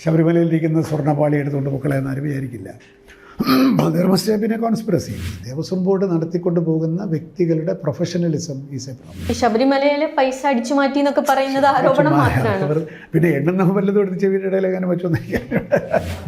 ശബരിമലയിലിരിക്കുന്ന സ്വർണ്ണപ്പാളി എടുത്തുകൊണ്ട് പൊക്കളയെന്ന് ആരും വിചാരിക്കില്ല. There must have been a conspiracy. Devaswom board നടത്തിക്കൊണ്ട് പോകുന്ന വ്യക്തികളുടെ പ്രൊഫഷണലിസം ഈസ് എ പ്രോബ്ലം. ശബരിമലയിലെ പൈസ അടിച്ചു മാറ്റി എന്നൊക്കെ പറയുന്നത് ആരോപണം മാത്രമാണ്. പിന്നെ എണ്ണ വല്ലതും എടുത്ത് ചെവിയുടെ ഇടയിൽ അങ്ങനെ വെച്ചൊന്നിരിക്കാൻ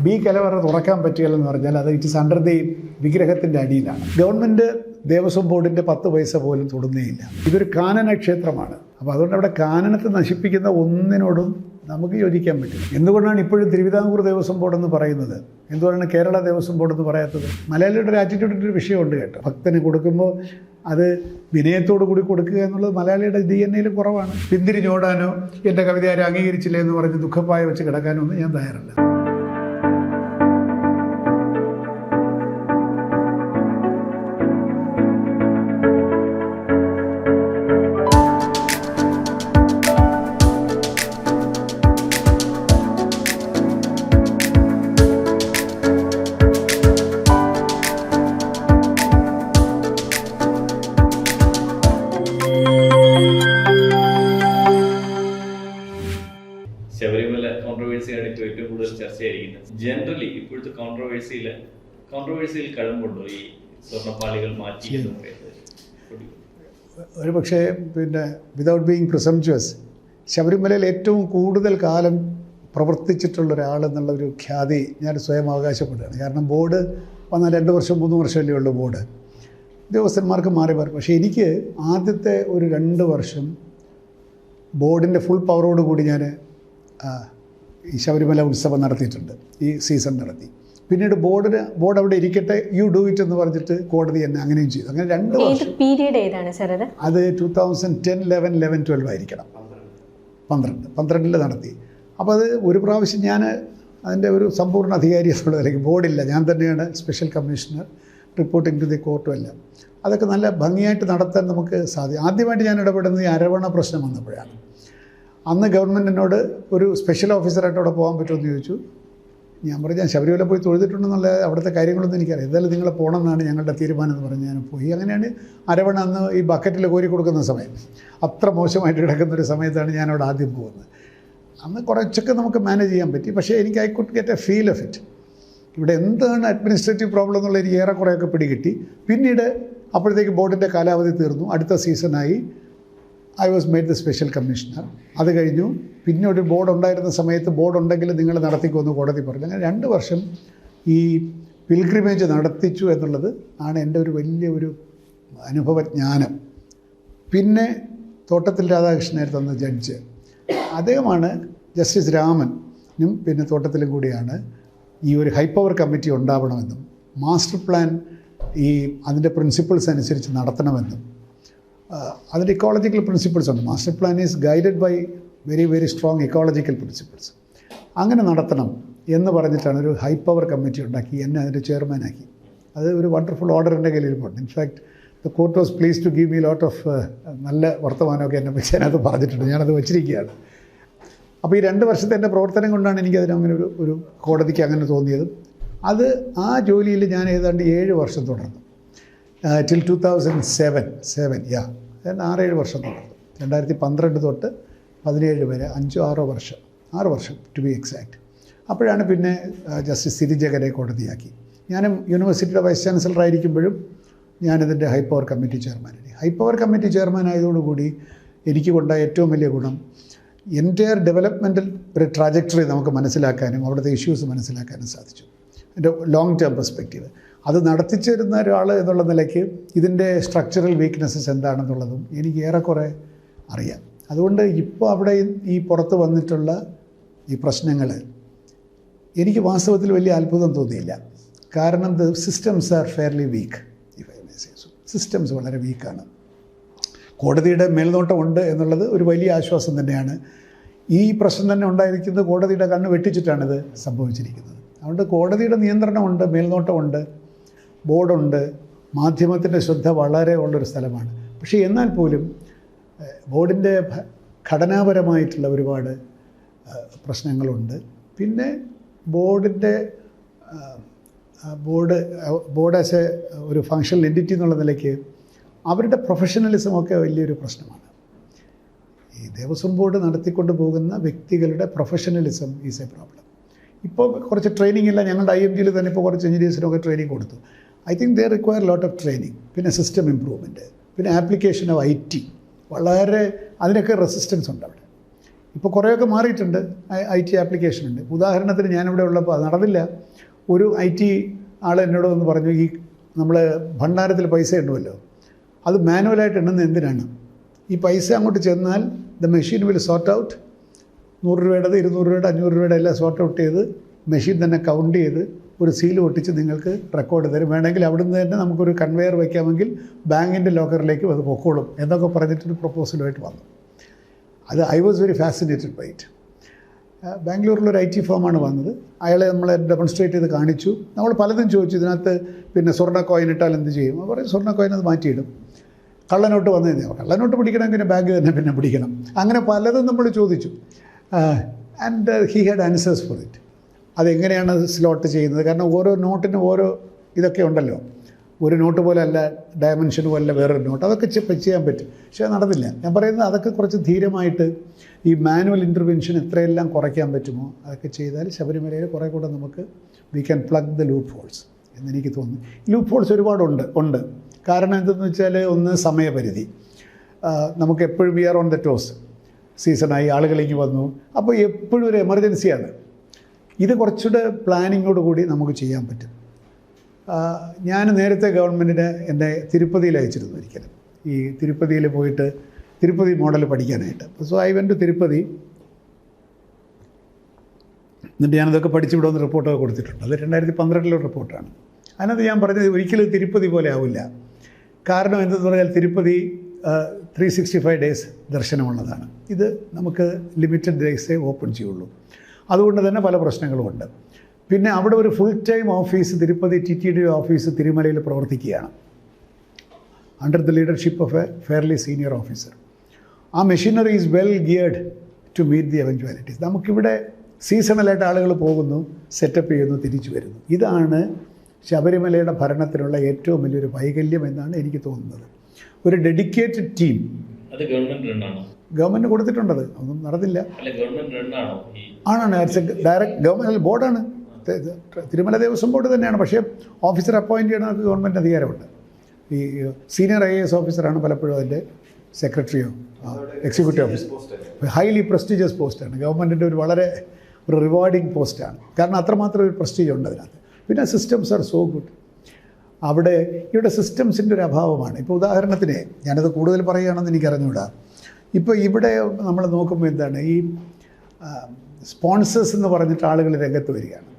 ബി കലവറ തുറക്കാൻ പറ്റുകയെന്ന് പറഞ്ഞാൽ അത് ഇറ്റ് ഇസ് അണ്ടർ ദി വിഗ്രഹത്തിൻ്റെ അടിയിലാണ്. ഗവൺമെൻറ് ദേവസ്വം ബോർഡിൻ്റെ 10 പൈസ പോലും തൊടുന്നേയില്ല. ഇതൊരു കാനന ക്ഷേത്രമാണ്. അപ്പോൾ അതുകൊണ്ട് അവിടെ കാനനത്തെ നശിപ്പിക്കുന്ന ഒന്നിനോടും നമുക്ക് യോജിക്കാൻ പറ്റില്ല. എന്തുകൊണ്ടാണ് ഇപ്പോഴും തിരുവിതാംകൂർ ദേവസ്വം ബോർഡ് എന്ന് പറയുന്നത്? എന്തുകൊണ്ടാണ് കേരള ദേവസ്വം ബോർഡ് എന്ന് പറയാത്തത്? മലയാളിയുടെ ഒരു ആറ്റിറ്റ്യൂഡിൻ്റെ ഒരു വിഷയമുണ്ട് കേട്ടോ. ഭക്തന് കൊടുക്കുമ്പോൾ അത് വിനയത്തോടു കൂടി കൊടുക്കുക എന്നുള്ളത് മലയാളിയുടെ DNA കുറവാണ്. പിന്തിരിഞ്ഞോടാനോ എൻ്റെ കവിത ആരും അംഗീകരിച്ചില്ല എന്ന് പറഞ്ഞ് ദുഃഖപ്പായ വെച്ച് കിടക്കാനോ ഒന്നും ഞാൻ തയ്യാറല്ല. ശബരിമല കോൺട്രവേഴ്സിയാണ് ഇപ്പോൾ ഏറ്റവും കൂടുതൽ ചർച്ചയായിരിക്കുന്നത്. ജനറലി ഇപ്പോഴത്തെ കോൺട്രവേഴ്സിയിൽ കഴമ്പുണ്ടോ ഈ സ്വർണ്ണപ്പാളികൾ മാറ്റി എന്ന് പറയുന്നത്? ഒരു പക്ഷേ പിന്നെ വിതൗട്ട് ബീയിങ് പ്രിസംച്വസ്, ശബരിമലയിൽ ഏറ്റവും കൂടുതൽ കാലം പ്രവർത്തിച്ചിട്ടുള്ള ഒരാളെന്നുള്ള ഒരു ഖ്യാതി ഞാൻ സ്വയം അവകാശപ്പെടുകയാണ്. കാരണം ബോർഡ് വന്നാൽ 2 വർഷം 3 വർഷമല്ലേ ഉള്ളൂ ബോർഡ്. ഉദ്യോഗസ്ഥന്മാർക്ക് മാറി മാറി. പക്ഷേ എനിക്ക് ആദ്യത്തെ ഒരു 2 വർഷം ബോർഡിൻ്റെ ഫുൾ പവറോടുകൂടി ഞാൻ ഈ ശബരിമല ഉത്സവം നടത്തിയിട്ടുണ്ട്. ഈ സീസൺ നടത്തി. പിന്നീട് ബോർഡ് അവിടെ ഇരിക്കട്ടെ, യു ഡു ഇറ്റ് എന്ന് പറഞ്ഞിട്ട് കോടതി എന്നെ അങ്ങനെയും ചെയ്തു. അങ്ങനെ 2 വർഷം. പീരീഡ് ഏതാണ് സാർ അത്? അത് 2010, 11, 12 ആയിരിക്കണം. 12 നടത്തി. അപ്പോൾ അത് ഒരു പ്രാവശ്യം ഞാൻ അതിൻ്റെ ഒരു സമ്പൂർണ്ണ അധികാരി എന്നുള്ളത്, അല്ലെങ്കിൽ ബോർഡില്ല, ഞാൻ തന്നെയാണ് special commissioner, reporting to the കോർട്ടും എല്ലാം. അതൊക്കെ നല്ല ഭംഗിയായിട്ട് നടത്താൻ നമുക്ക് സാധിക്കും. ആദ്യമായിട്ട് ഞാൻ ഇടപെടുന്നത് ഈ അരവണ പ്രശ്നം വന്നപ്പോഴാണ്. അന്ന് ഗവൺമെൻറ് എന്നോട് ഒരു സ്പെഷ്യൽ ഓഫീസറായിട്ട് അവിടെ പോകാൻ പറ്റുമെന്ന് ചോദിച്ചു. ഞാൻ പറഞ്ഞു ഞാൻ ശബരിമല പോയി തൊഴുതിട്ടുണ്ടെന്നുള്ള അവിടുത്തെ കാര്യങ്ങളൊന്നും എനിക്കറിയാം. എന്തായാലും നിങ്ങൾ പോകണമെന്നാണ് ഞങ്ങളുടെ തീരുമാനം എന്ന് പറഞ്ഞ് ഞാൻ പോയി. അങ്ങനെയാണ് അരവണ അന്ന് ഈ ബക്കറ്റിൽ കോരി കൊടുക്കുന്ന സമയം, അത്ര മോശമായിട്ട് കിടക്കുന്ന ഒരു സമയത്താണ് ഞാൻ അവിടെ ആദ്യം പോകുന്നത്. അന്ന് കുറച്ചൊക്കെ നമുക്ക് മാനേജ് ചെയ്യാൻ പറ്റി. പക്ഷേ എനിക്ക് I could get A feel of it. ഇവിടെ എന്താണ് അഡ്മിനിസ്ട്രേറ്റീവ് പ്രോബ്ലം എന്നുള്ള എനിക്ക് ഏറെക്കുറെയൊക്കെ പിടികിട്ടി. പിന്നീട് അപ്പോഴത്തേക്ക് ബോർഡിൻ്റെ കാലാവധി തീർന്നു. അടുത്ത സീസണായി. I was made the special commissioner. അത് കഴിഞ്ഞു. പിന്നെ ഒരു ബോർഡ് ഉണ്ടായിരുന്ന സമയത്ത് ബോർഡ് ഉണ്ടെങ്കിൽ നിങ്ങൾ നടത്തിക്കുമെന്ന് കോടതി പറഞ്ഞു. അങ്ങനെ 2 വർഷം ഈ പിൽഗ്രിമേജ് നടത്തിച്ചു എന്നുള്ളത് ആണ് എൻ്റെ ഒരു വലിയൊരു അനുഭവജ്ഞാനം. പിന്നെ തോട്ടത്തിൽ രാധാകൃഷ്ണനായിരുന്നു തന്ന ജഡ്ജ്. അദ്ദേഹമാണ് ജസ്റ്റിസ് രാമനും പിന്നെ തോട്ടത്തിലും കൂടിയാണ് ഈ ഒരു ഹൈ പവർ കമ്മിറ്റി ഉണ്ടാവണമെന്നും മാസ്റ്റർ പ്ലാൻ ഈ അതിൻ്റെ പ്രിൻസിപ്പിൾസ് അനുസരിച്ച് നടത്തണമെന്നും അതിൻ്റെ ഇക്കോളജിക്കൽ പ്രിൻസിപ്പിൾസ് ഉണ്ട്. Master plan is guided by very strong ecological principles. അങ്ങനെ നടത്തണം എന്ന് പറഞ്ഞിട്ടാണ് ഒരു ഹൈ പവർ കമ്മിറ്റി ഉണ്ടാക്കി എന്നെ അതിൻ്റെ ചെയർമാനാക്കി. അത് ഒരു വണ്ടർഫുൾ ഓർഡർ എൻ്റെ കയ്യിലിരിപ്പുണ്ട്. In fact the court was please to give me lot of നല്ല വർത്തമാനമൊക്കെ എന്നെ വെച്ച് അതിനകത്ത് പറഞ്ഞിട്ടുണ്ട്. ഞാനത് വെച്ചിരിക്കുകയാണ്. അപ്പോൾ ഈ 2 വർഷത്തെ എൻ്റെ പ്രവർത്തനം കൊണ്ടാണ് എനിക്കതിനങ്ങനെ ഒരു കോടതിക്ക് അങ്ങനെ തോന്നിയത്. അത് ആ ജോലിയിൽ ഞാൻ ഏതാണ്ട് 7 വർഷം തുടർന്നു. ടിൽ 2007 6-7 വർഷം തുടർന്നു. 2012 തൊട്ട് 17 വരെ 5-6 വർഷം, 6 വർഷം ടു ബി എക്സാക്റ്റ്. അപ്പോഴാണ് പിന്നെ ജസ്റ്റിസ് സിരിജഗനെ കോടതിയാക്കി. ഞാനും യൂണിവേഴ്സിറ്റിയുടെ വൈസ് ചാൻസലർ ആയിരിക്കുമ്പോഴും ഞാനിതിൻ്റെ ഹൈ പവർ കമ്മിറ്റി ചെയർമാനായി. ഹൈ പവർ കമ്മിറ്റി ചെയർമാൻ ആയതോടുകൂടി എനിക്ക് കൊണ്ടായ ഏറ്റവും വലിയ ഗുണം എൻ്റയർ ഡെവലപ്മെൻറ്റൽ ഒരു ട്രാജക്ടറി നമുക്ക് മനസ്സിലാക്കാനും അവിടുത്തെ ഇഷ്യൂസ് മനസ്സിലാക്കാനും സാധിച്ചു. എൻ്റെ ലോങ് ടേം പെർസ്പെക്റ്റീവ് അത് നടത്തിച്ചേരുന്ന ഒരാൾ എന്നുള്ള നിലയ്ക്ക് ഇതിൻ്റെ സ്ട്രക്ചറൽ വീക്ക്നെസ്സസ് എന്താണെന്നുള്ളതും എനിക്ക് ഏറെക്കുറെ അറിയാം. അതുകൊണ്ട് ഇപ്പോൾ അവിടെ ഈ പുറത്ത് വന്നിട്ടുള്ള ഈ പ്രശ്നങ്ങൾ എനിക്ക് വാസ്തവത്തിൽ വലിയ അത്ഭുതം തോന്നിയില്ല. കാരണം the systems are fairly weak. Systems വളരെ വീക്കാണ്. കോടതിയുടെ മേൽനോട്ടമുണ്ട് എന്നുള്ളത് ഒരു വലിയ ആശ്വാസം തന്നെയാണ്. ഈ പ്രശ്നം തന്നെ ഉണ്ടായിരിക്കുന്നത് കോടതിയുടെ കണ്ണ് വെട്ടിച്ചിട്ടാണിത് സംഭവിച്ചിരിക്കുന്നത്. അതുകൊണ്ട് കോടതിയുടെ നിയന്ത്രണമുണ്ട്, മേൽനോട്ടമുണ്ട്, ബോർഡുണ്ട്, മാധ്യമത്തിൻ്റെ ശ്രദ്ധ വളരെ ഉള്ളൊരു സ്ഥലമാണ്. പക്ഷേ എന്നാൽ പോലും ബോർഡിൻ്റെ ഘടനാപരമായിട്ടുള്ള ഒരുപാട് പ്രശ്നങ്ങളുണ്ട്. പിന്നെ ബോർഡ് ആസ് ഒരു ഫങ്ഷണൽ എൻറ്റിറ്റി എന്നുള്ള നിലയ്ക്ക് അവരുടെ പ്രൊഫഷണലിസമൊക്കെ വലിയൊരു പ്രശ്നമാണ്. ഈ ദേവസ്വം ബോർഡ് നടത്തിക്കൊണ്ട് പോകുന്ന വ്യക്തികളുടെ പ്രൊഫഷണലിസം ഈസ് എ പ്രോബ്ലം. ഇപ്പോൾ കുറച്ച് ട്രെയിനിങ് ഇല്ല. ഞങ്ങളുടെ IMG തന്നെ ഇപ്പോൾ കുറച്ച് എഞ്ചിനീയേഴ്സിനൊക്കെ ട്രെയിനിങ് കൊടുത്തു. I think they require lot of training. പിന്നെ സിസ്റ്റം ഇമ്പ്രൂവ്മെൻറ്റ്, പിന്നെ ആപ്ലിക്കേഷൻ ഓഫ് IT വളരെ അതിനൊക്കെ റെസിസ്റ്റൻസ് ഉണ്ട് അവിടെ. ഇപ്പോൾ കുറേയൊക്കെ മാറിയിട്ടുണ്ട്. IT ആപ്ലിക്കേഷൻ ഉണ്ട്. ഉദാഹരണത്തിന് ഞാനിവിടെ ഉള്ളപ്പോൾ അത് നടന്നില്ല. ഒരു IT ആൾ എന്നോട് വന്ന് പറഞ്ഞു, ഈ നമ്മൾ ഭണ്ഡാരത്തിൽ പൈസ എണ്ണുമല്ലോ, അത് മാനുവലായിട്ട് എണ്ണുന്നത് എന്തിനാണ്? ഈ പൈസ അങ്ങോട്ട് ചെന്നാൽ the machine will sort out 100 രൂപയുടേത് 200 രൂപയുടെ 500 രൂപയുടെ എല്ലാം സോർട്ട് ഔട്ട് ചെയ്ത് മെഷീൻ തന്നെ കൗണ്ട് ചെയ്ത് ഒരു സീൽ ഒട്ടിച്ച് നിങ്ങൾക്ക് റെക്കോർഡ് തരും. വേണമെങ്കിൽ അവിടുന്ന് തന്നെ നമുക്കൊരു കൺവെയർ വയ്ക്കാമെങ്കിൽ ബാങ്കിൻ്റെ ലോക്കറിലേക്ക് അത് പൊക്കോളും എന്നൊക്കെ പറഞ്ഞിട്ടൊരു പ്രപ്പോസലുമായിട്ട് വന്നു. അത് I was very fascinated by it. ബാംഗ്ലൂരിലൊരു IT ഫേമാണ് വന്നത്. അയാളെ നമ്മളെ ഡെമോൺസ്ട്രേറ്റ് ചെയ്ത് കാണിച്ചു. നമ്മൾ പലതും ചോദിച്ചു, ഇതിനകത്ത് പിന്നെ സ്വർണ്ണ കോയിൻ ഇട്ടാൽ എന്ത് ചെയ്യും? അവർ പറയും സ്വർണ്ണ കോയിൻ അത് മാറ്റിയിടും. കള്ളനോട്ട് വന്നു കഴിഞ്ഞാൽ കള്ളനോട്ട് പിടിക്കണമെങ്കിൽ ബാങ്ക് തന്നെ പിന്നെ പിടിക്കണം. അങ്ങനെ പലതും നമ്മൾ ചോദിച്ചു. And he had answers for it. അതെങ്ങനെയാണ് സ്ലോട്ട് ചെയ്യുന്നത്? കാരണം ഓരോ നോട്ടിനും ഓരോ ഇതൊക്കെ ഉണ്ടല്ലോ. ഒരു നോട്ട് പോലെ അല്ല, ഡയമെൻഷൻ പോലെ വേറൊരു നോട്ട്, അതൊക്കെ ചെയ്യാൻ പറ്റും. പക്ഷേ അത് നടന്നില്ല. ഞാൻ പറയുന്നത് അതൊക്കെ കുറച്ച് ധീരമായിട്ട് ഈ മാനുവൽ ഇൻ്റർവെൻഷൻ എത്രയെല്ലാം കുറയ്ക്കാൻ പറ്റുമോ അതൊക്കെ ചെയ്താൽ ശബരിമലയിൽ കുറേ കൂടെ നമുക്ക് we can plug the loopholes എന്നെനിക്ക് തോന്നുന്നു. ലൂപ്പ് ഹോൾസ് ഒരുപാടുണ്ട്. കാരണം എന്തെന്ന് വെച്ചാൽ, ഒന്ന് സമയപരിധി. നമുക്ക് എപ്പോഴും we are on the toes. സീസണായി, ആളുകളിലേക്ക് വന്നു, അപ്പോൾ എപ്പോഴും ഒരു എമർജൻസിയാണ്. ഇത് കുറച്ചുകൂടെ പ്ലാനിങ്ങോട് കൂടി നമുക്ക് ചെയ്യാൻ പറ്റും. ഞാൻ നേരത്തെ ഗവൺമെൻറ്റിന് എന്നെ തിരുപ്പതിയിൽ അയച്ചിരുന്നു ഒരിക്കലും, ഈ തിരുപ്പതിയിൽ പോയിട്ട് തിരുപ്പതി മോഡൽ പഠിക്കാനായിട്ട്. So I went to Tirupati. എന്നിട്ട് ഞാനതൊക്കെ പഠിച്ച് ഇവിടെ വന്ന് റിപ്പോർട്ടൊക്കെ കൊടുത്തിട്ടുണ്ട്. അത് 2012 റിപ്പോർട്ടാണ്. അതിനകത്ത് ഞാൻ പറഞ്ഞത് ഒരിക്കലും തിരുപ്പതി പോലെ ആവില്ല. കാരണം എന്തെന്ന് പറഞ്ഞാൽ തിരുപ്പതി 365 ഡേയ്സ് ദർശനമുള്ളതാണ്. ഇത് നമുക്ക് ലിമിറ്റഡ് ഡേയ്സേ ഓപ്പൺ ചെയ്യുള്ളൂ. അതുകൊണ്ട് തന്നെ പല പ്രശ്നങ്ങളുമുണ്ട്. പിന്നെ അവിടെ ഒരു full time office, Tirupati TTD office തിരുമലയിൽ പ്രവർത്തിക്കുകയാണ്, under the leadership of a fairly senior officer. ആ machinery is well geared to meet the eventualities. നമുക്കിവിടെ സീസണലായിട്ട് ആളുകൾ പോകുന്നു, സെറ്റപ്പ് ചെയ്യുന്നു, തിരിച്ചു വരുന്നു. ഇതാണ് ശബരിമലയുടെ ഭരണത്തിനുള്ള ഏറ്റവും വലിയൊരു വൈകല്യം എന്നാണ് എനിക്ക് തോന്നുന്നത്. ഒരു ഡെഡിക്കേറ്റഡ് ടീം അത് ഗവൺമെൻറ് കൊടുത്തിട്ടുണ്ടത്, ഒന്നും നടന്നില്ല. ആണാണ് ഡയറക്റ്റ് ഗവൺമെൻറ് ബോർഡാണ്, തിരുമല ദേവസ്വം ബോർഡ് തന്നെയാണ്. പക്ഷേ ഓഫീസർ അപ്പോയിൻറ്റ് ചെയ്യണവർക്ക് ഗവൺമെൻറ് അധികാരമുണ്ട്. ഈ സീനിയർ IAS ഓഫീസറാണ് പലപ്പോഴും അതിൻ്റെ സെക്രട്ടറിയോ എക്സിക്യൂട്ടീവ് ഓഫീസർ. ഹൈലി പ്രസ്റ്റീജിയസ് പോസ്റ്റാണ്. ഗവൺമെൻറ്റിൻ്റെ ഒരു വളരെ ഒരു റിവാർഡിങ് പോസ്റ്റാണ്. കാരണം അത്രമാത്രം ഒരു പ്രസ്റ്റീജ് ഉണ്ട് അതിനകത്ത്. പിന്നെ സിസ്റ്റംസ് ആർ സോ ഗുഡ്. ഇവിടെ സിസ്റ്റംസിൻ്റെ ഒരു അഭാവമാണ്. ഇപ്പോൾ ഉദാഹരണത്തിന് ഞാനത് കൂടുതൽ പറയുകയാണെന്ന് എനിക്കറിഞ്ഞുകൂടാ. ഇപ്പോൾ ഇവിടെ നമ്മൾ നോക്കുമ്പോൾ എന്താണ്, ഈ സ്പോൺസേഴ്സ് എന്ന് പറഞ്ഞിട്ട് ആളുകൾ രംഗത്ത് വരികയാണ്.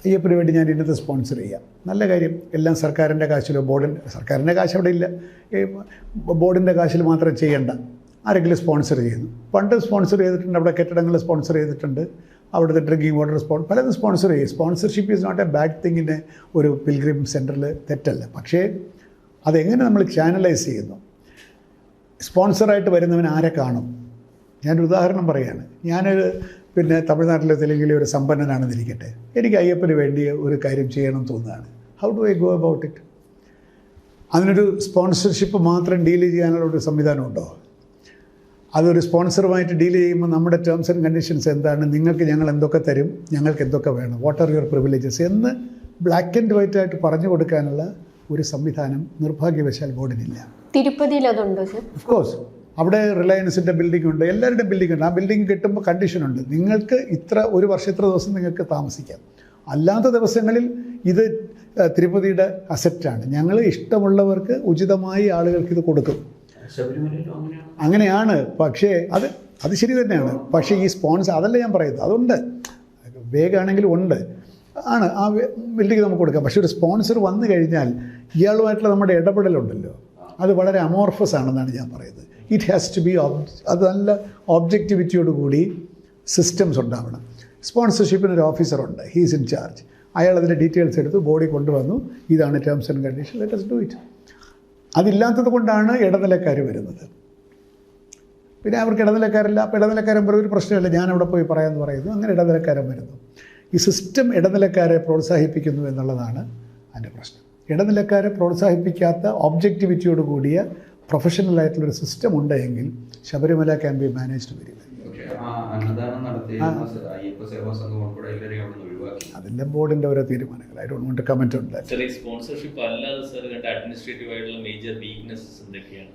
അയ്യപ്പന് വേണ്ടി ഞാൻ ഇന്നത്തെ സ്പോൺസർ ചെയ്യാം, നല്ല കാര്യം. എല്ലാം സർക്കാരിൻ്റെ കാശിലോ സർക്കാരിൻ്റെ കാശ് അവിടെ ഇല്ല, ബോർഡിൻ്റെ കാശിൽ മാത്രം ചെയ്യേണ്ട, ആരെങ്കിലും സ്പോൺസർ ചെയ്യുന്നു. പണ്ട് സ്പോൺസർ ചെയ്തിട്ടുണ്ട്, അവിടെ കെട്ടിടങ്ങൾ സ്പോൺസർ ചെയ്തിട്ടുണ്ട്, അവിടുത്തെ ഡ്രിങ്കിങ് വാട്ടർ പലതും സ്പോൺസർ ചെയ്യും. Sponsorship is not a bad തിങ്ങിൻ്റെ ഒരു പിൽഗ്രിം സെൻറ്ററിൽ തെറ്റല്ല. പക്ഷേ അതെങ്ങനെ നമ്മൾ ചാനലൈസ് ചെയ്യുന്നു? സ്പോൺസറായിട്ട് വരുന്നവൻ ആരെ കാണും? ഞാനൊരു ഉദാഹരണം പറയുകയാണ്. ഞാൻ പിന്നെ തമിഴ്നാട്ടിലെ തെലുങ്കിലെ ഒരു സമ്പന്നനാണെന്നിരിക്കട്ടെ, എനിക്ക് അയ്യപ്പന് വേണ്ടി ഒരു കാര്യം ചെയ്യണം തോന്നുകയാണ്. How do I go about it? അതിനൊരു സ്പോൺസർഷിപ്പ് മാത്രം ഡീൽ ചെയ്യാനുള്ള ഒരു സംവിധാനമുണ്ടോ? അതൊരു സ്പോൺസറുമായിട്ട് ഡീൽ ചെയ്യുമ്പോൾ നമ്മുടെ ടേംസ് ആൻഡ് കണ്ടീഷൻസ് എന്താണ്, നിങ്ങൾക്ക് ഞങ്ങൾ എന്തൊക്കെ തരും, ഞങ്ങൾക്ക് എന്തൊക്കെ വേണം, വാട്ട് ആർ യുവർ പ്രിവിലേജസ് എന്ന് ബ്ലാക്ക് ആൻഡ് വൈറ്റ് ആയിട്ട് പറഞ്ഞു കൊടുക്കാനുള്ള ഒരു സംവിധാനം നിർഭാഗ്യവശാൽ ബോർഡിനില്ല. തിരുപ്പതിയിൽ അതുണ്ടോ സർ? ഓഫ് കോഴ്സ് അവിടെ റിലയൻസിൻ്റെ ബിൽഡിംഗ് ഉണ്ട്, എല്ലാവരുടെയും ബിൽഡിംഗ് ഉണ്ട്. ആ ബിൽഡിംഗ് കിട്ടുമ്പോൾ കണ്ടീഷനുണ്ട്, നിങ്ങൾക്ക് ഒരു വർഷം ഇത്ര ദിവസം നിങ്ങൾക്ക് താമസിക്കാം. അല്ലാത്ത ദിവസങ്ങളിൽ ഇത് തിരുപ്പതിയുടെ അസറ്റാണ്, ഞങ്ങൾ ഇഷ്ടമുള്ളവർക്ക് ഉചിതമായി ആളുകൾക്ക് ഇത് കൊടുക്കും. അങ്ങനെയാണ്. പക്ഷേ അത് ശരി തന്നെയാണ്. പക്ഷേ ഈ സ്പോൺസർ അതല്ല ഞാൻ പറയുന്നത്, അതുണ്ട്, വേഗമാണെങ്കിലും ഉണ്ട്, ആണ് ആ ബിൽഡിംഗ് നമുക്ക് കൊടുക്കാം. പക്ഷേ ഒരു സ്പോൺസർ വന്നു കഴിഞ്ഞാൽ ഇയാളുമായിട്ടുള്ള നമ്മുടെ ഇടപെടലുണ്ടല്ലോ, അത് വളരെ അമോർഫസ് ആണെന്നാണ് ഞാൻ പറയുന്നത്. ഇറ്റ് ഹാസ് ടു ബി അത് നല്ല ഒബ്ജക്റ്റിവിറ്റിയോടുകൂടി സിസ്റ്റംസ് ഉണ്ടാവണം. സ്പോൺസർഷിപ്പിനൊരു ഓഫീസറുണ്ട്, ഹീസ് ഇൻ ചാർജ്. അയാൾ അതിൻ്റെ ഡീറ്റെയിൽസ് എടുത്ത് ബോഡി കൊണ്ടുവന്നു, ഇതാണ് terms and condition, let us do it. അതില്ലാത്തത് കൊണ്ടാണ് ഇടനിലക്കാർ വരുന്നത്. പിന്നെ അവർക്ക് ഇടനിലക്കാരില്ല. അപ്പോൾ ഇടനിലക്കാരൻ ഒരു പ്രശ്നമില്ല, ഞാൻ അവിടെ പോയി പറയാമെന്ന് പറയുന്നു, അങ്ങനെ ഇടനിലക്കാരൻ വരുന്നു. ഈ സിസ്റ്റം ഇടനിലക്കാരെ പ്രോത്സാഹിപ്പിക്കുന്നു എന്നുള്ളതാണ് അതിൻ്റെ പ്രശ്നം. ഇടനിലക്കാരെ പ്രോത്സാഹിപ്പിക്കാത്ത ഒബ്ജക്റ്റിവിറ്റിയോട് കൂടിയ പ്രൊഫഷണലായിട്ടുള്ളൊരു സിസ്റ്റം ഉണ്ടെങ്കിൽ Sabarimala can be managed very well. അതിൻ്റെ ബോർഡിൻ്റെ ഓരോ തീരുമാനങ്ങൾ. I don't want to comment on that. ചെറിയ സ്പോൺസർഷിപ്പ് അല്ലാതെ സർ കണ്ട അഡ്മിനിസ്ട്രേറ്റീവ് ആയിട്ടുള്ള മേജർ വീക്ക്നെസ്സസ് എന്തൊക്കെയാണ്?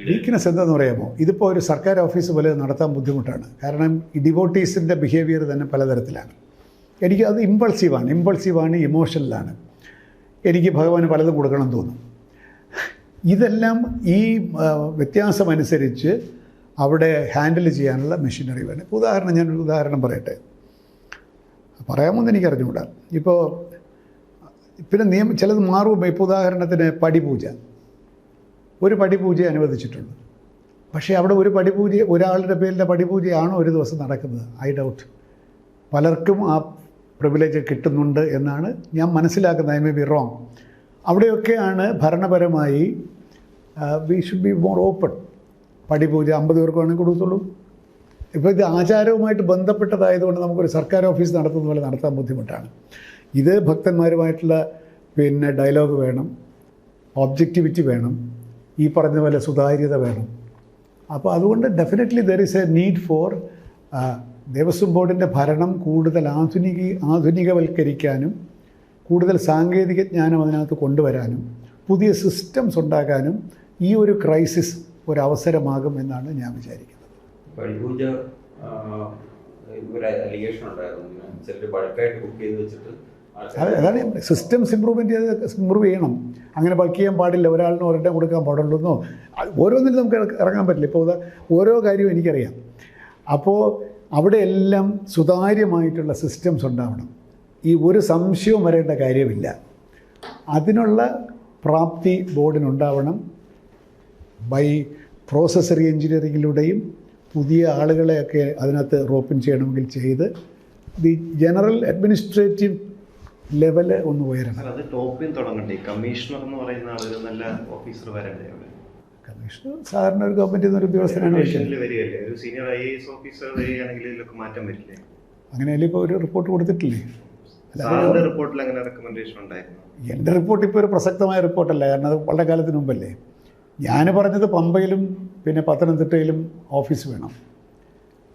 വീക്ക്നെസ് എന്താണെന്ന് പറയാമോ? ഇതിപ്പോൾ ഒരു സർക്കാർ ഓഫീസ് പോലെ നടത്താൻ ബുദ്ധിമുട്ടാണ്. കാരണം ഈ ഡിവോട്ടീസിൻ്റെ ബിഹേവിയർ തന്നെ പലതരത്തിലാണ്. എനിക്ക് അത് ഇമ്പൾസീവാണ്, ഇമോഷണലാണ്. എനിക്ക് ഭഗവാന് പലതും കൊടുക്കണം തോന്നും. ഇതെല്ലാം ഈ വ്യത്യാസമനുസരിച്ച് അവിടെ ഹാൻഡിൽ ചെയ്യാനുള്ള മെഷീനറി വേണം. ഇപ്പോൾ ഞാനൊരു ഉദാഹരണം പറയട്ടെ. പറയാമെന്ന് എനിക്കറിഞ്ഞുകൂടാ. ഇപ്പോൾ പിന്നെ ചിലത് മാറുമ്പോൾ, ഇപ്പോൾ ഉദാഹരണത്തിന് പടിപൂജ, ഒരു പടിപൂജ അനുവദിച്ചിട്ടുണ്ട്. പക്ഷേ അവിടെ ഒരു പടിപൂജ, ഒരാളുടെ പേരിലെ പടിപൂജയാണോ ഒരു ദിവസം നടക്കുന്നത്? I doubt. പലർക്കും ആ പ്രിവിലേജ് കിട്ടുന്നുണ്ട് എന്നാണ് ഞാൻ മനസ്സിലാക്കുന്നത്. I may be wrong. അവിടെയൊക്കെയാണ് ഭരണപരമായി we should be more open. പടിപൂജ 50 പേർക്ക് വേണമെങ്കിൽ കൊടുത്തുള്ളൂ. ഇപ്പോൾ ഇത് ആചാരവുമായിട്ട് ബന്ധപ്പെട്ടതായതുകൊണ്ട് നമുക്കൊരു സർക്കാർ ഓഫീസ് നടത്തുന്ന പോലെ നടത്താൻ ബുദ്ധിമുട്ടാണ്. ഇത് ഭക്തന്മാരുമായിട്ടുള്ള പിന്നെ ഡയലോഗ് വേണം, ഒബ്ജക്റ്റിവിറ്റി വേണം, ഈ പറഞ്ഞ പോലെ സുതാര്യത വേണം. അപ്പോൾ അതുകൊണ്ട് definitely there is A need for Devaswom ബോർഡിൻ്റെ ഭരണം കൂടുതൽ ആധുനികവൽക്കരിക്കാനും കൂടുതൽ സാങ്കേതിക ജ്ഞാനം അതിനകത്ത് കൊണ്ടുവരാനും പുതിയ സിസ്റ്റംസ് ഉണ്ടാക്കാനും ഈ ഒരു ക്രൈസിസ് ഒരവസരമാകും എന്നാണ് ഞാൻ വിചാരിക്കുന്നത്. പടിപൂജ അതാണ് സിസ്റ്റംസ് ഇമ്പ്രൂവ് ചെയ്യണം. അങ്ങനെ ബൾക്ക് ചെയ്യാൻ പാടില്ല, ഒരാളിന് ഒരെണ്ണം കൊടുക്കാൻ പാടുള്ളൂന്നോ, ഓരോന്നിനും നമുക്ക് ഇറങ്ങാൻ പറ്റില്ല. ഇപ്പോൾ ഓരോ കാര്യവും എനിക്കറിയാം. അപ്പോൾ അവിടെയെല്ലാം സുതാര്യമായിട്ടുള്ള സിസ്റ്റംസ് ഉണ്ടാവണം. ഈ ഒരു സംശയവും വരേണ്ട കാര്യമില്ല. അതിനുള്ള പ്രാപ്തി ബോർഡിനുണ്ടാവണം. ബൈ പ്രോസസ്സറി എഞ്ചിനീയറിങ്ങിലൂടെയും പുതിയ ആളുകളെയൊക്കെ അതിനകത്ത് റോപ്പിൻ ചെയ്യണമെങ്കിൽ ചെയ്ത് ദി ജനറൽ അഡ്മിനിസ്ട്രേറ്റീവ് ലെവല് ഒന്ന് ഉയരണം. അത് ടോപ്പിൽ തുടങ്ങണ്ടേ? കമ്മീഷണർ എന്ന് പറയുന്ന ആളൊരു നല്ല ഓഫീസർ വരണ്ടേ? കമ്മീഷണർ സാധാരണ ഒരു ഗവൺമെൻറ് ഒരു ഉദ്യോഗസ്ഥനാണ് വരികയല്ലേ? ഒരു സീനിയർ IAS ഓഫീസർ വരികയാണെങ്കിൽ ഇതിലൊക്കെ മാറ്റം വരില്ലേ? അങ്ങനെയല്ലേ ഇപ്പോൾ ഒരു റിപ്പോർട്ട് കൊടുത്തിട്ടില്ലേ? സാറിന്റെ റിപ്പോർട്ടിൽ അങ്ങനെ റെക്കമെൻഡേഷൻ ഉണ്ടായിരുന്നു? എൻ്റെ റിപ്പോർട്ട് ഇപ്പോൾ ഒരു പ്രസക്തമായ റിപ്പോർട്ടല്ല. കാരണം അത് വളരെ കാലത്തിന് മുമ്പല്ലേ. ഞാൻ പറഞ്ഞത് പമ്പയിലും പിന്നെ പത്തനംതിട്ടയിലും ഓഫീസ് വേണം.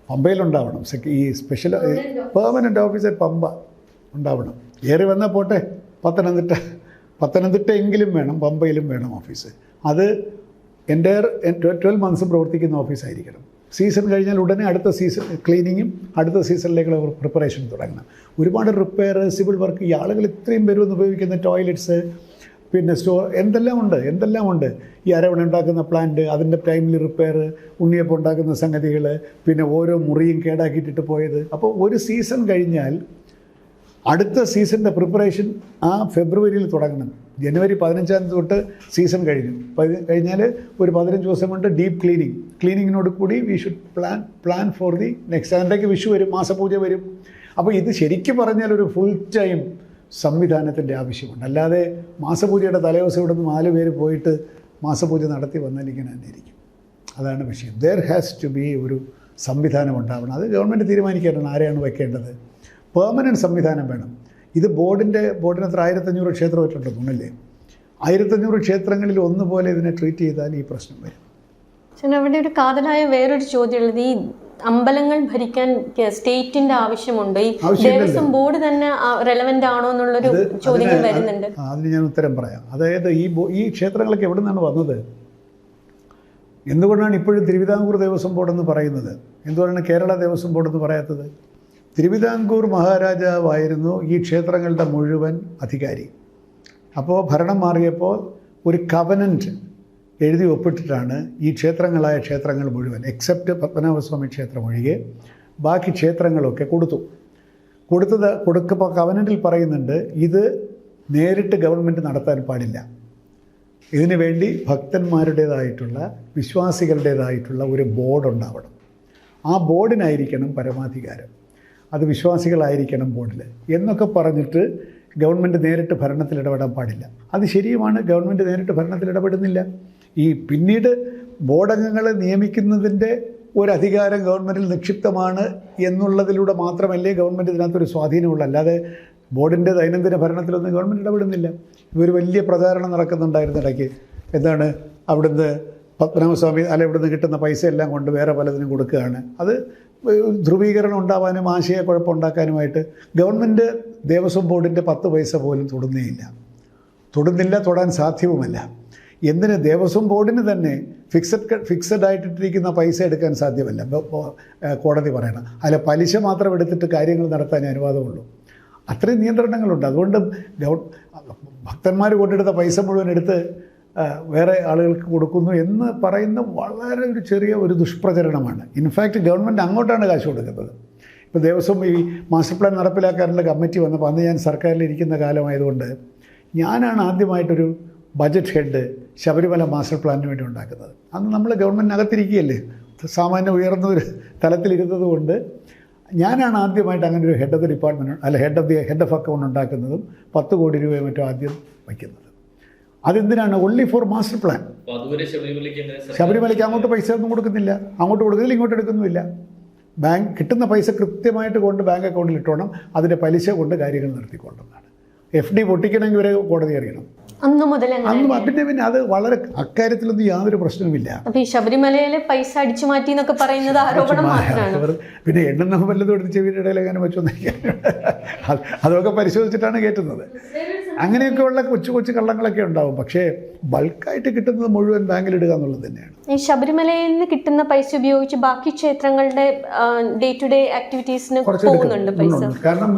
പമ്പയിലുണ്ടാവണം. ഈ സ്പെഷ്യൽ പെർമനൻ്റ് ഓഫീസർ പമ്പ ഉണ്ടാവണം. ഏറി വന്നാൽ പോട്ടെ, പത്തനംതിട്ടയെങ്കിലും വേണം, പമ്പയിലും വേണം ഓഫീസ്. അത് എൻ്റയർ 12 മന്ത്സ് പ്രവർത്തിക്കുന്ന ഓഫീസായിരിക്കണം. സീസൺ കഴിഞ്ഞാൽ ഉടനെ അടുത്ത സീസൺ ക്ലീനിങ്ങും അടുത്ത സീസണിലേക്കുള്ള പ്രിപ്പറേഷൻ തുടങ്ങണം. ഒരുപാട് റിപ്പയർ, സിവിൽ വർക്ക്, ഈ ആളുകൾ ഇത്രയും പേരും ഉപയോഗിക്കുന്ന ടോയ്ലറ്റ്സ്, പിന്നെ എന്തെല്ലാം ഉണ്ട്. ഈ അരവണ ഉണ്ടാക്കുന്ന പ്ലാന്റ്, അതിൻ്റെ ടൈമിൽ റിപ്പയർ, ഉണ്ണിയപ്പം ഉണ്ടാക്കുന്ന സംഗതികൾ, പിന്നെ ഓരോ മുറിയും കേടാക്കിയിട്ടിട്ട് പോയത്. അപ്പോൾ ഒരു സീസൺ കഴിഞ്ഞാൽ അടുത്ത സീസണിൻ്റെ പ്രിപ്പറേഷൻ ആ ഫെബ്രുവരിയിൽ തുടങ്ങണം. ജനുവരി 15 തൊട്ട് സീസൺ കഴിഞ്ഞാൽ ഒരു 15 ദിവസം കൊണ്ട് ഡീപ്പ് ക്ലീനിങ്ങിനോട് കൂടി we should plan for the next. അതിൻ്റെക്ക് വിഷു വരും, മാസപൂജ വരും. അപ്പോൾ ഇത് ശരിക്കും പറഞ്ഞാൽ ഒരു ഫുൾ ടൈം സംവിധാനത്തിൻ്റെ ആവശ്യമുണ്ട്. അല്ലാതെ മാസപൂജയുടെ തലേദിവസം ഇവിടെ നിന്ന് 4 പേര് പോയിട്ട് മാസപൂജ നടത്തി വന്നാൽ ഇങ്ങനെ തന്നെ ഇരിക്കും. അതാണ് വിഷയം. ദർ ഹാസ് ടു ബി ഒരു സംവിധാനം ഉണ്ടാവണം. അത് ഗവൺമെൻറ് തീരുമാനിക്കാനാണ് ആരെയാണ് വയ്ക്കേണ്ടത്. പെർമനൻറ്റ് സംവിധാനം വേണം. ഇത് ബോർഡിനത്ര 1500 ക്ഷേത്രമായിട്ടുണ്ടെന്ന് തോന്നുന്നില്ലേ? 1500 ക്ഷേത്രങ്ങളിൽ ഒന്നുപോലെ ഇതിനെ ട്രീറ്റ് ചെയ്താൽ ഈ പ്രശ്നം വരും. അവിടെ ഒരു കാതലായ വേറൊരു ചോദ്യമുള്ളത്, ഈ അമ്പലങ്ങൾ ഭരിക്കാൻ സ്റ്റേറ്റിന്റെ ആവശ്യമുണ്ട്, ഈ ദേവസ്വം ബോർഡ് തന്നെ റെലവെന്റ് ആണോ എന്നുള്ളൊരു ചോദ്യങ്ങൾ വരുന്നുണ്ട്. അതിന് ഞാൻ ഉത്തരം പറയാം. അതായത് ഈ ക്ഷേത്രങ്ങളൊക്കെ എവിടെ നിന്നാണ് വന്നത്? എന്തുകൊണ്ടാണ് ഇപ്പോഴും തിരുവിതാംകൂർ ദേവസ്വം ബോർഡെന്ന് പറയുന്നത്? എന്തുകൊണ്ടാണ് കേരള ദേവസ്വം ബോർഡെന്ന് പറയാത്തത്? തിരുവിതാംകൂർ മഹാരാജാവായിരുന്നു ഈ ക്ഷേത്രങ്ങളുടെ മുഴുവൻ അധികാരി. അപ്പോൾ ഭരണം മാറിയപ്പോൾ ഒരു കവനൻറ്റ് എഴുതി ഒപ്പിട്ടിട്ടാണ് ഈ ക്ഷേത്രങ്ങളായ ക്ഷേത്രങ്ങൾ മുഴുവൻ, എക്സെപ്റ്റ് പത്മനാഭസ്വാമി ക്ഷേത്രം ഒഴികെ ബാക്കി ക്ഷേത്രങ്ങളൊക്കെ കൊടുക്കുമ്പോൾ കവനൻറ്റിൽ പറയുന്നുണ്ട്, ഇത് നേരിട്ട് ഗവൺമെൻറ് നടത്താൻ പാടില്ല. ഇതിനു വേണ്ടി ഭക്തന്മാരുടേതായിട്ടുള്ള, വിശ്വാസികളുടേതായിട്ടുള്ള ഒരു ബോർഡ് ഉണ്ടാവണം. ആ ബോർഡിനായിരിക്കണം പരമാധികാരം, അത് വിശ്വാസികളായിരിക്കണം ബോർഡിൽ എന്നൊക്കെ പറഞ്ഞിട്ട് ഗവൺമെൻറ് നേരിട്ട് ഭരണത്തിൽ ഇടപെടാൻ പാടില്ല. അത് ശരിയുമാണ്, ഗവൺമെൻറ് നേരിട്ട് ഭരണത്തിൽ ഇടപെടുന്നില്ല. ഈ പിന്നീട് ബോർഡംഗങ്ങളെ നിയമിക്കുന്നതിൻ്റെ ഒരധികാരം ഗവൺമെൻറ്റിൽ നിക്ഷിപ്തമാണ് എന്നുള്ളതിലൂടെ മാത്രമല്ലേ ഗവൺമെൻറ് ഇതിനകത്തൊരു സ്വാധീനമുള്ളൂ. അല്ലാതെ ബോർഡിൻ്റെ ദൈനംദിന ഭരണത്തിലൊന്നും ഗവൺമെൻറ് ഇടപെടുന്നില്ല. ഇവർ വലിയ പ്രചാരണം നടക്കുന്നുണ്ടായിരുന്നു ഇടയ്ക്ക്. എന്താണ്, അവിടുന്ന് പത്മനാഭസ്വാമി അല്ല ഇവിടുന്ന് കിട്ടുന്ന പൈസ എല്ലാം കൊണ്ട് വേറെ പലതിനും കൊടുക്കുകയാണ്. അത് ധ്രുവീകരണം ഉണ്ടാവാനും ആശയക്കുഴപ്പമുണ്ടാക്കാനുമായിട്ട് ഗവൺമെൻറ് ദേവസ്വം ബോർഡിൻ്റെ 10 പൈസ പോലും തൊടുന്നില്ല, തൊടാൻ സാധ്യവുമല്ല. എന്തിന് ദേവസ്വം ബോർഡിന് തന്നെ ഫിക്സഡ് ആയിട്ടിരിക്കുന്ന പൈസ എടുക്കാൻ സാധ്യമല്ല, കോടതി പറയണം. അതിൽ പലിശ മാത്രം എടുത്തിട്ട് കാര്യങ്ങൾ നടത്താൻ അനുവാദമുള്ളൂ. അത്രയും നിയന്ത്രണങ്ങളുണ്ട്. അതുകൊണ്ട് ഭക്തന്മാർ കൊണ്ടെടുത്ത പൈസ മുഴുവൻ എടുത്ത് വേറെ ആളുകൾക്ക് കൊടുക്കുന്നു എന്ന് പറയുന്ന വളരെ ഒരു ചെറിയ ഒരു ദുഷ്പ്രചരണമാണ്. ഇൻഫാക്റ്റ് ഗവൺമെൻറ് അങ്ങോട്ടാണ് കാശ് കൊടുക്കുന്നത്. ഇപ്പോൾ ദേവസ്വം ഈ മാസ്റ്റർ പ്ലാൻ നടപ്പിലാക്കാനുള്ള കമ്മിറ്റി വന്നപ്പോൾ അന്ന് ഞാൻ സർക്കാരിലിരിക്കുന്ന കാലമായതുകൊണ്ട് ഞാനാണ് ആദ്യമായിട്ടൊരു ബജറ്റ് ഹെഡ് ശബരിമല മാസ്റ്റർ പ്ലാനിന് വേണ്ടി ഉണ്ടാക്കുന്നത്. അന്ന് നമ്മൾ ഗവൺമെൻറ്റിനകത്തിരിക്കുകയല്ലേ, സാമാന്യം ഉയർന്ന ഒരു തലത്തിലിരുന്നത് കൊണ്ട് ഞാനാണ് ആദ്യമായിട്ട് അങ്ങനെ ഒരു ഹെഡ് ഓഫ് ദി ഡിപ്പാർട്ട്മെൻറ്റ് അല്ല ഹെഡ് ഓഫ് അക്കൗണ്ട് ഉണ്ടാക്കുന്നതും 10 കോടി രൂപയോ മറ്റോ ആദ്യം വയ്ക്കുന്നത്. അതെന്തിനാണ്? Only for master plan. ശബരിമലയ്ക്ക് അങ്ങോട്ട് പൈസ ഒന്നും കൊടുക്കുന്നില്ല, ഇങ്ങോട്ട് എടുക്കുന്നുമില്ല. ബാങ്ക് കിട്ടുന്ന പൈസ കൃത്യമായിട്ട് കൊണ്ട് ബാങ്ക് അക്കൗണ്ടിൽ ഇട്ടോണം, അതിൻ്റെ പലിശ കൊണ്ട് കാര്യങ്ങൾ നടത്തിക്കൊള്ളതാണ്. FD പൊട്ടിക്കണമെങ്കിൽ വരെ കോടതി അറിയണം. പിന്നെ അത് വളരെ അക്കാര്യത്തിലൊന്നും യാതൊരു പ്രശ്നവുമില്ല. ശബരിമലയിലെ പൈസ അടിച്ചു മാറ്റി എന്നൊക്കെ പറയുന്നത് ആരോപണം മാത്രമാണ്. പിന്നെ എണ്ണ വല്ലതും എടുത്ത് ചെവിയുടെ ഇടയിൽ അങ്ങനെ വെച്ചൊന്നും അതൊക്കെ പരിശോധിച്ചിട്ടാണ് കയറ്റുന്നത്. അങ്ങനെയൊക്കെയുള്ള കൊച്ചു കള്ളങ്ങളൊക്കെ ഉണ്ടാവും. പക്ഷേ ബൾക്കായിട്ട് കിട്ടുന്നത് മുഴുവൻ ബാങ്കിലിടുക എന്നുള്ളത് തന്നെയാണ്. ഈ ശബരിമലയിൽ നിന്ന് കിട്ടുന്ന പൈസ ഉപയോഗിച്ച് ബാക്കി ക്ഷേത്രങ്ങളുടെ ഡേ ടു ഡേ ആക്ടിവിറ്റീസിന് പോകുന്നുണ്ട് പൈസ. കാരണം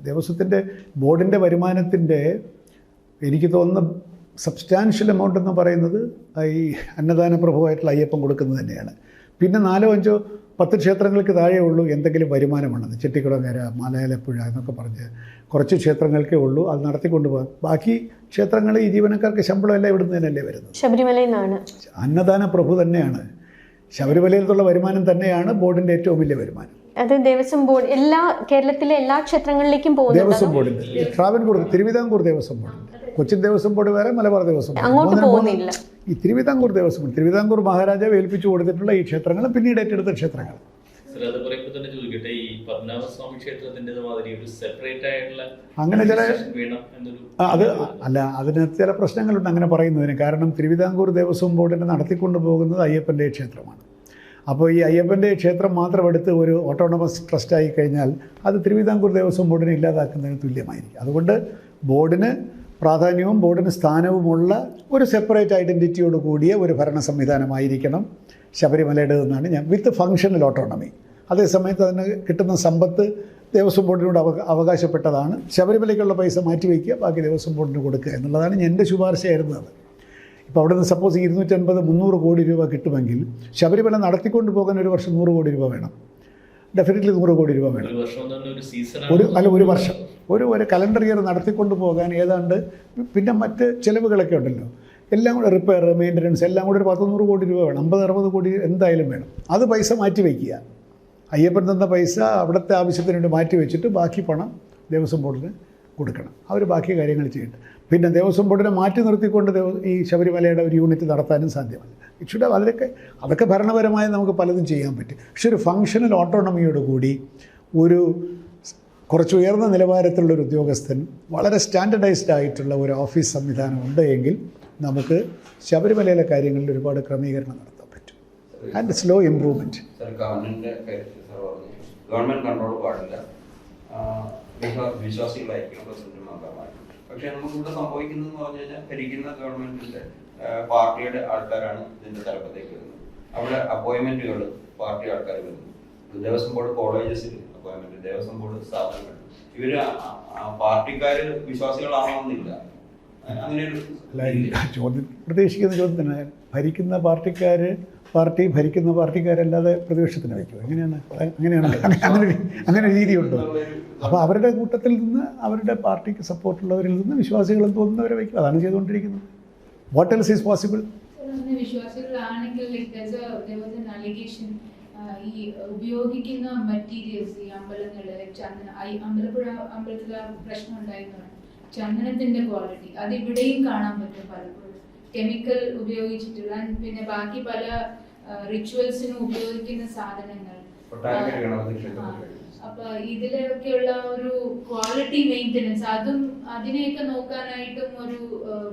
ദേവസ്വത്തിൻ്റെ ബോർഡിൻ്റെ വരുമാനത്തിൻ്റെ എനിക്ക് തോന്നുന്ന സബ്സ്റ്റാൻഷ്യൽ എമൗണ്ട് എന്ന് പറയുന്നത് ഈ അന്നദാന പ്രഭുവായിട്ടുള്ള അയ്യപ്പൻ കൊടുക്കുന്നത് തന്നെയാണ്. പിന്നെ 4, 5, 10 ക്ഷേത്രങ്ങൾക്ക് താഴെ ഉള്ളൂ എന്തെങ്കിലും വരുമാനമുള്ളത്. ചെട്ടിക്കുളങ്ങര, മലയാലപ്പുഴ എന്നൊക്കെ പറഞ്ഞ് കുറച്ച് ക്ഷേത്രങ്ങൾക്കേ ഉള്ളൂ അത് നടത്തിക്കൊണ്ടുപോകാൻ. ബാക്കി ക്ഷേത്രങ്ങൾ ഈ ജീവനക്കാർക്ക് ശമ്പളം എല്ലാം ഇവിടുന്ന് തന്നെയല്ലേ വരുന്നത്. ശബരിമലയിൽ നിന്നാണ്. അന്നദാന പ്രഭു തന്നെയാണ്, ശബരിമലയിൽ നിന്നുള്ള വരുമാനം തന്നെയാണ് ബോർഡിൻ്റെ ഏറ്റവും വലിയ വരുമാനം. അത് ദേവസ്വം ബോർഡ് കേരളത്തിലെ എല്ലാ ക്ഷേത്രങ്ങളിലേക്കും പോകുന്നു. ദേവസ്വം ബോർഡിൻ്റെ ട്രാവൻകൂർ, തിരുവിതാംകൂർ ദേവസ്വം ബോർഡ്, കൊച്ചിൻ ദേവസ്വം ബോർഡ് വേറെ, മലബാർ ദേവസ്വം ബോർഡ്. ഈ തിരുവിതാംകൂർ ദേവസ്വം ബോർഡ്, തിരുവിതാംകൂർ മഹാരാജാവ് ഏൽപ്പിച്ചു കൊടുത്തിട്ടുള്ള ഈ ക്ഷേത്രങ്ങൾ പിന്നീട് ഏറ്റെടുത്ത ക്ഷേത്രങ്ങൾ. അങ്ങനെ ചില അതിനകത്ത് ചില പ്രശ്നങ്ങളുണ്ട് അങ്ങനെ പറയുന്നതിന്. കാരണം തിരുവിതാംകൂർ ദേവസ്വം ബോർഡിനെ നടത്തിക്കൊണ്ടു പോകുന്നത് അയ്യപ്പൻ്റെ ക്ഷേത്രമാണ്. അപ്പോൾ ഈ അയ്യപ്പൻ്റെ ക്ഷേത്രം മാത്രം എടുത്ത് ഒരു ഓട്ടോണമസ് ട്രസ്റ്റായി കഴിഞ്ഞാൽ അത് തിരുവിതാംകൂർ ദേവസ്വം ബോർഡിനെ ഇല്ലാതാക്കുന്നതിന് തുല്യമായിരിക്കും. അതുകൊണ്ട് ബോർഡിന് പ്രാധാന്യവും ബോർഡിന് സ്ഥാനവുമുള്ള ഒരു സെപ്പറേറ്റ് ഐഡൻറ്റിറ്റിയോട് കൂടിയ ഒരു ഭരണ സംവിധാനമായിരിക്കണം ശബരിമലയുടേതെന്നാണ് ഞാൻ, വിത്ത് ഫങ്ഷണൽ ഓട്ടോണമി. അതേസമയത്ത് അതിന് കിട്ടുന്ന സമ്പത്ത് ദേവസ്വം ബോർഡിനോട് അവകാശപ്പെട്ടതാണ്. ശബരിമലയ്ക്കുള്ള പൈസ മാറ്റിവെക്കുക, ബാക്കി ദേവസ്വം ബോർഡിന് കൊടുക്കുക എന്നുള്ളതാണ് എൻ്റെ ശുപാർശയായിരുന്നത്. ഇപ്പോൾ അവിടെ നിന്ന് സപ്പോസ് 250-300 കോടി രൂപ കിട്ടുമെങ്കിൽ ശബരിമല നടത്തിക്കൊണ്ട് പോകാൻ ഒരു വർഷം 100 കോടി രൂപ വേണം. ഡെഫിനറ്റ്ലി 100 കോടി രൂപ വേണം. ഒരു വർഷം ഒരു കലണ്ടർ ഇയർ നടത്തിക്കൊണ്ട് പോകാൻ ഏതാണ്ട് പിന്നെ മറ്റ് ചിലവുകളൊക്കെ ഉണ്ടല്ലോ, എല്ലാം കൂടെ റിപ്പയർ, മെയിൻ്റനൻസ് എല്ലാം കൂടെ ഒരു 100-100 കോടി രൂപ വേണം. 50-60 കോടി എന്തായാലും വേണം. അത് പൈസ മാറ്റി വയ്ക്കുക. അയ്യപ്പൻ തന്ന പൈസ അവിടുത്തെ ആവശ്യത്തിന് വേണ്ടി മാറ്റി വെച്ചിട്ട് ബാക്കി പണം ദേവസ്വം ബോർഡിന് കൊടുക്കണം. അവർ ബാക്കി കാര്യങ്ങൾ ചെയ്യട്ടെ. പിന്നെ ദേവസ്വം ബോർഡിനെ മാറ്റി നിർത്തിക്കൊണ്ട് ഈ ശബരിമലയുടെ ഒരു യൂണിറ്റ് നടത്താനും സാധ്യമല്ല. ഇഷ്യൂടെ അതൊക്കെ ഭരണപരമായി നമുക്ക് പലതും ചെയ്യാൻ പറ്റും. പക്ഷെ ഒരു ഫങ്ഷണൽ ഓട്ടോണമിയോട് കൂടി ഒരു കുറച്ച് ഉയർന്ന നിലവാരത്തിലുള്ളൊരു ഉദ്യോഗസ്ഥൻ, വളരെ സ്റ്റാൻഡർഡൈസ്ഡ് ആയിട്ടുള്ള ഒരു ഓഫീസ് സംവിധാനം ഉണ്ട് എങ്കിൽ നമുക്ക് ശബരിമലയിലെ കാര്യങ്ങളിൽ ഒരുപാട് ക്രമീകരണം നടത്താൻ പറ്റും. And slow improvement. Government control പാടില്ല, വിശ്വാസികളായിരിക്കണം പ്രസിഡന്റുമാർ. പക്ഷേ നമുക്കിവിടെ സംഭവിക്കുന്നതെന്ന് പറഞ്ഞു കഴിഞ്ഞാൽ ഭരിക്കുന്ന ഗവൺമെന്റിന്റെ പാർട്ടിയുടെ ആൾക്കാരാണ് ഇതിന്റെ തലപ്പത്തേക്ക് വരുന്നത്. അവിടെ അപ്പോയിന്റ്മെന്റുകൾ പാർട്ടി ആൾക്കാർ വരുന്നു. ദേവസ്വം ബോർഡ് കോളേജസിൽ അപ്പോയിന്റ്മെന്റ്, ദേവസ്വം ബോർഡ് സ്ഥാപനങ്ങൾ, ഇവര് പാർട്ടിക്കാര് വിശ്വാസികളാവണമെന്നില്ല. അങ്ങനെ ഒരു ചോദ്യം, പ്രതീക്ഷിക്കുന്ന ചോദ്യത്തിന് ഭരിക്കുന്ന ഭരിക്കുന്ന പാർട്ടിക്കാരല്ലാതെ പ്രതിപക്ഷത്തിന് വയ്ക്കും. അങ്ങനെ രീതിയുണ്ടോ? അപ്പോൾ അവരുടെ കൂട്ടത്തിൽ നിന്ന്, അവരുടെ പാർട്ടിക്ക് സപ്പോർട്ടുള്ളവരിൽ നിന്ന് വിശ്വാസികളും തോന്നുന്നവരെ വയ്ക്കും. അതാണ് ചെയ്തുകൊണ്ടിരിക്കുന്നത്. What else is possible? വിശ്വാസികളാണെങ്കിൽ ഈ ഉപയോഗിക്കുന്ന മെറ്റീരിയൽസ്, ഈ അമ്പലങ്ങള്, അമ്പലപ്പുഴ അമ്പലത്തിലെ പ്രശ്നം ഉണ്ടായിരുന്നു, ചന്ദനത്തിന്റെ ക്വാളിറ്റി അത് ഇവിടെയും കാണാൻ പറ്റും. പലപ്പോഴും കെമിക്കൽ ഉപയോഗിച്ചിട്ടുള്ള, പിന്നെ ബാക്കി പല റിച്വൽസിനും ഉപയോഗിക്കുന്ന സാധനങ്ങൾ, അപ്പൊ ഇതിലൊക്കെയുള്ള ഒരു ക്വാളിറ്റി മെയിൻ്റെനൻസ് അതിനെയൊക്കെ നോക്കാനായിട്ടും ഒരു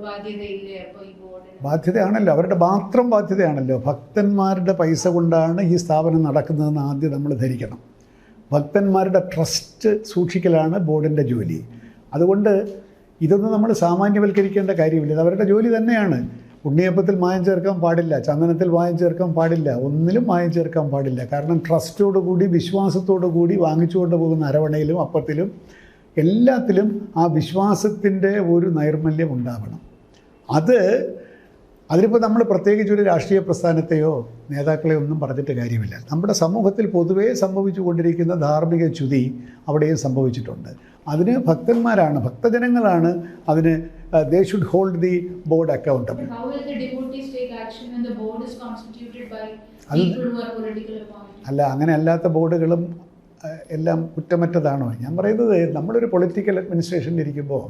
ബാധ്യതയില്ലേ അപ്പൊ ഈ ബോർഡിന്? ബാധ്യതയാണല്ലോ, അവരുടെ മാത്രം ബാധ്യതയാണല്ലോ. ഭക്തന്മാരുടെ പൈസ കൊണ്ടാണ് ഈ സ്ഥാപനം നടക്കുന്നതെന്ന് ആദ്യം നമ്മൾ ധരിക്കണം. ഭക്തന്മാരുടെ ട്രസ്റ്റ് സൂക്ഷിക്കലാണ് ബോർഡിൻ്റെ ജോലി. അതുകൊണ്ട് ഇതൊന്നും നമ്മൾ സാമാന്യവൽക്കരിക്കേണ്ട കാര്യമില്ല. ഇത് അവരുടെ ജോലി തന്നെയാണ്. ഉണ്ണിയപ്പത്തിൽ മായം ചേർക്കാൻ പാടില്ല, ചന്ദനത്തിൽ മായം ചേർക്കാൻ പാടില്ല, ഒന്നിലും മായം ചേർക്കാൻ പാടില്ല. കാരണം ട്രസ്റ്റോടുകൂടി വിശ്വാസത്തോടുകൂടി വാങ്ങിച്ചുകൊണ്ട് പോകുന്ന അരവണയിലും അപ്പത്തിലും എല്ലാത്തിലും ആ വിശ്വാസത്തിൻ്റെ ഒരു നൈർമല്യം ഉണ്ടാവണം. അതിനിപ്പോൾ നമ്മൾ പ്രത്യേകിച്ച് ഒരു രാഷ്ട്രീയ പ്രസ്ഥാനത്തെയോ നേതാക്കളെയോ ഒന്നും പറഞ്ഞിട്ട് കാര്യമില്ല. നമ്മുടെ സമൂഹത്തിൽ പൊതുവേ സംഭവിച്ചു കൊണ്ടിരിക്കുന്ന ധാർമ്മിക ച്യുതി അവിടെയും സംഭവിച്ചിട്ടുണ്ട്. അതിന് ഭക്തജനങ്ങളാണ് അതിന് they should hold the board accountable. How will the devotees take action when the board is constituted by people who are political appointees? അല്ല, അങ്ങനെ അല്ലാത്ത ബോർഡുകളും എല്ലാം കുറ്റമറ്റതാണോ? ഞാൻ പറയുന്നത്, നമ്മളൊരു പൊളിറ്റിക്കൽ അഡ്മിനിസ്ട്രേഷനിൽ ഇരിക്കുമ്പോൾ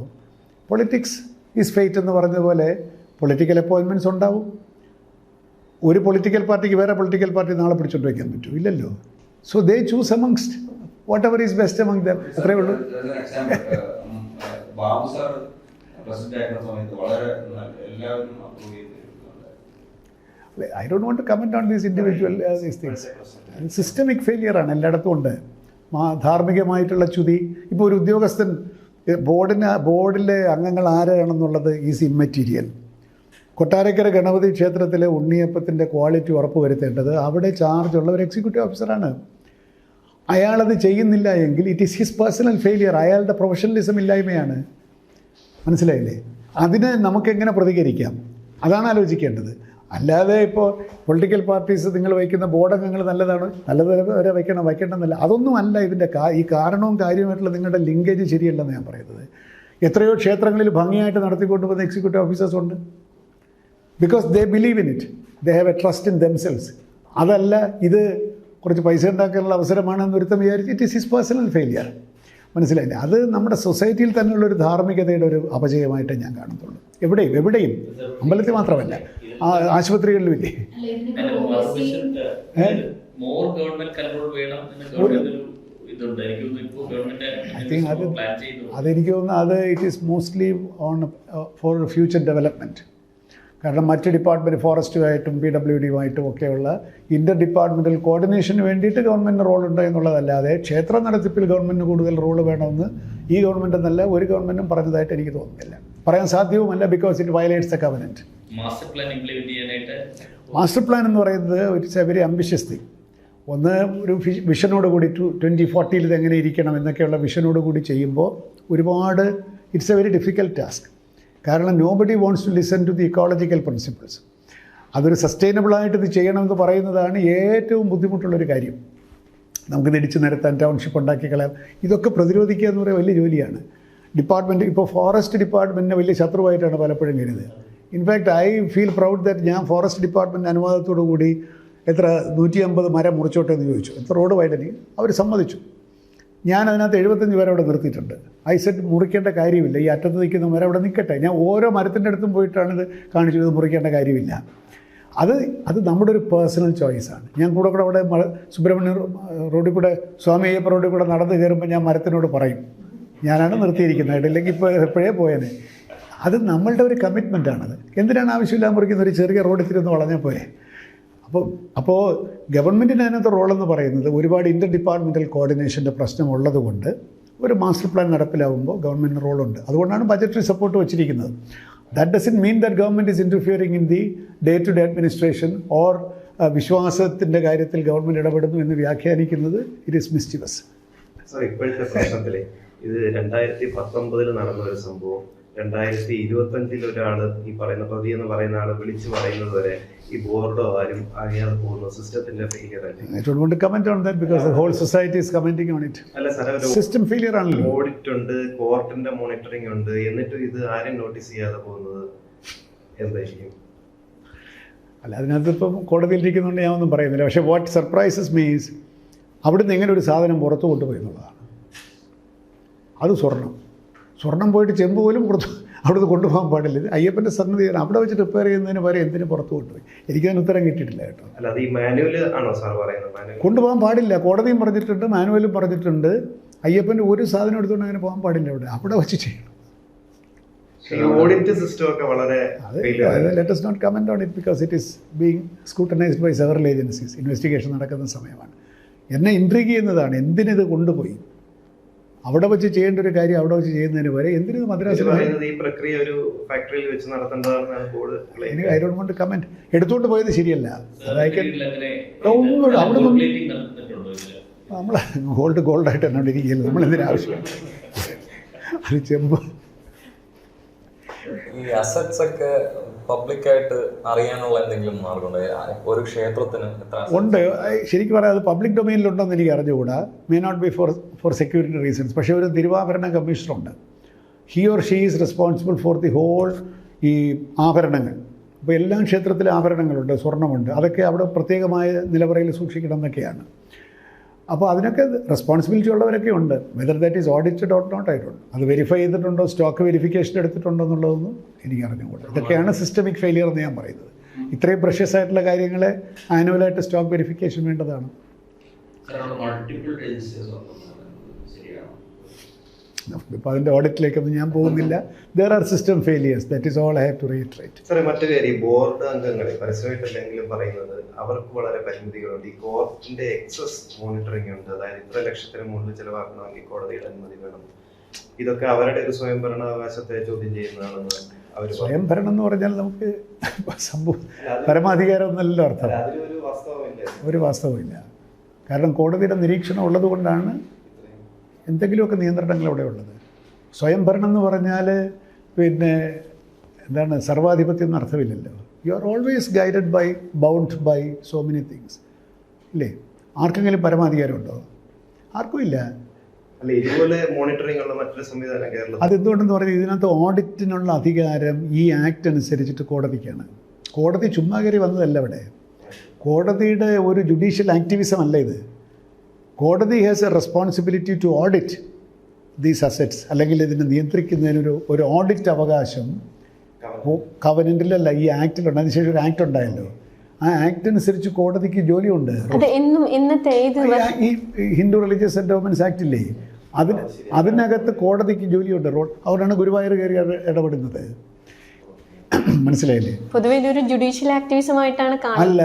പൊളിറ്റിക്സ് ഈസ് ഫെയ്റ്റ് എന്ന് പറഞ്ഞതുപോലെ പൊളിറ്റിക്കൽ അപ്പോയിൻമെൻറ്റ്സ് ഉണ്ടാവും. ഒരു പൊളിറ്റിക്കൽ പാർട്ടിക്ക് വേറെ പൊളിറ്റിക്കൽ പാർട്ടി നാളെ പിടിച്ചോണ്ട് വയ്ക്കാൻ പറ്റും? ഇല്ലല്ലോ. So they choose amongst whatever is best among them. അത്രേ ഉള്ളൂ. ബാബു സാർ പ്രസിഡന്റ് ആയിരുന്ന സമയത്ത് വളരെ എല്ലാവരും approve ചെയ്തിരുന്നുണ്ട്. I don't want to comment on these individual these things. Systemic ഫെയിലിയറാണ് എല്ലായിടത്തും ഉണ്ട്. ധാർമ്മികമായിട്ടുള്ള ച്യുതി. ഇപ്പോൾ ഒരു ഉദ്യോഗസ്ഥൻ ബോർഡിലെ അംഗങ്ങൾ ആരാണെന്നുള്ളത് ഈസ് ഇമ്മെറ്റീരിയൽ. കൊട്ടാരക്കര ഗണപതി ക്ഷേത്രത്തിലെ ഉണ്ണിയപ്പത്തിൻ്റെ ക്വാളിറ്റി ഉറപ്പുവരുത്തേണ്ടത് അവിടെ ചാർജുള്ള ഒരു എക്സിക്യൂട്ടീവ് ഓഫീസറാണ്. അയാളത് ചെയ്യുന്നില്ല എങ്കിൽ it is his personal failure. അയാളുടെ പ്രൊഫഷണലിസം ഇല്ലായ്മയാണ്. മനസ്സിലായില്ലേ? അതിന് നമുക്കെങ്ങനെ പ്രതികരിക്കാം? അതാണ് ആലോചിക്കേണ്ടത്. അല്ലാതെ ഇപ്പോൾ പൊളിറ്റിക്കൽ പാർട്ടീസ് നിങ്ങൾ വയ്ക്കുന്ന ബോർഡംഗങ്ങൾ നല്ലതാണ്, നല്ലത് വരെ വയ്ക്കണമെന്നല്ല. അതൊന്നും അല്ല ഇതിൻ്റെ ഈ കാരണവും കാര്യമായിട്ടുള്ള നിങ്ങളുടെ ലിങ്കേജ് ശരിയല്ലെന്ന് ഞാൻ പറയുന്നത്. എത്രയോ ക്ഷേത്രങ്ങളിൽ ഭംഗിയായിട്ട് നടത്തിക്കൊണ്ടുപോകുന്ന എക്സിക്യൂട്ടീവ് ഓഫീസേഴ്സ് ഉണ്ട്. Because they believe in it, they have A trust in themselves. അതല്ല, ഇത് കുറച്ച് പൈസ ഉണ്ടാക്കാനുള്ള അവസരമാണെന്ന് ഒരുത്തം വിചാരിച്ച് it is his personal failure. മനസ്സിലായില്ലേ? അത് നമ്മുടെ സൊസൈറ്റിയിൽ തന്നെയുള്ളൊരു ധാർമ്മികതയുടെ ഒരു അപജയമായിട്ട് ഞാൻ കാണുന്നുള്ളൂ. എവിടെയും അമ്പലത്തിൽ മാത്രമല്ല, ആശുപത്രികളിലും ഇല്ലേ? മോർ ഗവൺമെന്റ് കൺട്രോൾ വേണം എന്ന് ഗവൺമെന്റ് ഇതുണ്ട്. ഐ തിങ്ക് അതെനിക്ക് തോന്നുന്നു അത് it is mostly on for future development. കാരണം മറ്റ് ഡിപ്പാർട്ട്മെൻറ്റ് ഫോറസ്റ്റുമായിട്ടും PWDയുമായിട്ടും ഒക്കെയുള്ള ഇൻ്റർ ഡിപ്പാർട്ട്മെൻറ്റൽ കോർഡിനേഷന് വേണ്ടിയിട്ട് ഗവൺമെൻറ്റിന് റോളുണ്ട് എന്നുള്ളതല്ലാതെ ക്ഷേത്ര നടത്തിപ്പിൽ ഗവൺമെൻറ്റിന് കൂടുതൽ റോള് വേണമെന്ന് ഈ ഗവൺമെൻറ് എന്നല്ല ഒരു ഗവൺമെൻറ്റും പറഞ്ഞതായിട്ട് എനിക്ക് തോന്നുന്നില്ല. പറയാൻ സാധ്യവുമല്ല. Because it violates the covenant. Master plan എന്ന് പറയുന്നത് it's a very ambitious thing. ഒന്ന് ഒരു വിഷനോട് കൂടി 2040 ഇത് എങ്ങനെ ഇരിക്കണം എന്നൊക്കെയുള്ള വിഷനോട് കൂടി ചെയ്യുമ്പോൾ ഒരുപാട് it's a very difficult task. കാരണം nobody wants to listen to the ecological principles. അതൊരു സസ്റ്റൈനബിളായിട്ട് ഇത് ചെയ്യണമെന്ന് പറയുന്നതാണ് ഏറ്റവും ബുദ്ധിമുട്ടുള്ളൊരു കാര്യം. നമുക്കിത് ഇടിച്ചു നിരത്താൻ, ടൗൺഷിപ്പ് ഉണ്ടാക്കി കളയാം, ഇതൊക്കെ പ്രതിരോധിക്കുക എന്ന് പറയുന്ന വലിയ ജോലിയാണ്. ഡിപ്പാർട്ട്മെൻറ്റ് ഇപ്പോൾ ഫോറസ്റ്റ് ഡിപ്പാർട്ട്മെൻറ്റിനെ വലിയ ശത്രുവായിട്ടാണ് പലപ്പോഴും കരുതുന്നത്. In fact I feel proud that ഞാൻ ഫോറസ്റ്റ് ഡിപ്പാർട്ട്മെൻറ്റ് അനുവാദത്തോടു കൂടി 150 മരം മുറിച്ചോട്ടെ എന്ന് ചോദിച്ചു. എത്ര റോഡ് വൈഡനിങ് അവർ സമ്മതിച്ചു. ഞാൻ അതിനകത്ത് 75 പേരെ അവിടെ നിർത്തിയിട്ടുണ്ട്. ഐ സെറ്റ് മുറിക്കേണ്ട കാര്യമില്ല, ഈ അറ്റത്ത് നിൽക്കുന്ന മരം അവിടെ നിൽക്കട്ടെ. ഞാൻ ഓരോ മരത്തിൻ്റെ അടുത്തും പോയിട്ടാണ് ഇത് കാണിച്ചത്, മുറിക്കേണ്ട കാര്യമില്ല. അത് നമ്മുടെ ഒരു പേഴ്സണൽ ചോയ്സാണ്. ഞാൻ കൂടെ അവിടെ സുബ്രഹ്മണ്യ റോഡിൽ കൂടെ, സ്വാമി അയ്യപ്പ റോഡിൽ കൂടെ നടന്ന് കയറുമ്പോൾ ഞാൻ മരത്തിനോട് പറയും ഞാനാണ് നിർത്തിയിരിക്കുന്നത്, ഇല്ലെങ്കിൽ ഇപ്പോൾ എപ്പോഴേ പോയേനെ. അത് നമ്മളുടെ ഒരു കമ്മിറ്റ്മെൻറ്റാണത്. എന്തിനാണ് ആവശ്യമില്ലാതെ മുറിക്കുന്ന? ഒരു ചെറിയ റോഡിൽ തിരുന്ന് വളഞ്ഞാൽ പോരെ. അപ്പോൾ ഗവൺമെൻറ്റിന് അതിനകത്ത് റോളെന്ന് പറയുന്നത് ഒരുപാട് ഇൻ്റർ ഡിപ്പാർട്ട്മെൻറ്റൽ കോർഡിനേഷൻ്റെ പ്രശ്നമുള്ളത് കൊണ്ട് ഒരു മാസ്റ്റർ പ്ലാൻ നടപ്പിലാവുമ്പോൾ ഗവൺമെൻറ്റിന് റോളുണ്ട്. അതുകൊണ്ടാണ് ബജറ്ററി സപ്പോർട്ട് വച്ചിരിക്കുന്നത്. That doesn't mean that government is interfering in the day to day administration or വിശ്വാസത്തിൻ്റെ കാര്യത്തിൽ ഗവൺമെൻറ് ഇടപെടുന്നു എന്ന് വ്യാഖ്യാനിക്കുന്നത് ഇറ്റ് ഈസ് മിസ്ചിവസ്. സാർ, ഇപ്പോഴത്തെ പ്രശ്നത്തിലെ ഇത് 2019 നടന്ന ഒരു സംഭവം 2025 ഒരാൾ, ഈ പറയുന്ന പ്രതി എന്ന് പറയുന്ന ആൾ വിളിച്ചു പറയുന്നത് വരെ ഈ ബോർഡോ ആരും അറിയാതെ പോകുന്ന സിസ്റ്റത്തിന്റെ ഫെയിലിയർ അല്ലേ? I don't want to comment on that because the whole society is commenting on it. അല്ല സാർ, സിസ്റ്റം ഫെയിലിയർ ആണല്ലോ. ഓഡിറ്റ് ഉണ്ട്, കോർട്ടിന്റെ മോണിറ്ററിംഗ് ഉണ്ട്, എന്നിട്ട് ഇത് ആരും നോട്ടീസ് ചെയ്യാതെ പോകുന്നത് എന്തായിരിക്കും? അല്ല, അതിനകത്ത് ഇപ്പം കോടതിയിലിരിക്കുന്നതുകൊണ്ട് ഞാൻ ഒന്നും പറയുന്നില്ല. പക്ഷേ വാട്ട് സർപ്രൈസസ് മീൻസ് അവിടുന്ന് എങ്ങനെ ഒരു സാധനം പുറത്തു കൊണ്ടുപോയി എന്നുള്ളതാണ്. അത് സ്വർണം പോയിട്ട് ചെമ്പ് പോലും പുറത്ത് അവിടുന്ന് കൊണ്ടുപോകാൻ പാടില്ല. ഇത് അയ്യപ്പൻ്റെ സന്നദ്ധിയാണ്. അവിടെ വെച്ച് റിപ്പയർ ചെയ്യുന്നതിന് പകരം എന്തിനു പുറത്ത് കൊണ്ടുപോയി? എനിക്കതിന് ഉത്തരം കിട്ടിയിട്ടില്ല കേട്ടോ. അല്ല, അത് ഈ മാനുവൽ ആണോ സാർ പറയുന്നത്? കൊണ്ടുപോകാൻ പാടില്ല. കോടതിയും പറഞ്ഞിട്ടുണ്ട്, മാനുവലും പറഞ്ഞിട്ടുണ്ട്. അയ്യപ്പൻ്റെ ഒരു സാധനം എടുത്തുകൊണ്ട് അങ്ങനെ പോകാൻ പാടില്ല. അവിടെ വെച്ച് ചെയ്യണം. ഓഡിറ്റ് സിസ്റ്റം ഒക്കെ വളരെ let us not comment on it because it is being scrutinized by several agencies. Investigation നടക്കുന്ന സമയമാണ്. എന്നെ ഇൻട്രീഗ് ചെയ്യുന്നതാണ് എന്തിനിത് കൊണ്ടുപോയി. അവിടെ വെച്ച് ചെയ്യേണ്ട ഒരു കാര്യം അവിടെ വെച്ച് ചെയ്യുന്നതിന് വരെ എന്തിനു മദ്രാസിൽ ഈ പ്രക്രിയ ഒരു ഫാക്ടറിയിൽ വെച്ച് നടത്തേണ്ടതാണ് board. I don't want to comment. എടുത്തുകൊണ്ട് പോയത് ശരിയല്ല. അതായത് അവിടെ നമ്മൾ ഗോൾഡായിട്ട് എന്നോട് ഇരിക്കില്ല. നമ്മളെന്തിനാവശ്യമാണ് അത് ചെമ്പ്. ഈ അസറ്റ്സ് ഒക്കെ പബ്ലിക്കായിട്ട് അറിയാനുള്ള എന്തെങ്കിലും മാർഗമുണ്ടോ? ഒരു ക്ഷേത്രത്തിന് ഉണ്ട്. ശരിക്കും പറയാം അത് പബ്ലിക് ഡൊമൈനിലുണ്ടെന്ന് എനിക്ക് അറിഞ്ഞുകൂടാ. May not be for security reasons. പക്ഷേ ഒരു തിരുവാഭരണ കമ്മീഷണറുണ്ട്. He or she is responsible for the whole ഈ ആഭരണങ്ങൾ. അപ്പോൾ എല്ലാ ക്ഷേത്രത്തിലും ആഭരണങ്ങളുണ്ട്, സ്വർണ്ണമുണ്ട്. അതൊക്കെ അവിടെ പ്രത്യേകമായ നിലവറയിൽ സൂക്ഷിക്കണം എന്നൊക്കെയാണ്. അപ്പോൾ അതിനൊക്കെ റെസ്പോൺസിബിലിറ്റി ഉള്ളവരൊക്കെ ഉണ്ട്. Whether that is audited or not ആയിട്ടുണ്ട്. അത് വെരിഫൈ ചെയ്തിട്ടുണ്ടോ, സ്റ്റോക്ക് വെരിഫിക്കേഷൻ എടുത്തിട്ടുണ്ടോ എന്നുള്ളതൊന്നും എനിക്ക് അറിഞ്ഞുകൂടാ. ഇതൊക്കെയാണ് സിസ്റ്റമിക് ഫെയിലിയർ എന്ന് ഞാൻ പറയുന്നത്. ഇത്രയും പ്രഷ്യസ് ആയിട്ടുള്ള കാര്യങ്ങളെ ആനുവലായിട്ട് സ്റ്റോക്ക് വെരിഫിക്കേഷൻ വേണ്ടതാണ്. ഇപ്പോൾ അതിൻ്റെ ഓഡിറ്റിലേക്കൊന്നും ഞാൻ പോകുന്നില്ല. There are system failures. That is all I have to reiterate. സാറേ, മറ്റു കാര്യം, ബോർഡ് അംഗങ്ങളെ പരസ്യമായിട്ടല്ലെങ്കിലും പറയുന്നത് അവർക്ക് വളരെ പരിമിതികളുണ്ട്. ഈ കോർട്ടിന്റെ എക്സസ് മോണിറ്ററിംഗ് ഉണ്ട്. അതായത് ഇത്ര ലക്ഷത്തിന് മുകളിൽ ചിലവാക്കണമെങ്കിൽ കോടതിയുടെ അനുമതി വേണം. ഇതൊക്കെ അവരുടെ ഒരു സ്വയംഭരണാവകാശത്തെ ചോദ്യം ചെയ്യുന്നതാണെന്ന് അവർ. സ്വയംഭരണം എന്ന് പറഞ്ഞാൽ നമുക്ക് പരമാധികാരം എന്നല്ലോ അർത്ഥം. അതിലൊരു വാസ്തവമില്ല. ഒരു വാസ്തവമില്ല. കാരണം കോടതിയുടെ നിരീക്ഷണം ഉള്ളത് കൊണ്ടാണ് എന്തെങ്കിലുമൊക്കെ നിയന്ത്രണങ്ങൾ അവിടെ ഉള്ളത്. സ്വയംഭരണം എന്ന് പറഞ്ഞാൽ പിന്നെ എന്താണ്, സർവാധിപത്യം എന്ന് അർത്ഥമില്ലല്ലോ. You are always guided by, bound by so many things. ഇല്ലേ? ആർക്കെങ്കിലും പരമാധികാരം ഉണ്ടോ? ആർക്കും ഇല്ല. അല്ല, ഇതുപോലെ മോണിറ്ററിംഗ് ഉള്ള മറ്റൊരു സംവിധാനം കേരളത്തിൽ. അതെന്തുകൊണ്ടെന്ന് പറഞ്ഞാൽ ഇതിനകത്ത് ഓഡിറ്റിനുള്ള അധികാരം ഈ ആക്ട് അനുസരിച്ചിട്ട് കോടതിക്കാണ്. കോടതി ചുമ്മാ കയറി വന്നതല്ല ഇവിടെ. കോടതിയുടെ ഒരു ജുഡീഷ്യൽ ആക്ടിവിസം അല്ല ഇത്. കോടതി has a responsibility to audit these assets. അല്ലെങ്കിൽ ഇതിനെ നിയന്ത്രിക്കുന്നതിനൊരു ഓഡിറ്റ് അവകാശം കവനന്റിലല്ല, ഈ ആക്ടിലുണ്ട്. അതിനുശേഷം ഒരു ആക്ട് ഉണ്ടായല്ലോ. ആ ആക്ട് അനുസരിച്ച് കോടതിക്ക് ജോലിയുണ്ട്. ഈ ഹിന്ദു റിലീജിയസ് എൻഡോമെന്റ്സ് ആക്ട് ഇല്ലേ, അതിനകത്ത് കോടതിക്ക് ജോലിയുണ്ട്. അതുകൊണ്ടാണ് ഗുരുവായൂർ കയറി ഇടപെടുന്നത്. മനസ്സിലായില്ലേ? പൊതുവെ ഇതൊരു ജുഡീഷ്യൽ ആക്ടിവിസമായിട്ടാണ് അല്ല.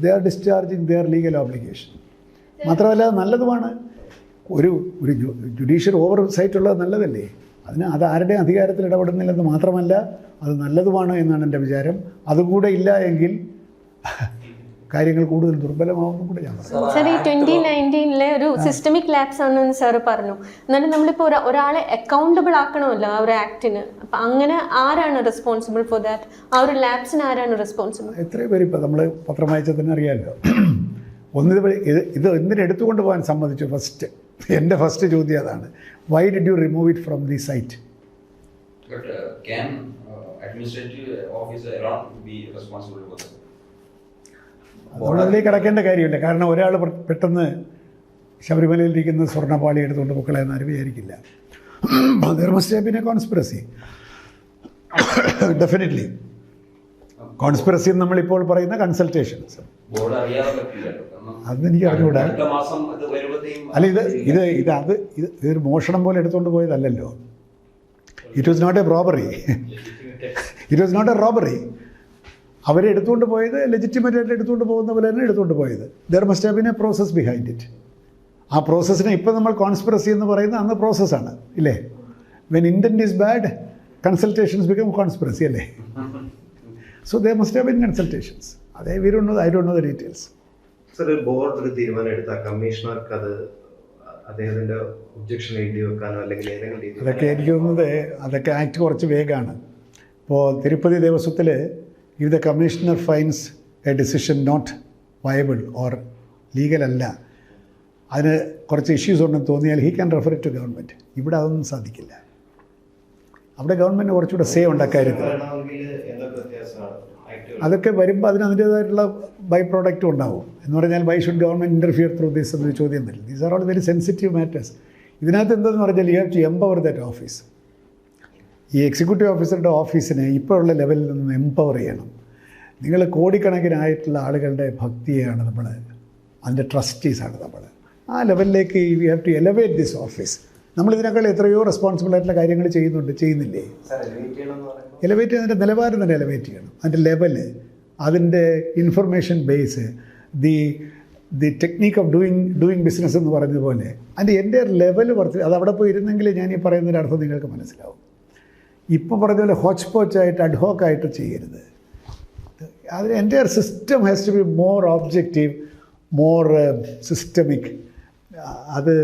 They are discharging their legal obligation. മാത്രമല്ല നല്ലതുമാണ്. ഒരു ജുഡീഷ്യൽ ഓവർ സൈറ്റ് ഉള്ളത് നല്ലതല്ലേ? അത് ആരുടെയും അധികാരത്തിൽ ഇടപെടുന്നില്ലെന്ന് മാത്രമല്ല, അത് നല്ലതുമാണ് എന്നാണ് എൻ്റെ വിചാരം. അതുകൂടെ ഇല്ല എങ്കിൽ കാര്യങ്ങൾ കൂടുതൽ ദുർബലമാവുമെന്നും കൂടെ ഞാൻ പറഞ്ഞു. സാർ, ഈ 2019 ഒരു സിസ്റ്റമിക് ലാപ്സ് ആണെന്ന് സാറ് പറഞ്ഞു. എന്നാലും നമ്മളിപ്പോൾ ഒരാളെ അക്കൗണ്ടബിൾ ആക്കണമല്ലോ ആ ഒരു ആക്ടിന്. അപ്പം അങ്ങനെ ആരാണ് റെസ്പോൺസിബിൾ ഫോർ ദാറ്റ്? ആ ഒരു ലാപ്സിന് ആരാണ് റെസ്പോൺസിബിൾ? എത്രയോ പേര് ഇപ്പോൾ നമ്മൾ പത്രം വായിച്ചതിന് അറിയാമല്ലോ. ഇത് എന്തിനെടുത്തുകൊണ്ട് പോകാൻ സമ്മതിച്ചു? എൻ്റെ ഫസ്റ്റ് ചോദ്യം അതാണ്. Why did you remove it from the site? നമ്മളതിലേക്ക് കിടക്കേണ്ട കാര്യമില്ല. കാരണം ഒരാൾ പെട്ടെന്ന് ശബരിമലയിലിരിക്കുന്ന സ്വർണ്ണപ്പാളി എടുത്തുകൊണ്ട് പൊക്കളയെന്ന് ആരും വിചാരിക്കില്ല. There must have been a conspiracy. Definitely conspiracy നമ്മളിപ്പോൾ പറയുന്ന കൺസൾട്ടേഷൻസ്. അതെനിക്ക് അറിഞ്ഞുകൂടാ. അല്ല, ഇതൊരു മോഷണം പോലെ എടുത്തുകൊണ്ട് പോയതല്ലല്ലോ. It was not a robbery. അവരെ എടുത്തുകൊണ്ട് പോയത് ലെജിറ്റിമേറ്റായിട്ട് എടുത്തുകൊണ്ട് പോകുന്ന പോലെ തന്നെ എടുത്തുകൊണ്ട് പോയത്. There must have been A process behind it. ആ പ്രോസസ്സിനെ ഇപ്പം നമ്മൾ കോൺസ്പിറസി എന്ന് പറയുന്നത് അന്ന് പ്രോസസ്സാണ് ഇല്ലേ? When intent is bad, consultations become conspiracy അല്ലേ? So there must have been consultations. I don't know the details. Sir, board ഒരു തീരുമാനം എടുത്താൽ കമ്മീഷണർക്ക് അത് അദ്ദേഹത്തിൻ്റെ ഒബ്ജക്ഷൻ എഴുതി വെക്കാനോ അല്ലെങ്കിൽ ഏതെങ്കിലും രീതിയിൽ അതൊക്കെ എനിക്ക് തോന്നുന്നത് അതൊക്കെ ആക്ട് കുറച്ച് വേഗമാണ്. ഇപ്പോൾ Tirupati ദേവസ്വത്തിൽ if the commissioner finds a decision not viable or legal അല്ല, അതിന് കുറച്ച് ഇഷ്യൂസ് ഉണ്ടെന്ന് തോന്നിയാൽ he can refer it to government. ഇവിടെ അതൊന്നും സാധിക്കില്ല. അവിടെ ഗവൺമെൻറ് കുറച്ചുകൂടെ സേ ഉണ്ട് അക്കാര്യത്തിൽ. അതൊക്കെ വരുമ്പോൾ അതിൻ്റേതായിട്ടുള്ള ബൈ പ്രോഡക്റ്റും ഉണ്ടാവും. എന്ന് പറഞ്ഞാൽ why should government interfere through this എന്നൊരു ചോദ്യം വരും. These are all very sensitive matters. ഇതിനകത്ത് എന്തെന്ന് പറഞ്ഞാൽ you have to empower that office. ഈ എക്സിക്യൂട്ടീവ് ഓഫീസറുടെ ഓഫീസിനെ ഇപ്പോഴുള്ള ലെവലിൽ നിന്ന് എംപവർ ചെയ്യണം. നിങ്ങൾ കോടിക്കണക്കിനായിട്ടുള്ള ആളുകളുടെ ഭക്തിയാണ് നമ്മൾ, അതിൻ്റെ ട്രസ്റ്റീസാണ് നമ്മൾ. ആ ലെവലിലേക്ക് we have to elevate this office. നമ്മളിതിനേക്കാൾ എത്രയോ റെസ്പോൺസിബിൾ ആയിട്ടുള്ള കാര്യങ്ങൾ ചെയ്യുന്നില്ലേ? എലവേറ്റ് ചെയ്യുന്നതിൻ്റെ നിലവാരം തന്നെ എലവേറ്റ് ചെയ്യണം. അതിൻ്റെ ലെവല്, അതിൻ്റെ information base, the technique of doing business എന്ന് പറഞ്ഞതുപോലെ അതിൻ്റെ എൻ്റെ ലെവൽ വർത്തി. അത് അവിടെ പോയി ഇരുന്നെങ്കിൽ ഞാൻ ഈ പറയുന്നതിൻ്റെ അർത്ഥം നിങ്ങൾക്ക് മനസ്സിലാവും. ഇപ്പോൾ പറഞ്ഞ പോലെ ഹോച്ച് പോച്ചായിട്ട് അഡ്ഹോക്കായിട്ട് ചെയ്യരുത്. അതിന് എൻ്റെ system has to be more objective, more systemic. അത്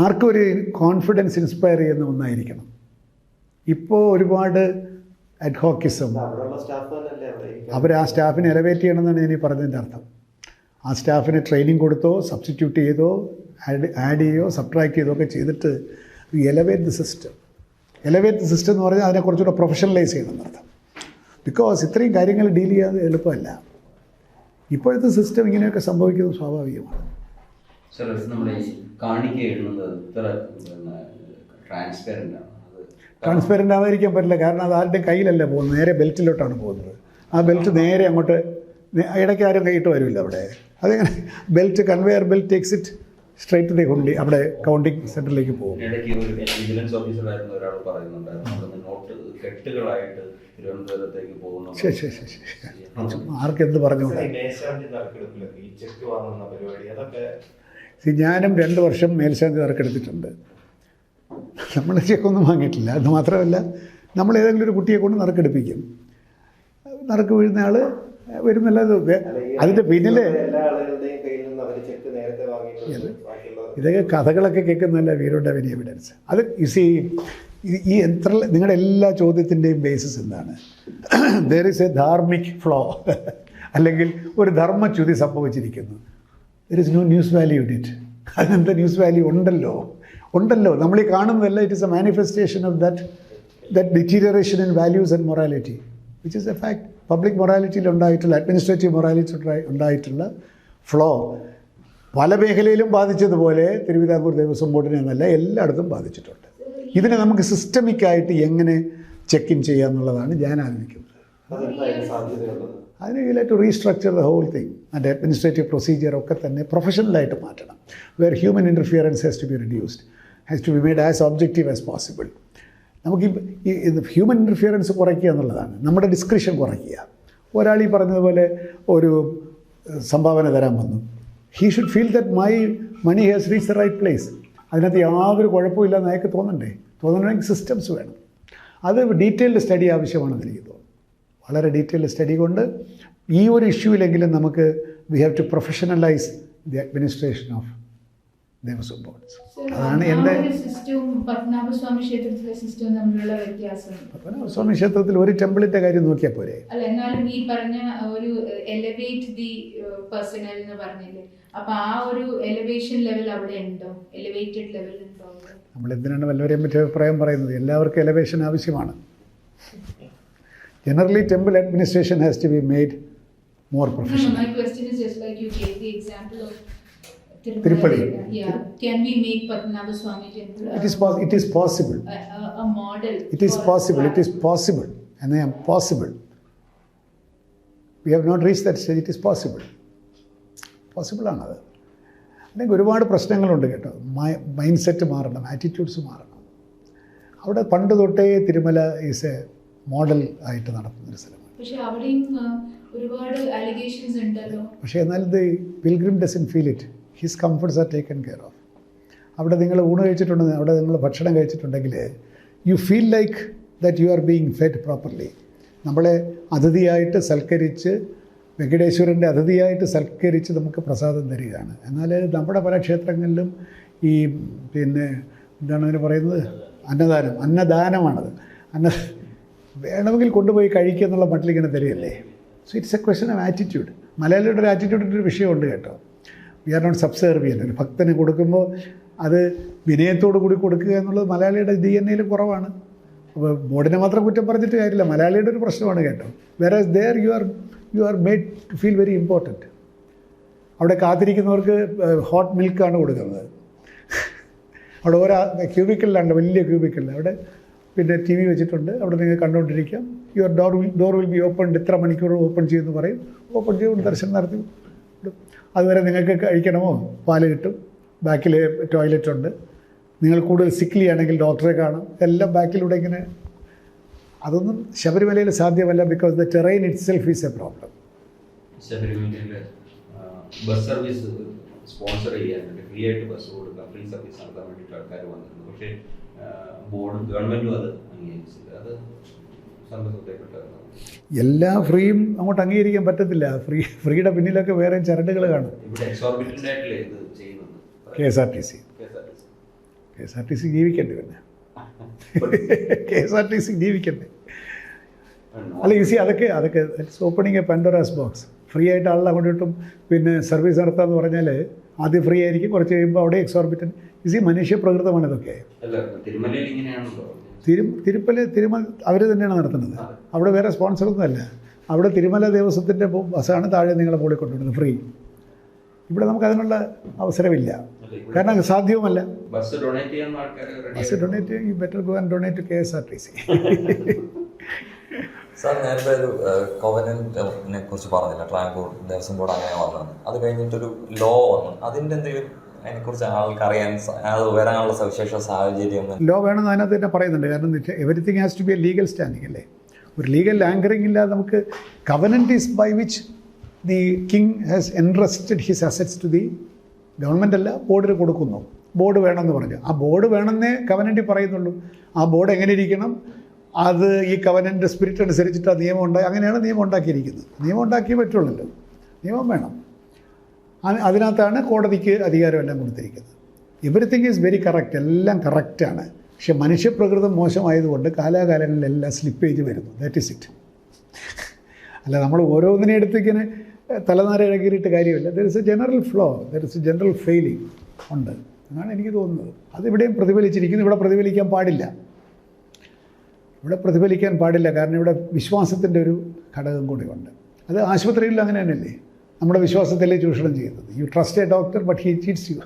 ആർക്കും ഒരു കോൺഫിഡൻസ് ഇൻസ്പയർ ചെയ്യുന്ന ഒന്നായിരിക്കണം. ഇപ്പോൾ ഒരുപാട് അഡ്ഹോക്കിസം, അവർ ആ സ്റ്റാഫിനെ എലവേറ്റ് ചെയ്യണമെന്നാണ് ഞാൻ ഈ പറഞ്ഞതിൻ്റെ അർത്ഥം. ആ സ്റ്റാഫിന് ട്രെയിനിങ് കൊടുത്തോ, സബ്സ്റ്റിറ്റ്യൂട്ട് ചെയ്തോ, ആഡ് ചെയ്യോ, സബ്ട്രാക്ട് ചെയ്തോ ഒക്കെ ചെയ്തിട്ട് elevate the system. Elevate the system എന്ന് പറഞ്ഞാൽ അതിനെ കുറച്ചുകൂടെ പ്രൊഫഷണലൈസ് ചെയ്യണമെന്നർത്ഥം. ബിക്കോസ് ഇത്രയും കാര്യങ്ങൾ ഡീൽ ചെയ്യാതെ എളുപ്പമല്ല. ഇപ്പോഴത്തെ സിസ്റ്റം ഇങ്ങനെയൊക്കെ സംഭവിക്കുന്നത് സ്വാഭാവികമാണ്. സർ, നമ്മുടെ കാണിക്ക എഴുതുന്നത് ഇത്ര ട്രാൻസ്പെറൻ്റ് ആണ്. ട്രാൻസ്പെറൻ്റ് ആവാതിരിക്കാൻ പറ്റില്ല. കാരണം അത് ആരുടെ കയ്യിലല്ല പോകുന്നത്, നേരെ ബെൽറ്റിലോട്ടാണ് പോകുന്നത്. ആ ബെൽറ്റ് നേരെ അങ്ങോട്ട്, ഇടയ്ക്ക് ആരും കൈയിട്ട് വരില്ല അവിടെ. അതെങ്ങനെ belt, conveyor belt exit straight the hundi, അവിടെ കൗണ്ടിങ് സെൻറ്ററിലേക്ക് പോകും. ഇടയ്ക്ക് ഒരു വിജിലൻസ് ഓഫീസറായിരുന്ന ഒരാൾ പറയുന്നുണ്ടായിരുന്നു, നോട്ട് കെട്ടുകളായിട്ട് തിരുവനന്തപുരത്തേക്ക് പോകുന്നു. ശരി. ആർക്കെന്ത് പറഞ്ഞുകൊണ്ടാണ്. ഞാനും 2 വർഷം മേൽശാന്തി നറുക്കെടുത്തിട്ടുണ്ട്. നമ്മൾ ചെക്കൊന്നും വാങ്ങിയിട്ടില്ല. അത് മാത്രമല്ല, നമ്മൾ ഏതെങ്കിലും ഒരു കുട്ടിയെ കൊണ്ട് നറുക്കെടുപ്പിക്കും. നറുക്ക് വീഴുന്ന ആൾ വരുന്നില്ല. അതിൻ്റെ പിന്നിൽ ഇതൊക്കെ കഥകളൊക്കെ കേൾക്കുന്നതല്ല വീരോടെ വലിയ എവിഡൻസ്. അത് ഈ നിങ്ങളുടെ എല്ലാ ചോദ്യത്തിൻ്റെയും ബേസിസ് എന്താണ്? There is a dharmic flaw, അല്ലെങ്കിൽ ഒരു ധർമ്മച്യുതി സംഭവിച്ചിരിക്കുന്നു. There is no news value in it. അതിനെന്താ ന്യൂസ് വാല്യൂ? ഉണ്ടല്ലോ. നമ്മൾ ഈ കാണുന്നതല്ല. It is a manifestation of that deterioration in values and morality, which is a fact. Public മൊറാലിറ്റിയിൽ ഉണ്ടായിട്ടുള്ള, അഡ്മിനിസ്ട്രേറ്റീവ് മൊറാലിറ്റി ഉണ്ടായിട്ടുള്ള ഫ്ലോ പല മേഖലയിലും ബാധിച്ചതുപോലെ തിരുവിതാംകൂർ ദേവസ്വം ബോർഡിനെ എന്നല്ല എല്ലായിടത്തും ബാധിച്ചിട്ടുണ്ട്. ഇതിനെ നമുക്ക് സിസ്റ്റമിക്കായിട്ട് എങ്ങനെ ചെക്ക് ഇൻ ചെയ്യാമെന്നുള്ളതാണ് ഞാൻ ആലോചിക്കുന്നത്. അതിന് you have to restructure the whole thing. And administrative procedure ഒക്കെ തന്നെ പ്രൊഫഷണലായിട്ട് മാറ്റണം. Where human interference has to be reduced, has to be made as objective as possible. നമുക്ക് ഈ ഹ്യൂമൻ ഇൻ്റർഫിയറൻസ് കുറയ്ക്കുക എന്നുള്ളതാണ്, നമ്മുടെ ഡിസ്ക്രിഷൻ കുറയ്ക്കുക. ഒരാൾ ഈ പറഞ്ഞതുപോലെ ഒരു സംഭാവന തരാൻ വന്നു, he should feel that my money has reach the right place. അതിനകത്ത് യാതൊരു കുഴപ്പമില്ലെന്ന് അയാൾക്ക് തോന്നണമെങ്കിൽ സിസ്റ്റംസ് വേണം. അത് ഡീറ്റെയിൽഡ് സ്റ്റഡി ആവശ്യമാണെന്ന് എനിക്ക് തോന്നുന്നു. വളരെ ഡീറ്റെയിൽഡ് സ്റ്റഡി കൊണ്ട് ഈ ഒരു ഇഷ്യൂവിലെങ്കിലും നമുക്ക് we have to professionalise the administration of Devaswom boards. അതാണ് എൻ്റെ. പത്മനാഭസ്വാമി ക്ഷേത്രത്തിലെ സിസ്റ്റവും തമ്മിലുള്ള വ്യത്യാസം. പത്മനാഭസ്വാമി ക്ഷേത്രത്തിൽ ഒരു ടെമ്പിളിൻ്റെ കാര്യം നോക്കിയാൽ പോരെ? അല്ല, എന്നാലും ഈ പറഞ്ഞ ഒരു എലവേറ്റ് ദി പേഴ്സണൽ എന്ന് പറഞ്ഞില്ലേ, അപ്പൊ ആ ഒരു എലവേഷൻ ലെവൽ അവിടെ ഉണ്ടോ? എലവേറ്റഡ് ലെവൽ ഉണ്ടോ? നമ്മൾ എന്തിനാണ് വല്ലവരെയും പറ്റി അഭിപ്രായം പറയുന്നത്? എല്ലാവർക്കും എലവേഷൻ ആവശ്യമാണ്. Generally, temple administration has to be made more professional. No, my question is just like you gave the example of Tirupati. Yeah, can we make Padmanabhaswamy temple It is possible. A model? It is possible. It is possible. And I am possible. We have not reached that stage. It is possible. Possible ആണത്. അല്ലെങ്കിൽ ഒരുപാട് പ്രശ്നങ്ങളുണ്ട് കേട്ടോ. Mind set മാറണം, attitudes മാറണം. അവിടെ പണ്ട് തൊട്ടേ തിരുമല ഈസ് എ മോഡൽ ആയിട്ട് നടത്തുന്നൊരു സ്ഥലമാണ്. പക്ഷേ അവിടെയും ഒരുപാട് അലിഗേഷൻസ് ഉണ്ടല്ലോ. പക്ഷേ എന്നാൽ the pilgrim doesn't feel it. His comforts are taken care of. അവിടെ നിങ്ങൾ ഊണ് കഴിച്ചിട്ടുണ്ടെങ്കിൽ, അവിടെ നിങ്ങൾ ഭക്ഷണം കഴിച്ചിട്ടുണ്ടെങ്കിൽ you feel like that you are being fed properly. നമ്മളെ അതിഥിയായിട്ട് സൽക്കരിച്ച്, വെങ്കടേശ്വരൻ്റെ അതിഥിയായിട്ട് സൽക്കരിച്ച് നമുക്ക് പ്രസാദം തരികയാണ്. എന്നാൽ നമ്മുടെ പല ക്ഷേത്രങ്ങളിലും ഈ എന്താണ് അതിന് പറയുന്നത്, അന്നദാനമാണത്. വേണമെങ്കിൽ കൊണ്ടുപോയി കഴിക്കുക എന്നുള്ള മട്ടിലിങ്ങനെ തരികയല്ലേ. So it's a question of attitude. മലയാളിയുടെ ഒരു ആറ്റിറ്റ്യൂഡിൻ്റെ ഒരു വിഷയമുണ്ട് കേട്ടോ. We are not subservient. ഒരു ഭക്തന് കൊടുക്കുമ്പോൾ അത് വിനയത്തോടു കൂടി കൊടുക്കുക എന്നുള്ളത് മലയാളിയുടെ DNA-യിൽ കുറവാണ്. അപ്പോൾ ബോർഡിനെ മാത്രം കുറ്റം പറഞ്ഞിട്ട് കാര്യമില്ല, മലയാളിയുടെ ഒരു പ്രശ്നമാണ് കേട്ടോ. വേറെ there you are made to feel very important. അവിടെ കാത്തിരിക്കുന്നവർക്ക് ഹോട്ട് മിൽക്കാണ് കൊടുക്കുന്നത്. അവിടെ ഓരോ ക്യൂബിക്കലിലാണ്, വലിയ ക്യൂബിക്കലിൽ അവിടെ പിന്നെ TV വെച്ചിട്ടുണ്ട്, അവിടെ നിങ്ങൾ കണ്ടുകൊണ്ടിരിക്കാം. Your door will be open, ഇത്ര മണിക്കൂർ ഓപ്പൺ ചെയ്യുമെന്ന് പറയും. ഓപ്പൺ ചെയ്ത് ദർശനം നടത്തി വിടും. അതുവരെ നിങ്ങൾക്ക് കഴിക്കണമോ പാല് കിട്ടും, ബാക്കിൽ ടോയ്ലറ്റ് ഉണ്ട്. നിങ്ങൾ കൂടുതൽ സിക്ലി ആണെങ്കിൽ ഡോക്ടറെ കാണും. എല്ലാം ബാക്കിലൂടെ ഇങ്ങനെ. അതൊന്നും ശബരിമലയിൽ സാധ്യമല്ല, because the terrain it self is A problem. ശബരിമലയിലെ ബസ് സർവീസ് സ്പോൺസർ ചെയ്യാനായിട്ട് ഫ്രീ ആയിട്ട് ബസ് കൊടുക്കുക, ഫ്രീ സർവീസ് നടത്താൻ വേണ്ടിയിട്ട് ആൾക്കാർ വന്നിരുന്നു. പക്ഷേ ബോർഡും ഗവൺമെൻറ്റും അത് അംഗീകരിച്ചില്ല. അത് സന്തോഷത്തെപ്പെട്ടതാണ്. എല്ലാ ഫ്രീയും അങ്ങോട്ട് അംഗീകരിക്കാൻ പറ്റത്തില്ല. ഫ്രീയുടെ പിന്നിലൊക്കെ വേറെ ചരടുകൾ കാണും. ഇവിടെ എക്സോർബിറ്റൻ്റ് ആയിട്ടല്ലേ ഇത് ചെയ്യുന്നത്. KSRTC ജീവിക്കണ്ടേ? പിന്നെ KSRTC ജീവിക്കണ്ടേ? അല്ല, ഈസി. അതൊക്കെ ഓപ്പണിങ് എ പാൻഡോറാസ് ബോക്സ്. ഫ്രീ ആയിട്ട് ആളുടെ അങ്ങോട്ടും പിന്നെ സർവീസ് നടത്താമെന്ന് പറഞ്ഞാൽ ആദ്യം ഫ്രീ ആയിരിക്കും, കുറച്ച് കഴിയുമ്പോൾ അവിടെ എക്സോർബിറ്റൻ. ഈസി മനുഷ്യപ്രകൃതമാണ് ഇതൊക്കെ. തിരുമലയിൽ ഇങ്ങനെയാണല്ലോ. തിരുമല അവർ തന്നെയാണ് നടത്തുന്നത്. അവിടെ വേറെ സ്പോൺസറൊന്നും അല്ല. അവിടെ തിരുമല ദേവസ്വത്തിൻ്റെ ബസ്സാണ് താഴെ നിങ്ങളെ മുകളിൽ കൊണ്ടുവരുന്നത് ഫ്രീ. ഇവിടെ നമുക്ക് അതിനുള്ള അവസരമില്ല, കാരണം അത് സാധ്യവുമല്ല. ബസ് ഡൊണേറ്റ് ചെയ്യാൻ you better go and donate to KSRTC. Sir, ഞാനിപ്പോൾ ഒരു കോവനന്റിനെ കുറിച്ച് പറഞ്ഞില്ല, ട്രാങ്കൂർ ദേവസ്വം ബോർഡ് അങ്ങനെ വന്നത്. അത് കഴിഞ്ഞിട്ടൊരു ലോ വന്നു. അതിൻ്റെ എന്തെങ്കിലും അതിനെക്കുറിച്ച് ആൾക്ക് അറിയാൻ, അത് വരാനുള്ള സവിശേഷ സാഹചര്യം ലോ വേണമെന്ന് അതിനകത്ത് തന്നെ പറയുന്നുണ്ട്. കാരണം everything has to be a legal standing അല്ലേ. ഒരു ലീഗൽ ആങ്കറിംഗ് ഇല്ലാതെ നമുക്ക് covenant is by which the king has entrusted his assets to the government അല്ല, ബോർഡിന് കൊടുക്കുന്നു. ബോർഡ് വേണമെന്ന് പറഞ്ഞു. ആ ബോർഡ് വേണമെന്നേ കവനൻറ്റിൽ പറയുന്നുള്ളൂ. ആ ബോർഡ് എങ്ങനെ ഇരിക്കണം, അത് ഈ കവനൻ്റ് സ്പിരിറ്റ് അനുസരിച്ചിട്ട് ആ നിയമം ഉണ്ടായി. അങ്ങനെയാണ് നിയമം ഉണ്ടാക്കിയിരിക്കുന്നത്. നിയമം ഉണ്ടാക്കിയേ പറ്റുള്ളല്ലോ, നിയമം വേണം. അതിനകത്താണ് കോടതിക്ക് അധികാരമെല്ലാം കൊടുത്തിരിക്കുന്നത്. എവറിത്തിങ് ഈസ് വെരി കറക്റ്റ്, എല്ലാം കറക്റ്റാണ്. പക്ഷെ മനുഷ്യപ്രകൃതം മോശമായതുകൊണ്ട് കാലാകാലങ്ങളിലെല്ലാം സ്ലിപ്പേജ് വരുന്നു. That is it. അല്ല, നമ്മൾ ഓരോന്നിനെ എടുത്തിങ്ങനെ തലനാര ഇഴകിയിട്ട് കാര്യമില്ല. There is A general flow, there is A general failing ഉണ്ട് എന്നാണ് എനിക്ക് തോന്നുന്നത്. അതിവിടെയും പ്രതിഫലിച്ചിരിക്കുന്നു. ഇവിടെ പ്രതിഫലിക്കാൻ പാടില്ല. കാരണം ഇവിടെ വിശ്വാസത്തിൻ്റെ ഒരു ഘടകം കൂടിയുണ്ട്. അത് ആശുപത്രിയിൽ അങ്ങനെ തന്നെയല്ലേ, നമ്മുടെ വിശ്വാസത്തിലേ ചൂഷണം ചെയ്യുന്നത്. You trust a doctor but he cheats you.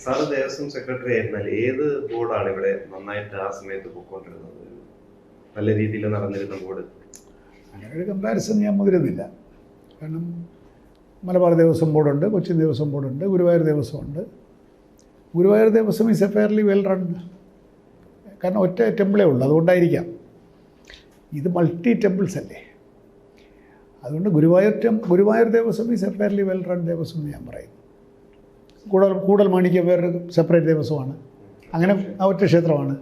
Sir Devaswom secretary ആയിരുന്നാൽ ഏത് ബോർഡാണ് ഇവിടെ നന്നായിട്ട് ആ സമയത്ത് പോയിക്കൊണ്ടിരുന്നത്, നല്ല രീതിയിൽ നടന്നിരുന്ന ബോർഡ്? അങ്ങനെ ഒരു കമ്പാരിസൺ ഞാൻ മുതിരുന്നില്ല. കാരണം മലബാർ ദേവസ്വം ബോർഡുണ്ട്, കൊച്ചിൻ ദേവസ്വം ബോർഡുണ്ട്, ഗുരുവായൂർ ദേവസ്വമുണ്ട്. Guruvayur Devaswom is a fairly well run. കാരണം ഒറ്റ ടെമ്പിളേ ഉള്ളൂ, അതുകൊണ്ടായിരിക്കാം. ഇത് മൾട്ടി ടെമ്പിൾസ് അല്ലേ. അതുകൊണ്ട് Guruvayur Devaswom is a fairly well run Devaswom എന്ന് ഞാൻ പറയും. കൂടൽ മാണിക്യം വേറൊരു സെപ്പറേറ്റ് ദേവസ്വമാണ്. അങ്ങനെ ആ ഒറ്റ ക്ഷേത്രമാണ്.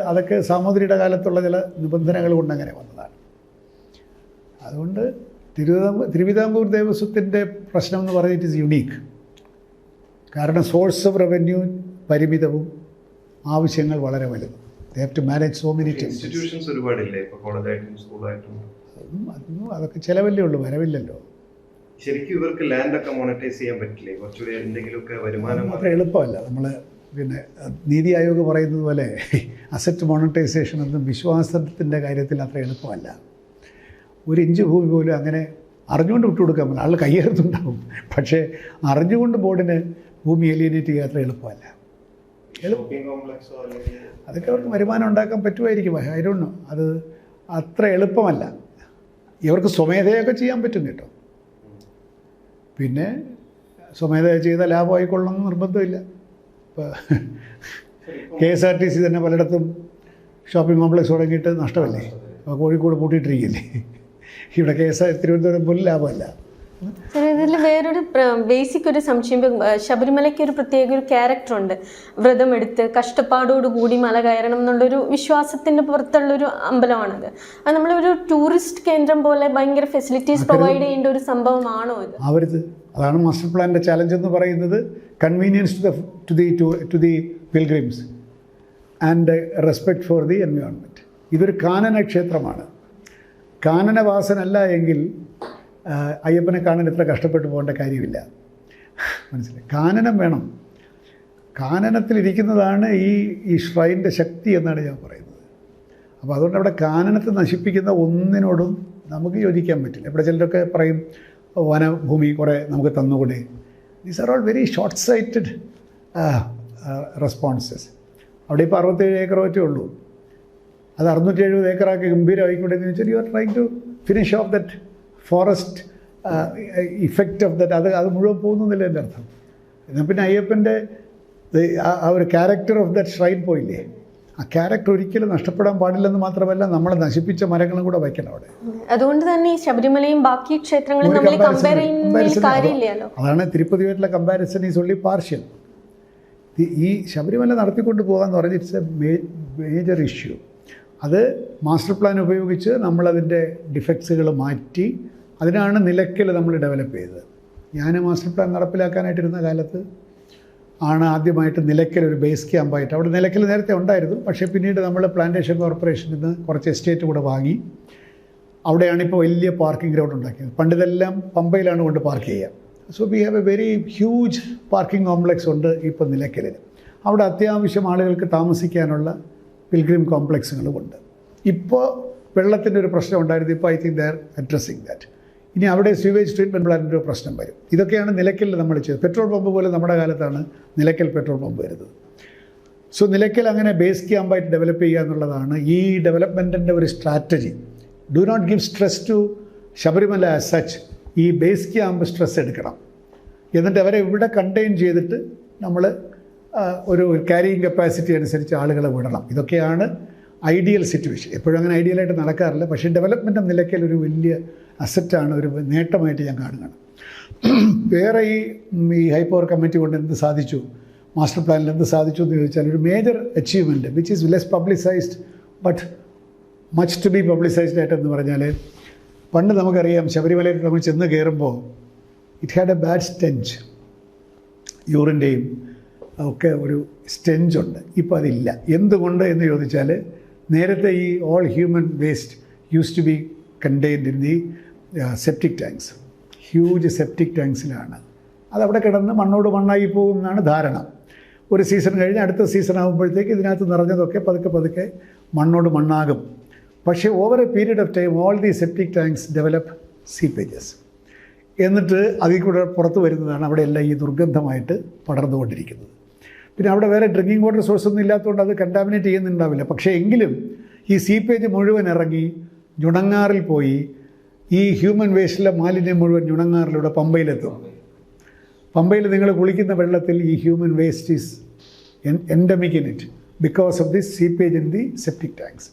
അതൊക്കെ സാമൂതിരിയുടെ കാലത്തുള്ള ചില നിബന്ധനകൾ കൊണ്ട് അങ്ങനെ വന്നതാണ്. അതുകൊണ്ട് തിരുവിതാംകൂർ ദേവസ്വത്തിൻ്റെ പ്രശ്നം എന്ന് പറയുന്നത് ഇറ്റ് ഈസ് യുണീക്ക്. കാരണം സോഴ്സ് ഓഫ് റവന്യൂ പരിമിതവും ആവശ്യങ്ങൾ വളരെ വലുതും. They have to manage so many institutions ഒരുപാടില്ലേ, ഇപ്പോൾ കോളേജായിട്ടും സ്കൂളായിട്ടും. അതൊക്കെ ചിലവല്ലേ ഉള്ളൂ, വരവില്ലല്ലോ. ശരിക്കും ഇവർക്ക് ലാൻഡൊക്കെ മോണിറ്റൈസ് ചെയ്യാൻ പറ്റില്ലേ? കുറച്ചുകൂടി എന്തെങ്കിലുമൊക്കെ വരുമാനം. അത്ര എളുപ്പമല്ല. നമ്മൾ പിന്നെ നീതി ആയോഗ് പറയുന്നത് പോലെ അസറ്റ് മോണിറ്റൈസേഷൻ ഒന്നും വിശ്വാസത്തിൻ്റെ കാര്യത്തിൽ അത്ര എളുപ്പമല്ല. ഒരു ഇഞ്ച് ഭൂമി പോലും അങ്ങനെ അറിഞ്ഞുകൊണ്ട് വിട്ടുകൊടുക്കാൻ പറ്റില്ല. ആൾ കയ്യേറുന്നുണ്ടാവും, പക്ഷേ അറിഞ്ഞുകൊണ്ട് ബോർഡിന് ഭൂമി എലിയനേറ്റ് ചെയ്യാൻ അത്ര എളുപ്പമല്ല. അതൊക്കെ അവർക്ക് വരുമാനം ഉണ്ടാക്കാൻ പറ്റുമായിരിക്കും. ഐ ഡോണ്ട് നോ, അത് അത്ര എളുപ്പമല്ല. ഇവർക്ക് സ്വമേധയൊക്കെ ചെയ്യാൻ പറ്റും കേട്ടോ. പിന്നെ സ്വമേധയ ചെയ്ത ലാഭമായിക്കൊള്ളണമെന്ന് നിർബന്ധമില്ല. ഇപ്പോൾ KSRTC തന്നെ പലയിടത്തും ഷോപ്പിംഗ് കോംപ്ലക്സ് തുടങ്ങിയിട്ട് നഷ്ടമല്ലേ. അപ്പോൾ കോഴിക്കോട് പൂട്ടിയിട്ടിരിക്കില്ലേ. ഇവിടെ തിരുവനന്തപുരം പോലും ലാഭമല്ല. ഇതിൽ വേറൊരു ബേസിക് ഒരു സംശയം. ശബരിമലയ്ക്ക് ഒരു പ്രത്യേക ഒരു ക്യാരക്ടറുണ്ട്. വ്രതമെടുത്ത് കഷ്ടപ്പാടോടുകൂടി മല കയറണം എന്നുള്ളൊരു വിശ്വാസത്തിൻ്റെ പുറത്തുള്ളൊരു അമ്പലമാണത്. അത് നമ്മളൊരു ടൂറിസ്റ്റ് കേന്ദ്രം പോലെ ഭയങ്കര ഫെസിലിറ്റീസ് പ്രൊവൈഡ് ചെയ്യേണ്ട ഒരു സംഭവമാണോ ഇത്? അതാണ് മാസ്റ്റർ പ്ലാനിൻ്റെ ചലഞ്ച് എന്ന് പറയുന്നത്. Convenience to the pilgrims and respect for the environment. ഇതൊരു കാനന ക്ഷേത്രമാണ്. കാനനവാസനല്ല എങ്കിൽ അയ്യപ്പനെ കാണാൻ ഇത്ര കഷ്ടപ്പെട്ടു പോകേണ്ട കാര്യമില്ല. മനസ്സിലായി? കാനനം വേണം. കാനനത്തിലിരിക്കുന്നതാണ് ഈ ഷ്രൈൻ്റെ ശക്തി എന്നാണ് ഞാൻ പറയുന്നത്. അപ്പോൾ അതുകൊണ്ട് അവിടെ കാനനത്തെ നശിപ്പിക്കുന്ന ഒന്നിനോടും നമുക്ക് യോജിക്കാൻ പറ്റില്ല. ഇവിടെ ചിലരൊക്കെ പറയും വനഭൂമി കുറേ നമുക്ക് തന്നുകൂടെ. These are all very short sighted responses. അവിടെ ഇപ്പോൾ 67 ഏക്കർ ഒറ്റേ ഉള്ളൂ. അത് 670 ഏക്കറാക്കി ഗംഭീരമായിക്കൂടെ എന്ന് ചോദിച്ചാൽ you are trying to finish off that forest effect of that. അത് മുഴുവൻ പോകുന്നില്ല എൻ്റെ അർത്ഥം. എന്നാൽ പിന്നെ അയ്യപ്പൻ്റെ ആ ഒരു ക്യാരക്ടർ ഓഫ് ദറ്റ് ഷ്രൈൻ പോയില്ലേ, ആ ക്യാരക്ടർ ഒരിക്കലും നഷ്ടപ്പെടാൻ പാടില്ലെന്ന് മാത്രമല്ല നമ്മൾ നശിപ്പിച്ച മരങ്ങളും കൂടെ വയ്ക്കണം അവിടെ. അതുകൊണ്ട് തന്നെ ഈ ശബരിമലയും ബാക്കി ക്ഷേത്രങ്ങളും നമ്മൾ കമ്പയർ ചെയ്യുന്ന കാര്യമില്ലല്ലോ. അതാണ് തിരുപ്പതിയായിട്ടുള്ള കമ്പാരിസൺ ഈസ് ഓൺലി പാർഷ്യൽ. ഈ ശബരിമല നടത്തിക്കൊണ്ട് പോകാമെന്ന് പറഞ്ഞ് ഇറ്റ്സ് എ മേജർ ഇഷ്യൂ. അത് മാസ്റ്റർ പ്ലാൻ ഉപയോഗിച്ച് നമ്മളതിൻ്റെ ഡിഫക്ട്സുകൾ മാറ്റി അതിനാണ് നിലയ്ക്കൽ നമ്മൾ ഡെവലപ്പ് ചെയ്തത്. ഞാൻ മാസ്റ്റർ പ്ലാൻ നടപ്പിലാക്കാനായിട്ടിരുന്ന കാലത്ത് ആണ് ആദ്യമായിട്ട് നിലയ്ക്കൽ ഒരു ബേസ് ക്യാമ്പായിട്ട്, അവിടെ നിലയ്ക്കൽ നേരത്തെ ഉണ്ടായിരുന്നു, പക്ഷേ പിന്നീട് നമ്മൾ പ്ലാന്റേഷൻ കോർപ്പറേഷനിൽ നിന്ന് കുറച്ച് എസ്റ്റേറ്റ് കൂടെ വാങ്ങി അവിടെയാണ് ഇപ്പോൾ വലിയ പാർക്കിംഗ് ഗ്രൗണ്ട് ഉണ്ടാക്കിയത്. പണ്ടിതെല്ലാം പമ്പയിലാണ് കൊണ്ട് പാർക്ക് ചെയ്യുക. So we have A very huge parking complex ഉണ്ട് ഇപ്പോൾ നിലയ്ക്കലിൽ. അവിടെ അത്യാവശ്യം ആളുകൾക്ക് താമസിക്കാനുള്ള പിൽഗ്രിം കോംപ്ലക്സുകളുമുണ്ട്. ഇപ്പോൾ വെള്ളത്തിൻ്റെ ഒരു പ്രശ്നം ഉണ്ടായിരുന്നു. ഇപ്പോൾ I think they are addressing that. ഇനി അവിടെ സ്വീവേജ് ട്രീറ്റ്മെൻറ്റ് പ്ലാന്റിൻ്റെ ഒരു പ്രശ്നം വരും. ഇതൊക്കെയാണ് നിലയ്ക്കലിൽ നമ്മൾ ചെയ്തത്. പെട്രോൾ പമ്പ് പോലെ നമ്മുടെ കാലത്താണ് നിലയ്ക്കൽ പെട്രോൾ പമ്പ് വരുന്നത്. സോ നിലയ്ക്കൽ അങ്ങനെ ബേസ് ക്യാമ്പായിട്ട് ഡെവലപ്പ് ചെയ്യുക എന്നുള്ളതാണ് ഈ ഡെവലപ്മെൻറ്റിൻ്റെ ഒരു strategy. Do not give stress to Sabarimala as such. ഈ ബേസ് ക്യാമ്പ് സ്ട്രെസ് എടുക്കണം, എന്നിട്ട് അവരെ ഇവിടെ കണ്ടെയ്ൻ ചെയ്തിട്ട് നമ്മൾ ഒരു ക്യാരിയിങ് കപ്പാസിറ്റി അനുസരിച്ച് ആളുകളെ വിടണം. ഇതൊക്കെയാണ് ഐഡിയൽ സിറ്റുവേഷൻ. എപ്പോഴും അങ്ങനെ ഐഡിയലായിട്ട് നടക്കാറില്ല, പക്ഷേ ഡെവലപ്മെൻറ്റ് നിലയ്ക്കൽ ഒരു വലിയ അസറ്റാണ്, ഒരു നേട്ടമായിട്ട് ഞാൻ കാണുകയാണ്. വേറെ ഈ ഹൈ പവർ കമ്മിറ്റി കൊണ്ട് എന്ത് സാധിച്ചു, മാസ്റ്റർ പ്ലാനിൽ എന്ത് സാധിച്ചു എന്ന് ചോദിച്ചാൽ ഒരു major achievement which is less publicised but much to be publicised ആയിട്ടെന്ന് പറഞ്ഞാൽ, പണ്ട് നമുക്കറിയാം ശബരിമലയിൽ നമ്മൾ ചെന്ന് കയറുമ്പോൾ it had a bad stench, യൂറിൻ്റെയും ഒക്കെ ഒരു സ്റ്റെഞ്ചുണ്ട്. ഇപ്പോൾ അതില്ല. എന്തുകൊണ്ട് എന്ന് ചോദിച്ചാൽ, നേരത്തെ ഈ all human waste use to be contained in the septic tanks. Huge septic ടാങ്ക്സിലാണ് അതവിടെ കിടന്ന് മണ്ണോട് മണ്ണായി പോകുമെന്നാണ് ധാരണ. ഒരു സീസൺ കഴിഞ്ഞ് അടുത്ത സീസൺ ആകുമ്പോഴത്തേക്ക് ഇതിനകത്ത് നിറഞ്ഞതൊക്കെ പതുക്കെ മണ്ണോട് മണ്ണാകും. പക്ഷേ over a period of time all the septic tanks develop seepages. എന്നിട്ട് അതിൽ കൂടെ പുറത്ത് വരുന്നതാണ് അവിടെയെല്ലാം ഈ ദുർഗന്ധമായിട്ട് പടർന്നുകൊണ്ടിരിക്കുന്നത്. പിന്നെ അവിടെ വേറെ ഡ്രിങ്കിങ് വാട്ടർ സോഴ്സ് ഒന്നും ഇല്ലാത്തതുകൊണ്ട് അത് കണ്ടാമിനേറ്റ് ചെയ്യുന്നുണ്ടാവില്ല. പക്ഷേ എങ്കിലും ഈ സീപ്പേജ് മുഴുവൻ ഇറങ്ങി ഞുണങ്ങാറിൽ പോയി ഈ ഹ്യൂമൻ വേസ്റ്റിലെ മാലിന്യം മുഴുവൻ ഞുണങ്ങാറിലൂടെ പമ്പയിലെത്തും. പമ്പയിൽ നിങ്ങൾ കുളിക്കുന്ന വെള്ളത്തിൽ ഈ human waste is endemic in it because of this seepage in the septic tanks.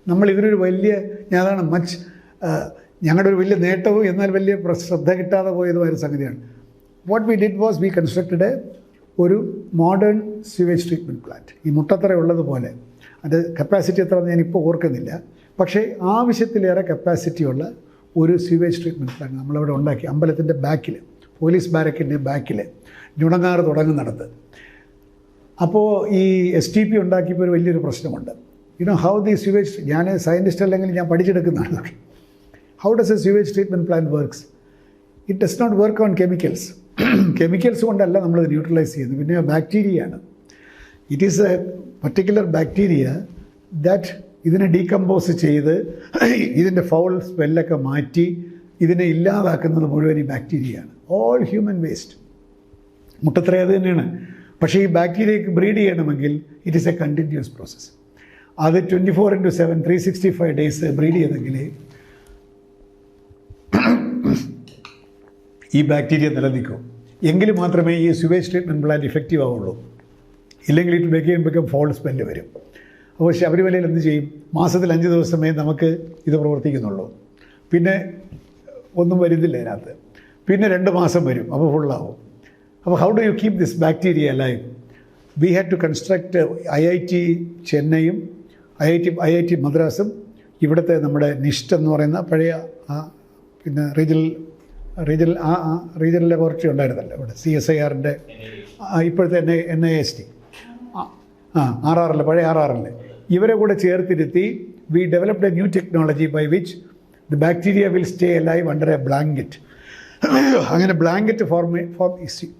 നമ്മൾ ഇതിനൊരു വലിയ, ഞാനാണ് ഞങ്ങളുടെ ഒരു വലിയ നേട്ടവും എന്നാൽ വലിയ ശ്രദ്ധ കിട്ടാതെ പോയതുമായൊരു സംഗതിയാണ്. What we did was we constructed ഒരു മോഡേൺ സ്യൂവേജ് ട്രീറ്റ്മെൻറ്റ് പ്ലാന്റ്. ഈ മുട്ടത്തറ ഉള്ളതുപോലെ, അത് കപ്പാസിറ്റി എത്രയെന്ന് ഞാനിപ്പോൾ ഓർക്കുന്നില്ല, പക്ഷേ ആവശ്യത്തിലേറെ കപ്പാസിറ്റിയുള്ള ഒരു സ്യൂവേജ് ട്രീറ്റ്മെൻറ്റ് പ്ലാന്റ് നമ്മളവിടെ ഉണ്ടാക്കി. അമ്പലത്തിൻ്റെ ബാക്കിൽ, പോലീസ് ബാരക്കിൻ്റെ ബാക്കിൽ ഞുണങ്ങാറ് തുടങ്ങുന്നിടത്ത്. അപ്പോൾ ഈ STP ഉണ്ടാക്കിയപ്പോൾ ഒരു വലിയൊരു പ്രശ്നമുണ്ട്. ഹൗ ദി സ്യൂവേജ്, ഞാൻ സയൻറ്റിസ്റ്റ് അല്ലെങ്കിൽ ഞാൻ പഠിച്ചെടുക്കുന്നതാണ്. How does a sewage treatment plant works? It does not work on chemicals. Chemicals കൊണ്ടല്ല നമ്മളത് ന്യൂട്രലൈസ് ചെയ്യുന്നത്, പിന്നെ ബാക്ടീരിയയാണ്. It is a particular bacteria that ഇതിനെ ഡീകമ്പോസ് ചെയ്ത് ഇതിൻ്റെ ഫൗൾ സ്മെല്ലൊക്കെ മാറ്റി ഇതിനെ ഇല്ലാതാക്കുന്നത് മുഴുവൻ ഈ ബാക്ടീരിയയാണ്. All human waste. മുട്ടത്തറ അത് തന്നെയാണ്. പക്ഷേ ഈ ബാക്ടീരിയയ്ക്ക് ബ്രീഡ് ചെയ്യണമെങ്കിൽ it is a continuous process. അത് 24/7 365 ഡേയ്സ് ബ്രീഡ് ചെയ്തെങ്കിൽ ഈ ബാക്ടീരിയ നിലനിൽക്കും. എങ്കിൽ മാത്രമേ ഈ സ്യൂവേജ് ട്രീറ്റ്മെൻറ്റ് പ്ലാന്റ് ഇഫക്റ്റീവ് ആവുള്ളൂ. ഇല്ലെങ്കിൽ ഇറ്റ് ബെക്കം ഫൗൾ സ്മെല്ല് വരും. അപ്പോൾ ശബരിമലയിൽ എന്ത് ചെയ്യും? മാസത്തിൽ 5 ദിവസമേ നമുക്ക് ഇത് പ്രവർത്തിക്കുന്നുള്ളൂ. പിന്നെ ഒന്നും വരുന്നില്ല അതിനകത്ത്. പിന്നെ 2 മാസം വരും, അപ്പോൾ ഫുള്ളാവും. അപ്പോൾ how do you keep this bacteria live? We had to construct IIT ചെന്നൈയും IIT മദ്രാസും ഇവിടുത്തെ നമ്മുടെ നിഷ്ട് എന്ന് പറയുന്ന പഴയ പിന്നെ റീജിയണൽ ലബോറട്ടറി ഉണ്ടായിരുന്നല്ലോ ഇവിടെ, CSIRൻ്റെ ഇപ്പോഴത്തെ NIST RRL, പഴയ RRL, ഇവരെ കൂടെ ചേർത്തിരുത്തി we developed a new technology by which the bacteria will stay alive under a blanket. അങ്ങനെ ബ്ലാങ്കറ്റ്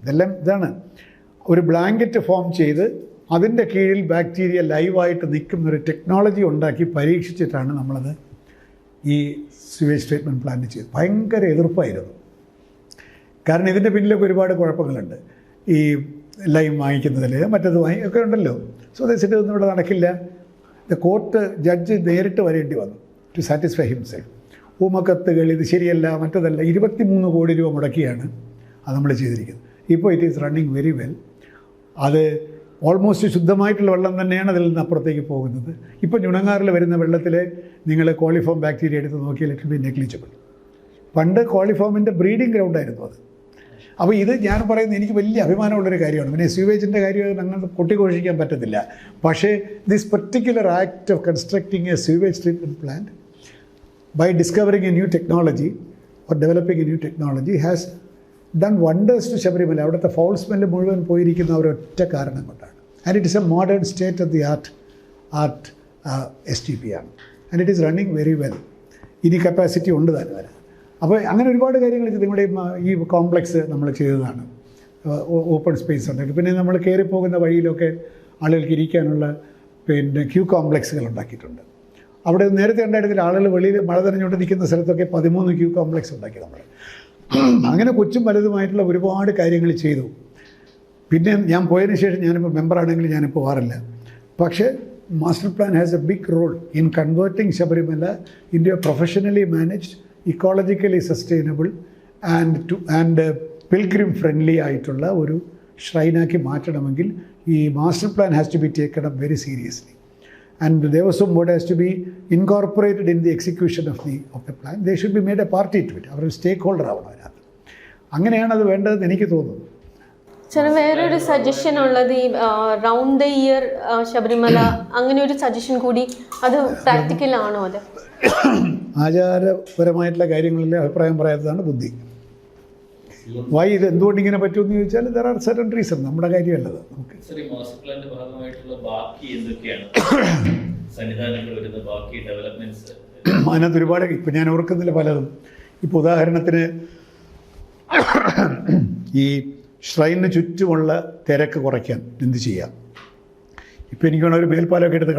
ഇതെല്ലാം ഇതാണ്, ഒരു ബ്ലാങ്കറ്റ് ഫോം ചെയ്ത് അതിൻ്റെ കീഴിൽ ബാക്ടീരിയ ലൈവായിട്ട് നിൽക്കുന്നൊരു ടെക്നോളജി ഉണ്ടാക്കി പരീക്ഷിച്ചിട്ടാണ് നമ്മളത് ഈ സ്യൂവേജ് ട്രീറ്റ്മെൻറ്റ് പ്ലാന്റ് ചെയ്തത്. ഭയങ്കര എതിർപ്പായിരുന്നു. കാരണം ഇതിൻ്റെ പിന്നിലൊക്കെ ഒരുപാട് കുഴപ്പങ്ങളുണ്ട്. ഈ ലൈം വാങ്ങിക്കുന്നതിൽ മറ്റത് ഒക്കെ ഉണ്ടല്ലോ. സ്വദേശത്ത് ഒന്നും ഇവിടെ നടക്കില്ല. ദ കോർട്ട് ജഡ്ജ് നേരിട്ട് വരേണ്ടി വന്നു ടു സാറ്റിസ്ഫൈ ഹിംസെൽഫ്. ഊമക്കത്തുകൾ, ഇത് ശരിയല്ല, മറ്റതല്ല, 23 കോടി രൂപ മുടക്കിയാണ് അത് നമ്മൾ ചെയ്തിരിക്കുന്നത്. ഇപ്പോൾ it is running very well. അത് ഓൾമോസ്റ്റ് ശുദ്ധമായിട്ടുള്ള വെള്ളം തന്നെയാണ് അതിൽ നിന്ന് അപ്പുറത്തേക്ക് പോകുന്നത്. ഇപ്പോൾ ഞുണങ്ങാറിൽ വരുന്ന വെള്ളത്തിൽ നിങ്ങൾ കോളിഫോം ബാക്ടീരിയ എടുത്ത് നോക്കിയാൽ ഇറ്റ് ബി നെഗ്ലിജിബിൾ. പണ്ട് കോളിഫോമിൻ്റെ ബ്രീഡിംഗ് ഗ്രൗണ്ടായിരുന്നു അത്. അപ്പോൾ ഇത് ഞാൻ പറയുന്നത് എനിക്ക് വലിയ അഭിമാനമുള്ളൊരു കാര്യമാണ്. പിന്നെ സ്യൂവേജിൻ്റെ കാര്യം അങ്ങനെ കൊട്ടിഘോഷിക്കാൻ പറ്റത്തില്ല. പക്ഷേ this particular act of constructing A sewage treatment plant by discovering a new technology or developing a new technology has done wonders to Sabarimala. അവിടുത്തെ ഫൗൾ സ്മെല്ല് മുഴുവൻ പോയിരിക്കുന്ന ഒരൊറ്റ കാരണം കൊണ്ടാണ്. And it is A modern state of the art STP ആണ്. And it is running very well. ഇനി capacity ഉണ്ട് തന്നെ വരാൻ. അപ്പോൾ അങ്ങനെ ഒരുപാട് കാര്യങ്ങൾ നിങ്ങളുടെ ഈ കോംപ്ലക്സ് നമ്മൾ ചെയ്തതാണ്. ഓപ്പൺ സ്പേസ് ഉണ്ടാക്കി. പിന്നെ നമ്മൾ കയറിപ്പോകുന്ന വഴിയിലൊക്കെ ആളുകൾക്ക് ഇരിക്കാനുള്ള പിന്നെ ക്യൂ കോംപ്ലക്സുകൾ ഉണ്ടാക്കിയിട്ടുണ്ട്. അവിടെ നേരത്തെ ഉണ്ടായിരുന്നില്ല. ആളുകൾ വെളിയിൽ മഴ നനഞ്ഞുകൊണ്ട് നിൽക്കുന്ന സ്ഥലത്തൊക്കെ 13 ക്യൂ കോംപ്ലക്സ് ഉണ്ടാക്കി നമ്മൾ. അങ്ങനെ കൊച്ചും വലുതുമായിട്ടുള്ള ഒരുപാട് കാര്യങ്ങൾ ചെയ്തു. പിന്നെ ഞാൻ പോയതിന് ശേഷം ഞാനിപ്പോൾ മെമ്പറാണെങ്കിൽ ഞാനിപ്പോൾ പോകാറില്ല. പക്ഷേ master plan has a big role in converting Sabarimala into a professionally managed, ecologically sustainable and pilgrim friendly ആയിട്ടുള്ള ഒരു ഷ്രൈനാക്കി മാറ്റണമെങ്കിൽ ഈ master plan has to be taken up very seriously. And the Devaswam board has to be incorporated in the execution of the plan. They should be made a party to it. അവർ stakeholder ആവണം അതിനകത്ത്. അങ്ങനെയാണ് അത് വേണ്ടതെന്ന് എനിക്ക് തോന്നുന്നു. ചില വേറൊരു സജഷൻ ഉള്ളത് ഈ റൗണ്ട് ദ ഇയർ ശബരിമല, അങ്ങനെ ഒരു സജഷൻ കൂടി, അത് പ്രാക്ടിക്കൽ ആണോ? അത് ആചാരപരമായിട്ടുള്ള കാര്യങ്ങളിൽ അഭിപ്രായം പറയാത്തതാണ് ബുദ്ധി. ഇത് എന്തുകൊണ്ട് ഇങ്ങനെ പറ്റുമെന്ന് ചോദിച്ചാൽ ദർ ആർ സർട്ടൻ റീസൺ. നമ്മുടെ കാര്യമല്ലത്. നമുക്ക് മാസ്റ്റർ പ്ലാന്റെ ഭാഗമായിട്ടുള്ള ബാക്കി എന്തൊക്കെയാണ് സന്നിധാനങ്ങൾ വരുന്ന ബാക്കി ഡെവലപ്മെന്റ്സ്? അതിനകത്ത് ഒരുപാട് ഇപ്പം ഞാൻ ഓർക്കുന്നില്ല പലതും. ഇപ്പോൾ ഉദാഹരണത്തിന് ഈ ഷ്രൈനിന് ചുറ്റുമുള്ള തിരക്ക് കുറയ്ക്കാൻ എന്ത് ചെയ്യാം? ഇപ്പം എനിക്ക് വേണം ഒരു മേൽപ്പാലമൊക്കെ എടുത്ത്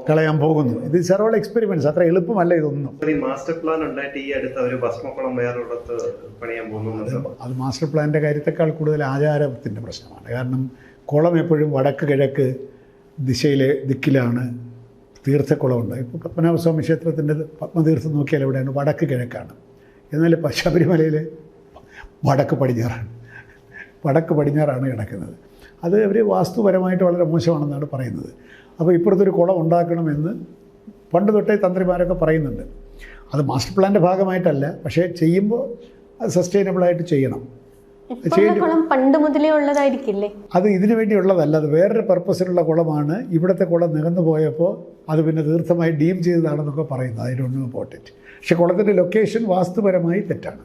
കളയാൻ പോകുന്നു. ഇത് സെർവൽ എക്സ്പെരിമെന്റ്സ്. അത്ര എളുപ്പമല്ല ഇതൊന്നും. മാസ്റ്റർ പ്ലാൻ ഉണ്ടായിട്ട് ഈ അടുത്ത് അവർ ഭസ്മക്കുളം വേറൊരിടത്ത് പണിയാൻ പോകുന്നു. അത് മാസ്റ്റർ പ്ലാനിൻ്റെ കാര്യത്തെക്കാൾ കൂടുതൽ ആചാരത്തിൻ്റെ പ്രശ്നമാണ്. കാരണം കുളം എപ്പോഴും വടക്ക് കിഴക്ക് ദിക്കിലാണ് തീർത്ഥക്കുളമുണ്ട്. ഇപ്പോൾ പത്മനാഭസ്വാമി ക്ഷേത്രത്തിൻ്റെ പത്മതീർത്ഥം നോക്കിയാൽ എവിടെയാണ്? വടക്ക് കിഴക്കാണ്. എന്നാൽ ശബരിമലയിൽ വടക്ക് പടിഞ്ഞാറാണ് കിടക്കുന്നത്. അത് അവർ വാസ്തുപരമായിട്ട് വളരെ മോശമാണെന്നാണ് പറയുന്നത്. അപ്പോൾ ഇപ്പുറത്തൊരു കുളം ഉണ്ടാക്കണമെന്ന് പണ്ട് തൊട്ടേ തന്ത്രിമാരൊക്കെ പറയുന്നുണ്ട്. അത് മാസ്റ്റർ പ്ലാൻ്റെ ഭാഗമായിട്ടല്ല, പക്ഷേ ചെയ്യുമ്പോൾ അത് സസ്റ്റൈനബിളായിട്ട് ചെയ്യണം. പണ്ട് മുതലേ ഉള്ളതായിരിക്കില്ലേ? അത് ഇതിനു വേണ്ടിയുള്ളതല്ല. അത് വേറൊരു പർപ്പസിലുള്ള കുളമാണ്. ഇവിടുത്തെ കുളം നികന്നു പോയപ്പോൾ അത് പിന്നെ തീർത്ഥമായി ഡീം ചെയ്തതാണെന്നൊക്കെ പറയുന്നത്. I don't know about it. പക്ഷേ കുളത്തിൻ്റെ ലൊക്കേഷൻ വാസ്തുപരമായി തെറ്റാണ്.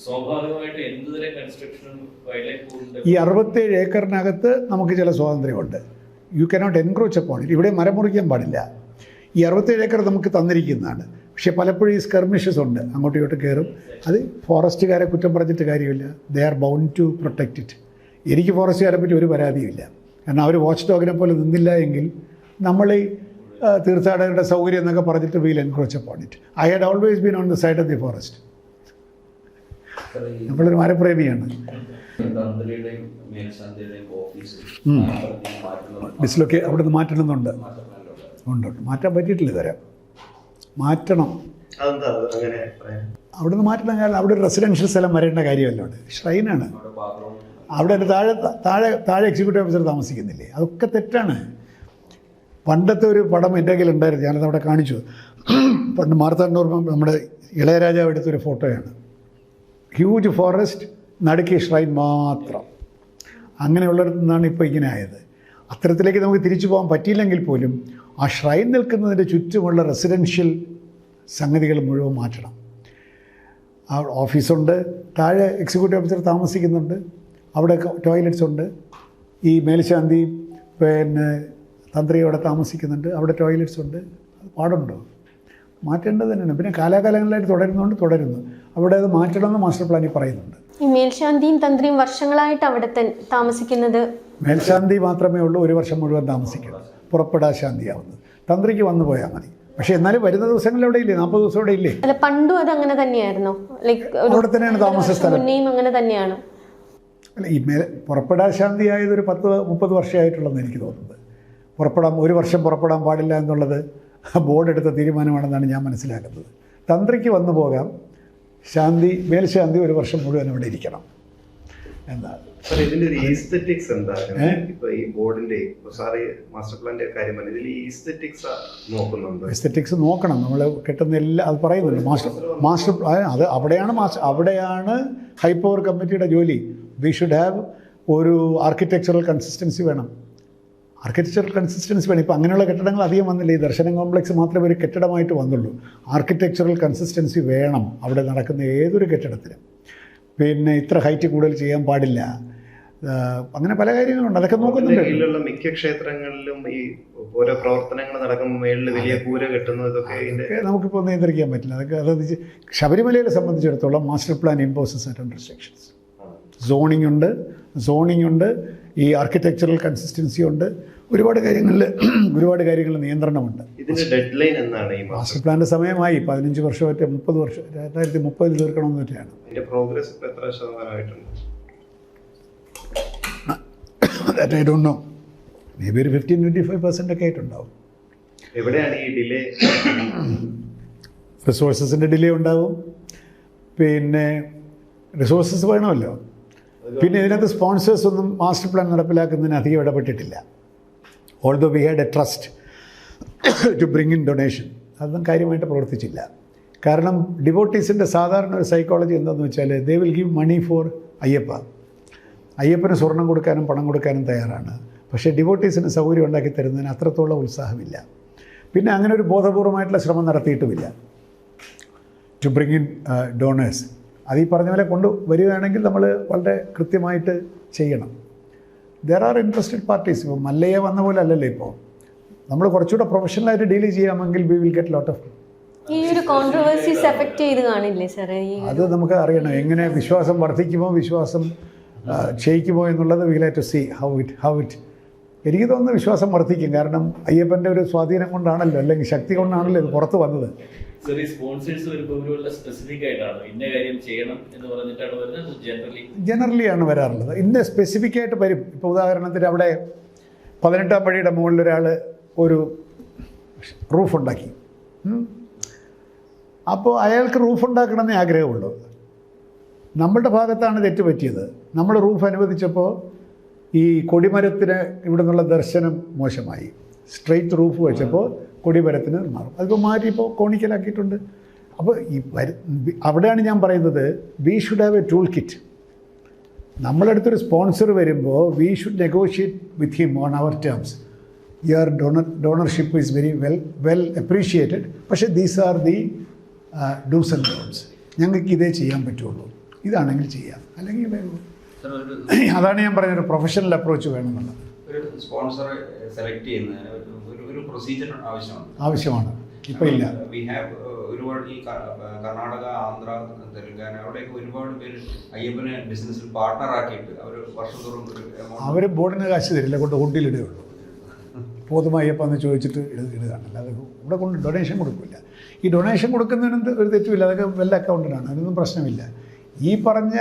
സ്വാഭാവികമായിട്ട് എന്തുതരം കൺസ്ട്രക്ഷനും ഈ 67 ഏക്കറിനകത്ത് നമുക്ക് ചില സ്വാതന്ത്ര്യമുണ്ട്. You cannot encroach upon it. ഇവിടെ മരം മുറിക്കാൻ പാടില്ല. ഈ 67 ഏക്കർ നമുക്ക് തന്നിരിക്കുന്നതാണ്. പക്ഷേ പലപ്പോഴും ഈ സ്കർമിഷസ് ഉണ്ട്, അങ്ങോട്ടും ഇങ്ങോട്ട് കയറും. അത് ഫോറസ്റ്റുകാരെ കുറ്റം പറഞ്ഞിട്ട് കാര്യമില്ല. They are bound to protect it. എനിക്ക് ഫോറസ്റ്റുകാരെ പറ്റി ഒരു പരാതിയുമില്ല. കാരണം അവർ വാച്ച് ഡോഗിനെ പോലെ നിന്നില്ല എങ്കിൽ നമ്മൾ ഈ തീർത്ഥാടകരുടെ സൗകര്യം എന്നൊക്കെ പറഞ്ഞിട്ട് wheel encroach upon it. I had always been on the side of the forest. നമ്മളൊരു മരപ്രേമിയാണ്. ഡിസ്ലൊക്കെ അവിടെ നിന്ന് മാറ്റണമെന്നുണ്ട്. ഉണ്ട്, മാറ്റാൻ പറ്റിയിട്ടില്ല ഇതുവരെ. മാറ്റണം. അവിടെ നിന്ന് മാറ്റണം. കാരണം അവിടെ ഒരു റെസിഡൻഷ്യൽ സ്ഥലം വരേണ്ട കാര്യമല്ല. അവിടെ ഷ്രൈനാണ്. അവിടെ താഴെ എക്സിക്യൂട്ടീവ് ഓഫീസർ താമസിക്കുന്നില്ലേ? അതൊക്കെ തെറ്റാണ്. പണ്ടത്തെ ഒരു പടം എൻ്റെ കയ്യിൽ ഉണ്ടായിരുന്നു, ഞാനത് അവിടെ കാണിച്ചു. പണ്ട് മാർത്താണ്ഡവർമ്മ നമ്മുടെ ഇളയരാജാവ് എടുത്തൊരു ഫോട്ടോയാണ്. ഹ്യൂജ് ഫോറസ്റ്റ്, നടുക്കി ഷ്രൈൻ മാത്രം. അങ്ങനെയുള്ളിടത്തു നിന്നാണ് ഇപ്പോൾ ഇങ്ങനെ ആയത്. അത്തരത്തിലേക്ക് നമുക്ക് തിരിച്ചു പോകാൻ പറ്റിയില്ലെങ്കിൽ പോലും ആ ഷ്രൈൻ നിൽക്കുന്നതിൻ്റെ ചുറ്റുമുള്ള റെസിഡൻഷ്യൽ സംഗതികൾ മുഴുവൻ മാറ്റണം. ആ ഓഫീസുണ്ട്, താഴെ എക്സിക്യൂട്ടീവ് ഓഫീസർ താമസിക്കുന്നുണ്ട്, അവിടെ ടോയ്ലറ്റ്സ് ഉണ്ട്. ഈ മേൽശാന്തി പിന്നെ തന്ത്രി അവിടെ താമസിക്കുന്നുണ്ട്, അവിടെ ടോയ്ലറ്റ്സ് ഉണ്ട്. അത് പാടുണ്ടോ? മാറ്റേണ്ടത് തന്നെയാണ്. പിന്നെ കാലാകാലങ്ങളിലായിട്ട് തുടരുന്നു. അവിടെ അത് മാറ്റണമെന്ന് മാസ്റ്റർ പ്ലാനിൽ പറയുന്നുണ്ട്. ഈ മേൽശാന്തിയും തന്ത്രിയും വർഷങ്ങളായിട്ട് അവിടെ താമസിക്കുന്നത്? മേൽശാന്തി മാത്രമേ ഉള്ളൂ 1 വർഷം മുഴുവൻ താമസിക്കണം, പുറപ്പെടാ ശാന്തിയാവുന്നത്. തന്ത്രിക്ക് വന്നു പോയാൽ മതി. പക്ഷെ എന്നാലും വരുന്ന ദിവസങ്ങളിൽ അവിടെ ഇല്ലേ? 40 ദിവസം അവിടെ ഇല്ലേ? അല്ല, പണ്ടും അത് അങ്ങനെ തന്നെയായിരുന്നു. അവിടെ തന്നെയാണ് താമസ സ്ഥലം. അങ്ങനെ തന്നെയാണ്. അല്ല ഈ പുറപ്പെടാൻ ശാന്തിയായത് ഒരു 10-30 വർഷമായിട്ടുള്ളതെന്ന് എനിക്ക് തോന്നുന്നത്. ഒരു വർഷം പുറപ്പെടാൻ പാടില്ല എന്നുള്ളത് ബോർഡ് എടുത്ത തീരുമാനമാണെന്നാണ് ഞാൻ മനസ്സിലാക്കുന്നത്. തന്ത്രിക്ക് വന്നു പോകാം, മേൽശാന്തി 1 വർഷം മുഴുവൻ ഇവിടെ ഇരിക്കണം എന്നാണ്. ഇതിന്റെ ഒരു ഈസ്തെറ്റിക്സ് എന്താണ്? ഇപ്പൊ ഈ ബോർഡിന്റെ സാറ് മാസ്റ്റർ പ്ലാന്റെ കാര്യം പറഞ്ഞ ഇതിൽ ഈസ്തെറ്റിക്സ് നോക്കുന്നുണ്ട്. എസ്തെറ്റിക്സ് നോക്കണം, നമ്മൾ കിട്ടുന്ന എല്ലാ അത് പറയുന്നുണ്ട് മാസ്റ്റർ അത് അവിടെയാണ് ഹൈ പവർ കമ്മിറ്റിയുടെ ജോലി. വി ഷുഡ് ഹാവ് ഒരു ആർക്കിടെക്ചറൽ കൺസിസ്റ്റൻസി വേണം. ഇപ്പം അങ്ങനെയുള്ള കെട്ടിടങ്ങൾ അധികം വന്നില്ല. ഈ ദർശനം കോംപ്ലക്സ് മാത്രമേ ഒരു കെട്ടിടമായിട്ട് വന്നുള്ളൂ. ആർക്കിടെക്ചറൽ കൺസിസ്റ്റൻസി വേണം അവിടെ നടക്കുന്ന ഏതൊരു കെട്ടിടത്തിനും. പിന്നെ ഇത്ര ഹൈറ്റ് കൂടുതൽ ചെയ്യാൻ പാടില്ല, അങ്ങനെ പല കാര്യങ്ങളുണ്ട്. അതൊക്കെ നോക്കുന്നുണ്ട്. കീഴിലുള്ള മിക്ക ക്ഷേത്രങ്ങളിലും ഈ ഓരോ പ്രവർത്തനങ്ങൾ നടക്കുമ്പോൾ മേളിൽ വലിയ കൂര കെട്ടുന്നതൊക്കെ നമുക്കിപ്പോൾ നിയന്ത്രിക്കാൻ പറ്റില്ല. അതൊക്കെ ശബരിമലയെ സംബന്ധിച്ചിടത്തോളം master plan imposes certain restrictions. Zoning ഉണ്ട്, ഈ ആർക്കിടെക്ചറൽ കൺസിസ്റ്റൻസി ഉണ്ട്, ഒരുപാട് കാര്യങ്ങളിൽ നിയന്ത്രണമുണ്ട്. ഇതിന്റെ ഡെഡ് ലൈൻ എന്നാണ് ഈ മാസ്റ്റർ പ്ലാന്റെ സമയമായി 15 വർഷമായിട്ട് 30 വർഷം 2030 തീർക്കണമെന്ന് പറ്റിയാണ്. അതിന്റെ പ്രോഗ്രസ് ഇപ്പോൾ എത്ര ശതമാനമായിട്ടുണ്ട്? That I don't know. Maybe ഒരു 15-25% ഒക്കെ ആയിട്ടുണ്ടാവും. എവിടെയാണ് ഈ ഡിലേ? റിസോഴ്സസിൻ്റെ ഡിലേ ഉണ്ടാവും. പിന്നെ റിസോഴ്സസ് വേണമല്ലോ. പിന്നെ ഇതിനകത്ത് സ്പോൺസേഴ്സ് ഒന്നും മാസ്റ്റർ പ്ലാൻ നടപ്പിലാക്കുന്നതിന് അധികം ഇടപെട്ടിട്ടില്ല. Although we had a trust to bring in donation, അതൊന്നും കാര്യമായിട്ട് പ്രവർത്തിച്ചില്ല. കാരണം ഡിവോട്ടീസിൻ്റെ സാധാരണ ഒരു സൈക്കോളജി എന്താണെന്ന് വെച്ചാൽ they will give money for അയ്യപ്പന് സ്വർണം കൊടുക്കാനും പണം കൊടുക്കാനും തയ്യാറാണ്. പക്ഷേ ഡിവോട്ടീസിന് സൗകര്യം ഉണ്ടാക്കി തരുന്നതിന് അത്രത്തോളം ഉത്സാഹമില്ല. പിന്നെ അങ്ങനെ ഒരു ബോധപൂർവമായിട്ടുള്ള ശ്രമം നടത്തിയിട്ടുമില്ല ടു ബ്രിങ് ഇൻ ഡോണേഴ്സ്. അത് ഈ പറഞ്ഞ പോലെ കൊണ്ടുവരികയാണെങ്കിൽ നമ്മൾ വളരെ കൃത്യമായിട്ട് ചെയ്യണം. There are interested parties. ഇപ്പോൾ മല്ലയ്യ വന്ന പോലെ അല്ലല്ലോ. ഇപ്പോൾ നമ്മൾ കുറച്ചുകൂടെ പ്രൊഫഷണലായിട്ട് ഡീൽ ചെയ്യാമെങ്കിൽ we will get lot of. ഈ ഒരു കോൺട്രവേഴ്സീസ് എഫക്റ്റ് ചെയ്ത് കാണില്ലേ സാറേ? അത് നമുക്ക് അറിയണം, എങ്ങനെ വിശ്വാസം വർദ്ധിക്കുമോ വിശ്വാസം ക്ഷയിക്കുമോ എന്നുള്ളത്. We have to see how it എനിക്ക് തോന്നുന്നു വിശ്വാസം വർദ്ധിക്കും. കാരണം അയ്യപ്പൻ്റെ ഒരു സ്വാധീനം കൊണ്ടാണല്ലോ, അല്ലെങ്കിൽ ശക്തി കൊണ്ടാണല്ലോ ഇത് പുറത്ത് വന്നത്. ജനറലിയാണ് വരാറുള്ളത്. ഇന്ന സ്പെസിഫിക് ആയിട്ട് വരും. ഇപ്പോൾ ഉദാഹരണത്തിന് അവിടെ 18-ാം പടിയുടെ മുകളിൽ ഒരാൾ ഒരു റൂഫ് ഉണ്ടാക്കി. അപ്പോൾ അയാൾക്ക് റൂഫ് ഉണ്ടാക്കണമെന്നേ ആഗ്രഹമുള്ളൂ. നമ്മളുടെ ഭാഗത്താണ് തെറ്റ് പറ്റിയത്. നമ്മൾ റൂഫ് അനുവദിച്ചപ്പോൾ ഈ കൊടിമരത്തിന് ഇവിടെ നിന്നുള്ള ദർശനം മോശമായി. സ്ട്രെയിറ്റ് റൂഫ് വെച്ചപ്പോൾ കൊടിമരത്തിന് മാറും. അതിപ്പോൾ മാറ്റി ഇപ്പോൾ കോണിക്കലാക്കിയിട്ടുണ്ട്. അപ്പോൾ അവിടെയാണ് ഞാൻ പറയുന്നത് we should have a tool kit. നമ്മളടുത്തൊരു സ്പോൺസർ വരുമ്പോൾ we should negotiate with him on our terms. Your donorship is very well appreciated, പക്ഷേ these are the do's and don'ts. ഞങ്ങൾക്ക് ഇതേ ചെയ്യാൻ പറ്റുള്ളൂ, ഇതാണെങ്കിൽ ചെയ്യാം, അല്ലെങ്കിൽ അതാണ് ഞാൻ പറഞ്ഞൊരു പ്രൊഫഷണൽ അപ്രോച്ച് വേണമെന്നുള്ളത്. ഒരു സ്പോൺസറെ സെലക്ട് ചെയ്യുന്നതിന് ഒരു പ്രൊസീജിയർ ആവശ്യമാണ്. ഇപ്പോൾ ഇല്ല. വി ഹാവ് ഒരുപാട് ഈ കർണാടക, ആന്ധ്ര, തെലുങ്കാന അവിടെയൊക്കെ ഒരുപാട് പേര് അയ്യപ്പനെ ബിസിനസ്സിൽ പാർട്ട്ണറാക്കിയിട്ട് അവർ വർഷം തോറും അവർ ബോർഡിന് കാശ് തരില്ല, കൊണ്ട് ഹുണ്ടിലിടുകയുള്ളൂ. പോതുമായി അയ്യപ്പ എന്ന് ചോദിച്ചിട്ട് ഇടുകയാണ്. അല്ലാതെ ഇവിടെ കൊണ്ട് ഡൊണേഷൻ കൊടുക്കില്ല. ഈ ഡൊണേഷൻ കൊടുക്കുന്നതിന് ഒരു തെറ്റുമില്ല, അതൊക്കെ വെൽ അക്കൗണ്ടഡാണ്, അതിനൊന്നും പ്രശ്നമില്ല. ഈ പറഞ്ഞ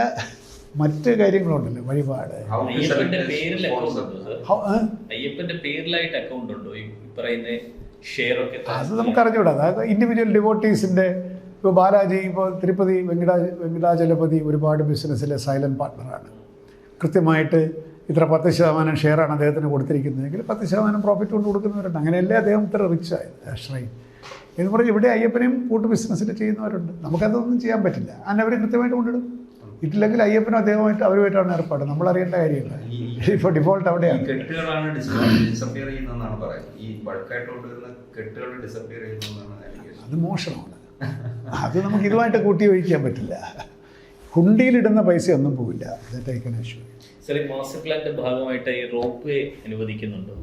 മറ്റ് കാര്യങ്ങളുണ്ടല്ലോ, വഴിപാട്. അത് നമുക്കറിഞ്ഞൂടാ. അതായത് ഇൻഡിവിജ്വൽ ഡിവോട്ടീസിൻ്റെ ഇപ്പോൾ ബാലാജി, ഇപ്പോൾ തിരുപ്പതി വെങ്കടാചലപതി ഒരുപാട് ബിസിനസ്സിലെ സൈലൻറ്റ് പാർട്ട്ണറാണ്. കൃത്യമായിട്ട് ഇത്ര 10% ഷെയറാണ് അദ്ദേഹത്തിന് കൊടുത്തിരിക്കുന്നതെങ്കിൽ 10% പ്രോഫിറ്റ് കൊണ്ട് കൊടുക്കുന്നവരുണ്ട്. അങ്ങനെയല്ലേ അദ്ദേഹം ഇത്ര റിച്ച് ആയത്. ആശ്രയം എന്ന് പറഞ്ഞ് ഇവിടെ അയ്യപ്പനെയും കൂട്ട് ബിസിനസ്സിൽ ചെയ്യുന്നവരുണ്ട്. നമുക്കതൊന്നും ചെയ്യാൻ പറ്റില്ല. അതിന് അവർ കൃത്യമായിട്ട് കൊണ്ടിടും. ഇട്ടില്ലെങ്കിൽ അയ്യപ്പനും അദ്ദേഹമായിട്ട് അവരുമായിട്ടാണ് ഏർപ്പാട്. നമ്മൾ അറിയേണ്ട കാര്യമില്ല. ഇപ്പോൾ ഡിഫോൾട്ട് അവിടെയാണ്. കെട്ടുകളാണ് ഡിസപ്പിയർ ചെയ്യുന്നതെന്നാണ് പറയുന്നത്. ഈ ബൾക്കായിട്ട് കൊണ്ടുവരുന്ന കെട്ടുകൾ ഡിസപ്പിയർ ചെയ്യുന്നതെന്നാണ്. അത് മോശമാണ്. അത് നമുക്ക് ഇതുമായിട്ട് കൂട്ടി ഒഴിക്കാൻ പറ്റില്ല. ഹുണ്ടിയിലിടുന്ന പൈസ ഒന്നും പോവില്ല. മാസ്റ്റർ പ്ലാന്റെ ഭാഗമായിട്ട് ഈ റോപ്പ് വേ അനുവദിക്കുന്നുണ്ടോ?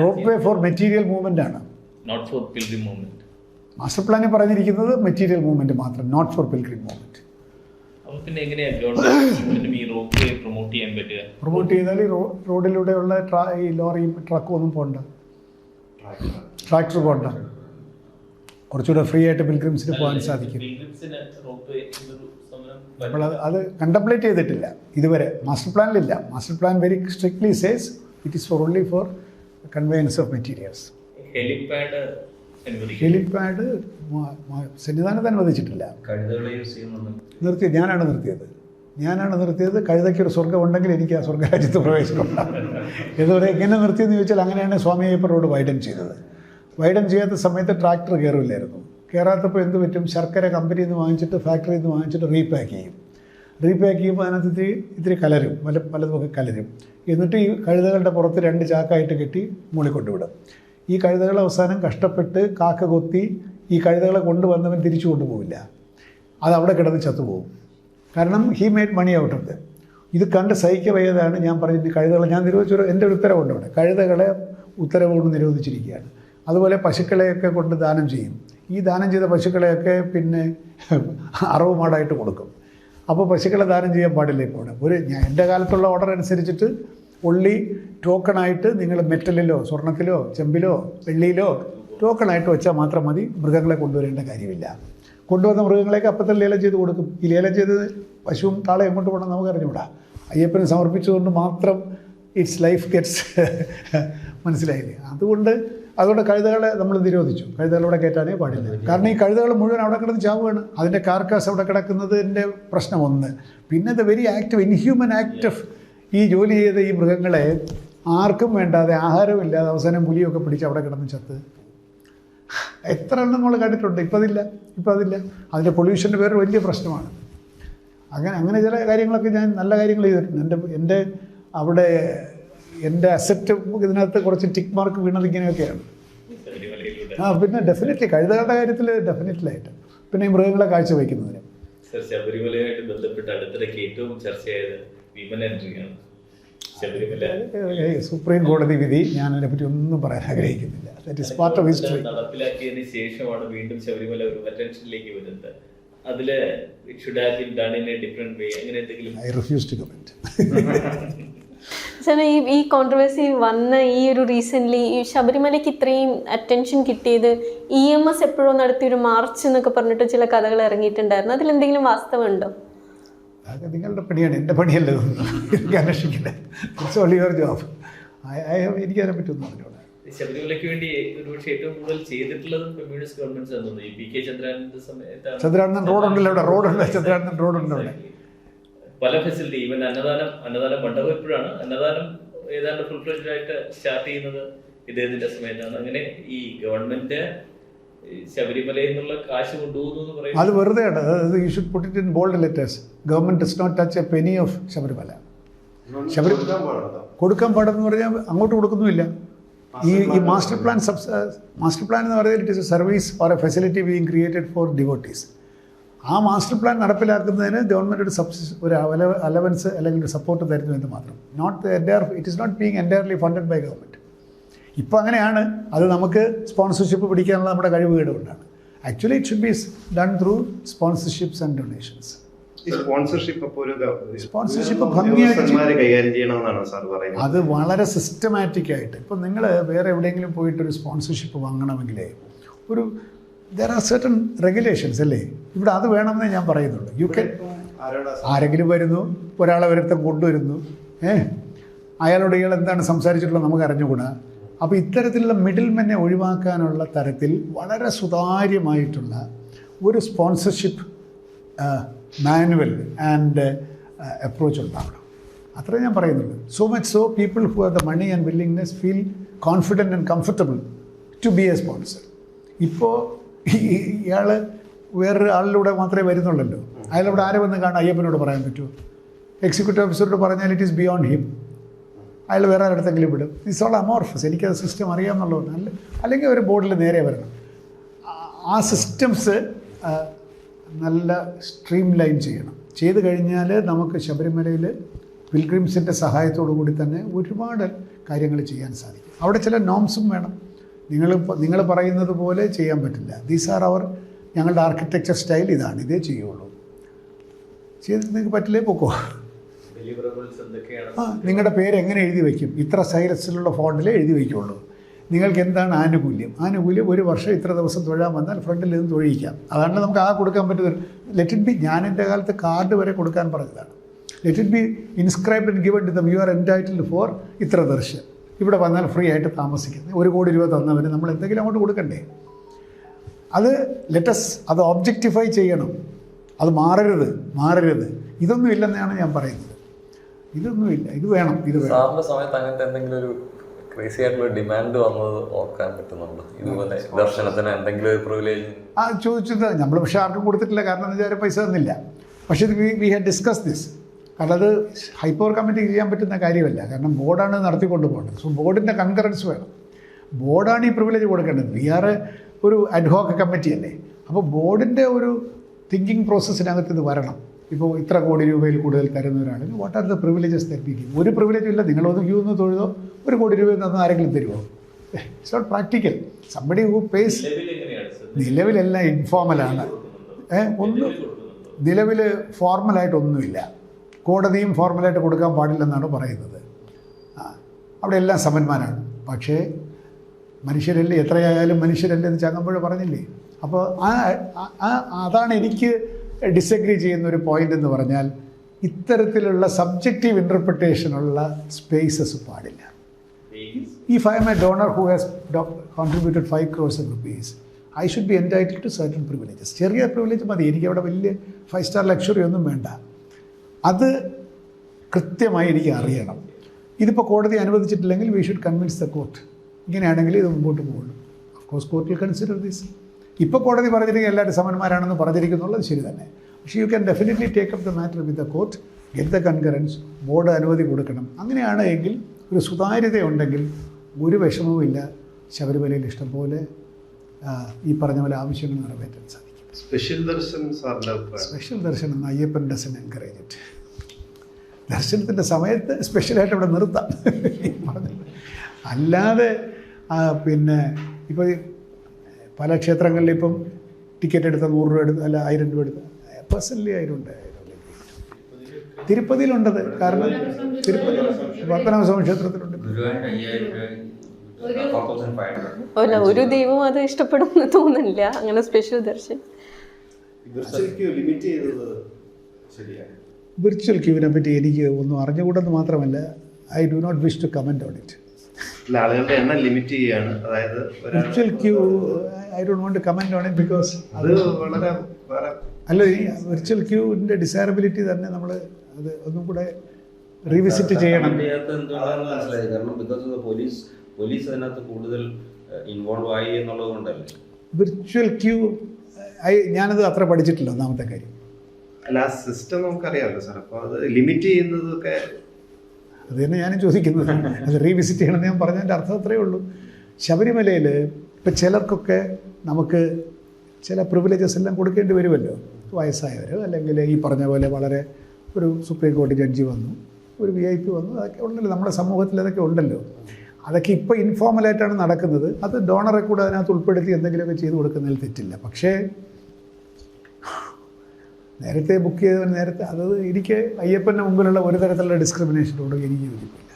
Rope way for material movement ആണ്, not for pilgrim movement. Master പ്ലാനിൽ പറഞ്ഞിരിക്കുന്നത് മെറ്റീരിയൽ മൂവ്മെന്റ് മാത്രം, നോട്ട് ഫോർ പിൽഗ്രിം മൂവ്മെന്റ്. അപ്പോൾ പിന്നെ എങ്ങനെയാണ് ഗവൺമെന്റ് ഈ റോപ്പ് വേ പ്രൊമോട്ട് ചെയ്യാൻ പറ്റുക? പ്രൊമോട്ട് ചെയ്താൽ ഈ റോഡിലൂടെയുള്ള ഈ ലോറിയും ട്രക്കും ഒന്നും പോകണ്ട, ട്രാക്ടർ പോകണ്ട, കുറച്ചുകൂടെ ഫ്രീ ആയിട്ട് പിൽഗ്രിംസിന് പോകാൻ സാധിക്കും. നമ്മൾ അത് കണ്ടംപ്ലേറ്റ് ചെയ്തിട്ടില്ല ഇതുവരെ. മാസ്റ്റർ പ്ലാനിലില്ല. Master plan very strictly says it is for only for conveyance of materials. Helipad സന്നിധാനത്ത് അനുവദിച്ചിട്ടില്ല. നിർത്തി ഞാനാണ് നിർത്തിയത്. കഴുതയ്ക്കൊരു സ്വർഗ്ഗം ഉണ്ടെങ്കിൽ എനിക്ക് ആ സ്വർഗ്ഗരാജ്യത്ത് പ്രവേശനം ഉണ്ടാകും. ഇതുവരെ എങ്ങനെ നിർത്തിയെന്ന് ചോദിച്ചാൽ അങ്ങനെയാണ് സ്വാമി അയ്യപ്പ റോഡ് വൈഡൻ ചെയ്തത്. വൈഡൻ ചെയ്യാത്ത സമയത്ത് ട്രാക്ടർ കയറില്ലായിരുന്നു. കയറാത്തപ്പോൾ എന്ത് പറ്റും? ശർക്കര കമ്പനിയിൽ നിന്ന് വാങ്ങിച്ചിട്ട് ഫാക്ടറിയിൽ നിന്ന് വാങ്ങിച്ചിട്ട് റീപാക്ക് ചെയ്യും. റീപാക്ക് ചെയ്യുമ്പോൾ അതിനകത്ത് ഇത്തിരി കലരും, പലതുമൊക്കെ കലരും. എന്നിട്ട് ഈ കഴുതകളുടെ പുറത്ത് 2 ചാക്കായിട്ട് കെട്ടി മുകളിൽ കൊണ്ടുവിടും. ഈ കഴുതകൾ അവസാനം കഷ്ടപ്പെട്ട് കാക്ക കൊത്തി ഈ കഴുതകളെ കൊണ്ടുവന്നവൻ തിരിച്ചു കൊണ്ടുപോകില്ല. അത് അവിടെ കിടന്ന് ചത്തുപോകും. കാരണം he made money out of them. ഇത് കണ്ട് സഹിക്കവയ്യതാണ് ഞാൻ പറഞ്ഞിട്ട് കഴുതകളെ ഞാൻ നിരോധിച്ചൊരു എൻ്റെ ഒരു ഉത്തരവുണ്ട് അവിടെ. കഴുതകളെ ഉത്തരവ് കൊണ്ട് നിരോധിച്ചിരിക്കുകയാണ്. അതുപോലെ പശുക്കളെയൊക്കെ കൊണ്ട് ദാനം ചെയ്യും. ഈ ദാനം ചെയ്ത പശുക്കളെയൊക്കെ പിന്നെ അറവ് മാടായിട്ട് കൊടുക്കും. അപ്പോൾ പശുക്കളെ ദാനം ചെയ്യാൻ പാടില്ല. ഇപ്പോൾ എൻ്റെ കാലത്തുള്ള ഓർഡർ അനുസരിച്ചിട്ട് ഒള്ളി ടോക്കണായിട്ട് നിങ്ങൾ മെറ്റലിലോ സ്വർണ്ണത്തിലോ ചെമ്പിലോ വെള്ളിയിലോ ടോക്കണായിട്ട് വെച്ചാൽ മാത്രം മതി. മൃഗങ്ങളെ കൊണ്ടുവരേണ്ട കാര്യമില്ല. കൊണ്ടുവന്ന മൃഗങ്ങളെയൊക്കെ അപ്പത്തിൽ ലേലം ചെയ്ത് കൊടുക്കും. ഈ ലേലം ചെയ്ത് പശുവും കാളെ എങ്ങോട്ട് പോകണം നമുക്ക് അറിഞ്ഞുകൂടാ. അയ്യപ്പന് സമർപ്പിച്ചുകൊണ്ട് മാത്രം ഇറ്റ്സ് ലൈഫ് ഗെറ്റ്സ് മനസ്സിലായില്ലേ? അതുകൊണ്ട് കഴുതകളെ നമ്മൾ നിരോധിച്ചു. കഴുതകളവിടെ കയറ്റാനേ പാടില്ല. കാരണം ഈ കഴുതകൾ മുഴുവൻ അവിടെ കിടന്ന് ചാവുകയാണ്. അതിൻ്റെ കാർക്കാസ് അവിടെ കിടക്കുന്നതിൻ്റെ പ്രശ്നം ഒന്ന്. പിന്നെ the very active inhuman act of ഈ ജോലി ചെയ്ത ഈ മൃഗങ്ങളെ ആർക്കും വേണ്ടാതെ ആഹാരമില്ലാതെ അവസാനം പുലിയൊക്കെ പിടിച്ച് അവിടെ കിടന്ന് ചത്ത് എത്ര എണ്ണം നമ്മൾ കണ്ടിട്ടുണ്ട്. ഇപ്പം അതില്ല. അതിൻ്റെ പൊല്യൂഷൻ്റെ പേര് വലിയ പ്രശ്നമാണ്. അങ്ങനെ ചില കാര്യങ്ങളൊക്കെ ഞാൻ നല്ല കാര്യങ്ങൾ ചെയ്തിട്ടുണ്ട്. എൻ്റെ അവിടെ എൻ്റെ അസറ്റ് ഇതിനകത്ത് കുറച്ച് ടിക്ക് മാർക്ക് വീണത് ഇങ്ങനെയൊക്കെയാണ്. പിന്നെ ഡെഫിനറ്റ്ലി കഴുതകളുടെ കാര്യത്തിൽ ഡെഫിനറ്റ്ലായിട്ട് പിന്നെ ഈ മൃഗങ്ങളെ കാഴ്ചവെക്കുന്നതിന്. ശബരിമലയുമായിട്ട് ബന്ധപ്പെട്ട് അടുത്തിടയ്ക്ക് ഏറ്റവും ചർച്ചയായത് വിമൻ എൻട്രിയാണ്. സുപ്രീം കോടതി വിധി ഞാൻ അതിനെപ്പറ്റി ഒന്നും പറയാൻ ആഗ്രഹിക്കുന്നില്ല. That is part of history. നടപ്പിലാക്കിയതിന് ശേഷമാണ് വീണ്ടും ശബരിമല ഒരു അറ്റൻഷനിലേക്ക് വരുന്നത്. അതില് it should have been done in a different way, അങ്ങനെ എന്തെങ്കിലും? I refuse to comment. Sir, ഈ കോൺട്രവേഴ്സി വന്ന ഈ ഒരു റീസെൻ്റ്ലി ഈ ശബരിമലയ്ക്ക് ഇത്രയും അറ്റൻഷൻ കിട്ടിയത് EMS എപ്പോഴോ നടത്തിയൊരു മാർച്ച് എന്നൊക്കെ പറഞ്ഞിട്ട് ചില കഥകൾ ഇറങ്ങിയിട്ടുണ്ടായിരുന്നു. അതിലെന്തെങ്കിലും വാസ്തവമുണ്ടോ? അതൊക്കെ നിങ്ങളുടെ പണിയാണ്, എൻ്റെ പണിയല്ലേ. എനിക്ക് അന്വേഷിക്കില്ല. It's only your job. എനിക്കതിനെ പറ്റൊന്നും അറിഞ്ഞൂടാ. ശബരിമലയ്ക്ക് വേണ്ടി ഒരുപക്ഷെ ഏറ്റവും കൂടുതൽ ചെയ്തിട്ടുള്ളതും കമ്മ്യൂണിസ്റ്റ് ഗവൺമെന്റ്സ് ആണെന്ന് തോന്നുന്നു. ഈ PK ചന്ദ്രാനന്ദ സമയത്താണ്. ചന്ദ്രാനന്ദൻ റോഡുണ്ടല്ലോ അവിടെ. റോഡുണ്ട്, ചന്ദ്രാനന്ദൻ റോഡുണ്ട് അവിടെ. പല ഫെസിലിറ്റി, ഈവൻ അന്നദാനം മണ്ഡപം എപ്പോഴാണ് അന്നദാനം ഏതാണ്ട് ഫുൾ ഫ്ലെഡ്ജ് ആയിട്ട് സ്റ്റാർട്ട് ചെയ്യുന്നത് ഇദ്ദേഹത്തിന്റെ സമയത്താണ്. അങ്ങനെ ഈ ഗവൺമെന്റ് ശബരിമലയിൽ നിന്നുള്ള കാശ് കൊണ്ടുപോകുന്നു എന്ന് പറയുന്നത് അത് വെറുതെയാണ്. You should put it in bold letters. Government does not touch a penny of Sabarimala. കൊടുക്കാൻ പാടെന്ന് പറഞ്ഞാൽ അങ്ങോട്ട് കൊടുക്കുന്നുമില്ല. ഈ മാസ്റ്റർ പ്ലാൻ എന്ന് പറയുന്നത് it is a service or a facility being created for devotees. ആ മാസ്റ്റർ പ്ലാൻ നടപ്പിലാക്കുന്നതിന് ഗവൺമെൻറ് ഒരു അലവൻസ് അല്ലെങ്കിൽ ഒരു സപ്പോർട്ട് തരുന്നു എന്ന് മാത്രം. It is not being entirely funded by government. ഇപ്പോൾ അങ്ങനെയാണ്. അത് നമുക്ക് സ്പോൺസർഷിപ്പ് പിടിക്കാനുള്ള നമ്മുടെ കഴിവുകേട് കൊണ്ടാണ്. Actually it should be done through sponsorships and donations. Sponsorship ഭംഗിയായി കൈകാര്യം ചെയ്യണമെന്നാണ് സാർ പറയുന്നത്. അത് വളരെ സിസ്റ്റമാറ്റിക് ആയിട്ട്. ഇപ്പം നിങ്ങൾ വേറെ എവിടെയെങ്കിലും പോയിട്ടൊരു sponsorship വാങ്ങണമെങ്കിൽ there are certain regulations അല്ലേ? ഇവിടെ അത് വേണമെന്നേ ഞാൻ പറയുന്നുള്ളൂ. യു ക്യാൻ ആരെങ്കിലും വരുന്നു, ഒരാളെ ഒരുത്തം കൊണ്ടുവരുന്നു, അയാളോട് ഇയാൾ എന്താണ് സംസാരിച്ചിട്ടുള്ളത് നമുക്ക് അറിഞ്ഞുകൂടാ. അപ്പോൾ ഇത്തരത്തിലുള്ള മിഡിൽമെന്നെ ഒഴിവാക്കാനുള്ള തരത്തിൽ വളരെ സുതാര്യമായിട്ടുള്ള ഒരു സ്പോൺസർഷിപ്പ് മാനുവൽ ആൻഡ് അപ്രോച്ച് ഉണ്ടാവണം. അത്രേ ഞാൻ പറയുന്നുള്ളൂ. So much so people who have the money and willingness feel confident and comfortable to be a sponsor. ഇപ്പോൾ ഇയാൾ വേറൊരു ആളിലൂടെ മാത്രമേ വരുന്നുള്ളല്ലോ. അയാളോട് ആരെ വന്ന് കാണാൻ അയ്യപ്പനോട് പറയാൻ പറ്റുമോ? എക്സിക്യൂട്ടീവ് ഓഫീസറോട് പറഞ്ഞാൽ ഇറ്റ് ഈസ് ബിയോണ്ട് ഹിം. അയാൾ വേറെ ആരുടെടുത്തെങ്കിലും വിടും. It's all amorphous. എനിക്കത് സിസ്റ്റം അറിയാമെന്നുള്ളതുകൊണ്ട് അല്ലെങ്കിൽ ഒരു ബോർഡിൽ നേരെ വരണം. ആ സിസ്റ്റംസ് നല്ല സ്ട്രീം ലൈൻ ചെയ്യണം. ചെയ്ത് കഴിഞ്ഞാൽ നമുക്ക് ശബരിമലയിൽ പിൽഗ്രിംസിൻ്റെ സഹായത്തോടു കൂടി തന്നെ ഒരുപാട് കാര്യങ്ങൾ ചെയ്യാൻ സാധിക്കും. അവിടെ ചില നോംസും വേണം. നിങ്ങൾ പറയുന്നത് പോലെ ചെയ്യാൻ പറ്റില്ല. ദീസ് ആർ ഞങ്ങളുടെ ആർക്കിടെക്ചർ സ്റ്റൈൽ ഇതാണ്, ഇതേ ചെയ്യുള്ളൂ. ചെയ്തിട്ട് നിങ്ങൾക്ക് പറ്റില്ലേ പൊക്കോ. നിങ്ങളുടെ പേര് എങ്ങനെ എഴുതി വയ്ക്കും? ഇത്ര സൈലസിലുള്ള ഫോണ്ടിലേ എഴുതി വയ്ക്കുള്ളൂ. നിങ്ങൾക്ക് എന്താണ് ആനുകൂല്യം 1 വർഷം ഇത്ര ദിവസം തൊഴാൻ വന്നാൽ ഫ്രണ്ടിൽ നിന്ന് തൊഴിയിക്കാം. അതാണ് നമുക്ക് കൊടുക്കാൻ പറ്റുന്നത്. ലെറ്റ് ഇറ്റ് ബി, ഞാൻ എൻ്റെ കാലത്ത് കാർഡ് വരെ കൊടുക്കാൻ പറഞ്ഞതാണ്. Let it be inscribed and given to them, you are entitled for ഇത്ര ദർശനം. ഇവിടെ വന്നാൽ ഫ്രീ ആയിട്ട് താമസിക്കുന്നത്. 1 കോടി രൂപ തന്നവന് നമ്മൾ എന്തെങ്കിലും അങ്ങോട്ട് കൊടുക്കണ്ടേ? അത് ലെറ്റസ് അത് ഒബ്ജക്റ്റിഫൈ ചെയ്യണം. അത് മാറരുത്. ഇതൊന്നും ഇല്ലെന്നാണ് ഞാൻ പറയുന്നത്. ഇതൊന്നുമില്ല, ഇത് വേണം. സാറിന്റെ സമയത്ത് അങ്ങനത്തെ എന്തെങ്കിലും ഒരു ക്രേസി ആയിട്ടുള്ള ഡിമാൻഡ് വന്നത് ഓർക്കാൻ പറ്റുന്നുണ്ട്? ഇതുപോലെ ദർശനത്തിന് എന്തെങ്കിലും ഒരു പ്രിവിലേജ് ചോദിച്ചത് നമ്മൾ പക്ഷേ ആർക്കും കൊടുത്തിട്ടില്ല. കാരണം എന്താ വെച്ചാൽ പൈസ തന്നില്ല. പക്ഷേ ഇത് വി ഹാഡ് ഡിസ്കസ് ദിസ്. കാരണം അത് ഹൈപ്പവർ കമ്മിറ്റിക്ക് ചെയ്യാൻ പറ്റുന്ന കാര്യമല്ല. കാരണം ബോർഡാണ് നടത്തിക്കൊണ്ട് പോകേണ്ടത്. സോ ബോർഡിൻ്റെ കൺകറൻസ് വേണം. ബോർഡാണ് ഈ പ്രിവിലേജ് കൊടുക്കേണ്ടത്. വി ആർ ഒരു അഡ്ഹോക്ക് കമ്മിറ്റി അല്ലേ. അപ്പോൾ ബോർഡിൻ്റെ ഒരു തിങ്കിങ് പ്രോസസ്സിനകത്ത് ഇത് വരണം. ഇപ്പോൾ ഇത്ര കോടി രൂപയിൽ കൂടുതൽ തരുന്ന ഒരാളിന് what are the privileges that we give? ഒരു പ്രിവിലേജും ഇല്ല. നിങ്ങളൊന്ന് ക്യൂ ഒന്ന് തൊഴുതോ 1 കോടി രൂപയിൽ നിന്ന് ആരെങ്കിലും തരുമോ? It's not practical. Somebody who pays. നിലവിലെല്ലാം ഇൻഫോർമലാണ്. നിലവിൽ ഫോർമലായിട്ടൊന്നുമില്ല. കോടതിയും ഫോർമലായിട്ട് കൊടുക്കാൻ പാടില്ലെന്നാണ് പറയുന്നത്. അവിടെ എല്ലാം സമന്മാരാണ്. പക്ഷേ മനുഷ്യരല്ലേ, എത്രയായാലും മനുഷ്യരല്ലേ എന്ന് ചങ്ങമ്പുഴ പറഞ്ഞില്ലേ. അപ്പോൾ അതാണ് എനിക്ക് ഡിസഗ്രി ചെയ്യുന്നൊരു പോയിൻ്റ് എന്ന് പറഞ്ഞാൽ, ഇത്തരത്തിലുള്ള സബ്ജക്റ്റീവ് ഇൻ്റർപ്രിട്ടേഷനുള്ള സ്പേസസ് പാടില്ല. If I am a donor who has contributed 5 crores of rupees, I should be entitled to certain privileges. ചെറിയ പ്രിവിലേജ് മതി. എനിക്ക് അവിടെ വലിയ 5 star ലക്ഷറി ഒന്നും വേണ്ട. അത് കൃത്യമായി എനിക്ക് അറിയണം. ഇതിപ്പോൾ കോടതി അനുവദിച്ചിട്ടില്ലെങ്കിൽ we should convince the court. ഇങ്ങനെയാണെങ്കിൽ ഇത് മുമ്പോട്ട് പോകുള്ളൂ. Of course court will consider this. ഇപ്പോൾ കോടതി പറഞ്ഞിരിക്കുക എല്ലാവരും സമന്മാരാണെന്ന് പറഞ്ഞിരിക്കുന്നുള്ളത് ശരി തന്നെ. പക്ഷേ you can definitely take up the matter with the court, get the concurrence, board അനുമതി കൊടുക്കണം. അങ്ങനെയാണ് എങ്കിൽ ഒരു സുതാര്യതയുണ്ടെങ്കിൽ ഒരു വിഷമവുമില്ല. ശബരിമലയിൽ ഇഷ്ടംപോലെ ഈ പറഞ്ഞ പോലെ ആവശ്യങ്ങൾ നിറവേറ്റാൻ സാധിക്കും. സ്പെഷ്യൽ ദർശനം അയ്യപ്പൻ ഡസൻ എൻകറേജ് ഇറ്റ്. ദർശനത്തിൻ്റെ സമയത്ത് സ്പെഷ്യലായിട്ട് ഇവിടെ നിർത്താം. അല്ലാതെ പിന്നെ ഇപ്പോൾ പല ക്ഷേത്രങ്ങളിൽ ഇപ്പം ടിക്കറ്റ് എടുത്ത 100 രൂപ എടുത്ത് അല്ല 1000 രൂപ എടുത്ത് പേഴ്സണലി 1000 ഉണ്ട്. തിരുപ്പതിയിലുണ്ടത്. കാരണം തിരുപ്പതി പത്മനാഭസ്വാമി ക്ഷേത്രത്തിലുണ്ട്. അല്ല, ഒരു ദൈവവും അത് ഇഷ്ടപ്പെടുമെന്ന് തോന്നുന്നില്ല അങ്ങനെ സ്പെഷ്യൽ ദർശനം. വിർച്വൽ ക്യൂവിനെ പറ്റി എനിക്ക് ഒന്നും അറിഞ്ഞുകൂടെന്ന് മാത്രമല്ല, I do not wish to comment on it. ആളുകളുടെ എണ്ണം ലിമിറ്റ് ചെയ്യാണ്. അതായത് virtual queue I don't want to comment on it because അത് വളരെ അല്ല, ഈ വിർച്വൽ ക്യൂവിൻ്റെ ഡിസൈറബിലിറ്റി തന്നെ നമ്മൾ അത് ഒന്നും കൂടെ റീവിസിറ്റ് ചെയ്യണം. കാരണം ബിക്കോസ് പോലീസ് അതിനകത്ത് കൂടുതൽ ഇൻവോൾവ് ആയി എന്നുള്ളത് കൊണ്ടല്ലേ. വിർച്വൽ ക്യൂ ഞാനത് അത്ര പഠിച്ചിട്ടില്ല. ഒന്നാമത്തെ കാര്യം അല്ല, ആ സിസ്റ്റം നമുക്കറിയാമല്ലോ സാർ. അപ്പോൾ അത് ലിമിറ്റ് ചെയ്യുന്നതൊക്കെ അത് തന്നെ ഞാനും ചോദിക്കുന്നത്. അത് റീവിസിറ്റ് ചെയ്യണമെന്ന് ഞാൻ പറഞ്ഞതിൻ്റെ അർത്ഥം അത്രയേ ഉള്ളൂ. ശബരിമലയിൽ ഇപ്പം ചിലർക്കൊക്കെ നമുക്ക് ചില പ്രിവിലേജസ് എല്ലാം കൊടുക്കേണ്ടി വരുമല്ലോ. വയസ്സായവർ അല്ലെങ്കിൽ ഈ പറഞ്ഞ പോലെ വളരെ ഒരു സുപ്രീം കോടതി ജഡ്ജി വന്നു, ഒരു VIP വന്നു, അതൊക്കെ ഉണ്ടല്ലോ നമ്മുടെ സമൂഹത്തിൽ. അതൊക്കെ ഉണ്ടല്ലോ. അതൊക്കെ ഇപ്പോൾ ഇൻഫോർമലായിട്ടാണ് നടക്കുന്നത്. അത് ഡോണറെ കൂടെ അതിനകത്ത് ഉൾപ്പെടുത്തി എന്തെങ്കിലുമൊക്കെ ചെയ്ത് കൊടുക്കുന്നതിൽ തെറ്റില്ല. പക്ഷേ നേരത്തെ ബുക്ക് ചെയ്തവൻ നേരത്തെ അത് എനിക്ക് അയ്യപ്പൻ്റെ മുമ്പിലുള്ള ഒരു തരത്തിലുള്ള ഡിസ്ക്രിമിനേഷനോട് എനിക്ക് യോജിപ്പില്ല.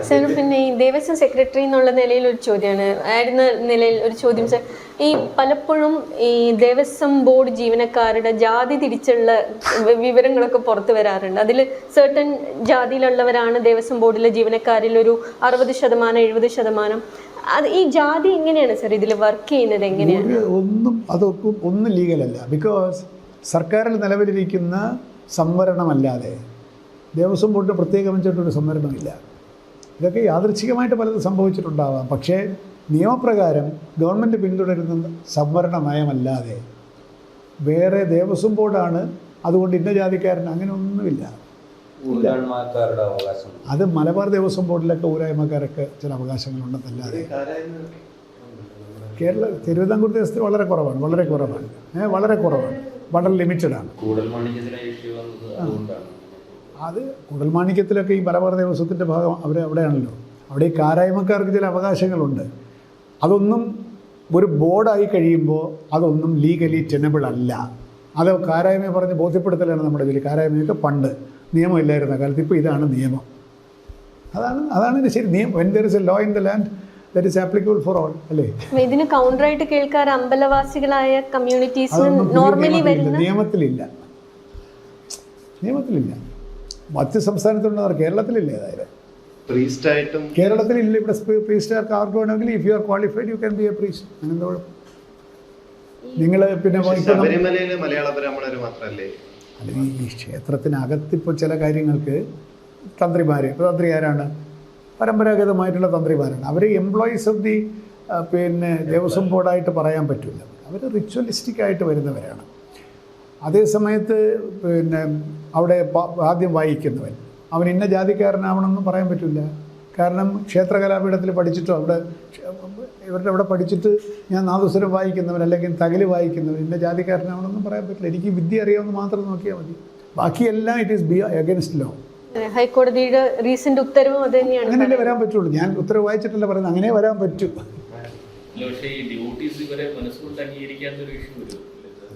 സാർ, പിന്നെ ഈ ദേവസ്വം സെക്രട്ടറി എന്നുള്ള നിലയിൽ ഒരു ചോദ്യമാണ് ആയിരുന്ന നിലയിൽ ഒരു ചോദ്യം സാർ. ഈ പലപ്പോഴും ഈ ദേവസ്വം ബോർഡ് ജീവനക്കാരുടെ ജാതി തിരിച്ചുള്ള വിവരങ്ങളൊക്കെ പുറത്തു വരാറുണ്ട്. അതിൽ സർട്ടൻ ജാതിയിലുള്ളവരാണ് ദേവസ്വം ബോർഡിലെ ജീവനക്കാരിൽ ഒരു 60%, 70%. അത് ഈ ജാതി എങ്ങനെയാണ് സാർ ഇതിൽ വർക്ക് ചെയ്യുന്നത്? എങ്ങനെയാണ്? അതൊക്കെ ഒന്നും ലീഗലല്ല. ബിക്കോസ് സർക്കാരിൽ നിലവിലിരിക്കുന്ന സംവരണമല്ലാതെ ദേവസ്വം ബോർഡിന് പ്രത്യേകമായിട്ടൊരു സംവരണമില്ല. ഇതൊക്കെ യാദൃച്ഛികമായിട്ട് പലതും സംഭവിച്ചിട്ടുണ്ടാവാം. പക്ഷേ നിയമപ്രകാരം ഗവൺമെൻറ് പിന്തുടരുന്ന സംവരണ നയമല്ലാതെ വേറെ ദേവസ്വം ബോർഡാണ് അതുകൊണ്ട് ഇന്ന ജാതിക്കാരൻ അങ്ങനെ ഒന്നുമില്ല. അത് മലബാർ ദേവസ്വം ബോർഡിലൊക്കെ ഊരായ്മക്കാരൊക്കെ ചില അവകാശങ്ങളുണ്ടെന്നല്ലാതെ തിരുവിതാംകൂർ ദേവസ്ഥയിൽ വളരെ കുറവാണ്. വളരെ ലിമിറ്റഡാണ്. അത് കൂടൽമാണിക്യത്തിലൊക്കെ ഈ മലബാർ ദേവസ്വത്തിൻ്റെ ഭാഗം അവിടെയാണല്ലോ. അവിടെ ഈ കാരായ്മക്കാർക്ക് ചില അവകാശങ്ങളുണ്ട്. അതൊന്നും ഒരു ബോർഡായി കഴിയുമ്പോൾ അതൊന്നും ലീഗലി ടെനബിൾ അല്ല. അത് കാരായ്മയെ പറഞ്ഞ് ബോധ്യപ്പെടുത്തലാണ് നമ്മുടെ ഇതിൽ. കാരായ്മയൊക്കെ പണ്ട് നിയമമില്ലായിരുന്ന കാലത്ത് ഇപ്പോൾ ഇതാണ് നിയമം. അതാണ് ശരി. When there is a law in the land that is applicable for all അല്ലേ? ഇതിന് കൗണ്ടറായിട്ട് കേൾക്കാർ അമ്പലവാസികളായ കമ്മ്യൂണിറ്റീസിന് അതൊന്നും പുതിയ നോർമലി വരുന്ന നിയമത്തിലില്ല. മറ്റ് സംസ്ഥാനത്തുണ്ടെന്ന് കേരളത്തിലില്ല. ഏതായാലും പ്രീസ്റ്റായിട്ടും കേരളത്തിലില്ല. ഇവിടെ പ്രീസ്റ്റുകാർക്ക് ആർക്ക് വേണമെങ്കിൽ if you are qualified you can be a priest. അങ്ങനെന്താ കുഴപ്പം? നിങ്ങൾ പിന്നെ ശബരിമലയിലെ മലയാള ബ്രാഹ്മണർ മാത്രമല്ലേ? അല്ലെങ്കിൽ ഈ ക്ഷേത്രത്തിനകത്ത് ഇപ്പോൾ ചില കാര്യങ്ങൾക്ക് തന്ത്രി ആരാണ്? പരമ്പരാഗതമായിട്ടുള്ള തന്ത്രിമാരാണ്. അവർ എംപ്ലോയീസ് ഓഫ് ദി പിന്നെ ദേവസ്വം ബോർഡായിട്ട് പറയാൻ പറ്റില്ല. അവർ റിച്വലിസ്റ്റിക് ആയിട്ട് വരുന്നവരാണ്. അതേ സമയത്ത് പിന്നെ അവിടെ ആദ്യം വായിക്കുന്നവൻ അവൻ ഇന്ന ജാതിക്കാരനാവണമെന്നും പറയാൻ പറ്റില്ല. കാരണം ക്ഷേത്രകലാപീഠത്തിൽ പഠിച്ചിട്ടോ ഇവരുടെ അവിടെ പഠിച്ചിട്ട് ഞാൻ നാദസ്വരം വായിക്കുന്നവൻ അല്ലെങ്കിൽ തകല് വായിക്കുന്നവൻ ഇന്ന ജാതിക്കാരനാവണമെന്നും പറയാൻ പറ്റില്ല. എനിക്ക് വിദ്യ അറിയാമെന്ന് മാത്രം നോക്കിയാൽ മതി. ബാക്കിയെല്ലാം ഇറ്റ് ഈസ് അഗൈൻസ്റ്റ് ലോ. ഹൈക്കോടതിയുടെ റീസെന്റ് ഉത്തരവും അത് തന്നെയാണ്. അങ്ങനെയല്ലേ വരാൻ പറ്റുള്ളൂ. ഞാൻ ഉത്തരവ് വായിച്ചിട്ടല്ല പറയുന്നത്, അങ്ങനെ വരാൻ പറ്റൂ.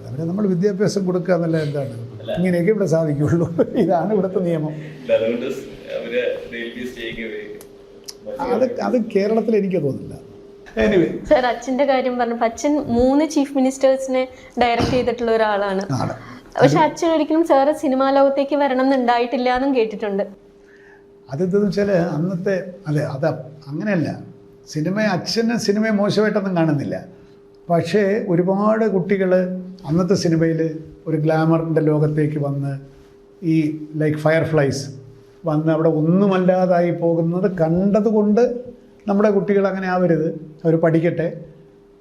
അവരെ നമ്മൾ വിദ്യാഭ്യാസം കൊടുക്കുക എന്നല്ല, എന്താണ് ഇങ്ങനെയൊക്കെ ഇവിടെ സാധിക്കുള്ളൂ. ഇതാണ് ഇവിടുത്തെ നിയമം. അത് കേരളത്തിൽ എനിക്ക് തോന്നില്ല. എനിവേ സർ, അച്ഛൻ്റെ കാര്യം പറഞ്ഞപ്പോൾ അച്ഛൻ 3 ചീഫ് മിനിസ്റ്റേഴ്സിനെ ഡയറക്റ്റ് ചെയ്തിട്ടുള്ള ഒരാളാണ്. പക്ഷെ അച്ഛൻ ഒരിക്കലും സാറ് സിനിമാ ലോകത്തേക്ക് വരണം എന്നുണ്ടായിട്ടില്ല എന്നും കേട്ടിട്ടുണ്ട്. അതെന്താണെന്ന് വെച്ചാൽ അന്നത്തെ അത് അങ്ങനെയല്ല. അച്ഛന് സിനിമയെ മോശമായിട്ടൊന്നും കാണുന്നില്ല. പക്ഷേ ഒരുപാട് കുട്ടികൾ അന്നത്തെ സിനിമയിൽ ഒരു ഗ്ലാമറിൻ്റെ ലോകത്തേക്ക് വന്ന് ഈ ലൈക്ക് ഫയർഫ്ലൈസ് വന്ന് അവിടെ ഒന്നുമല്ലാതായി പോകുന്നത് കണ്ടതുകൊണ്ട് നമ്മുടെ കുട്ടികൾ അങ്ങനെ ആവരുത്. അവർ പഠിക്കട്ടെ.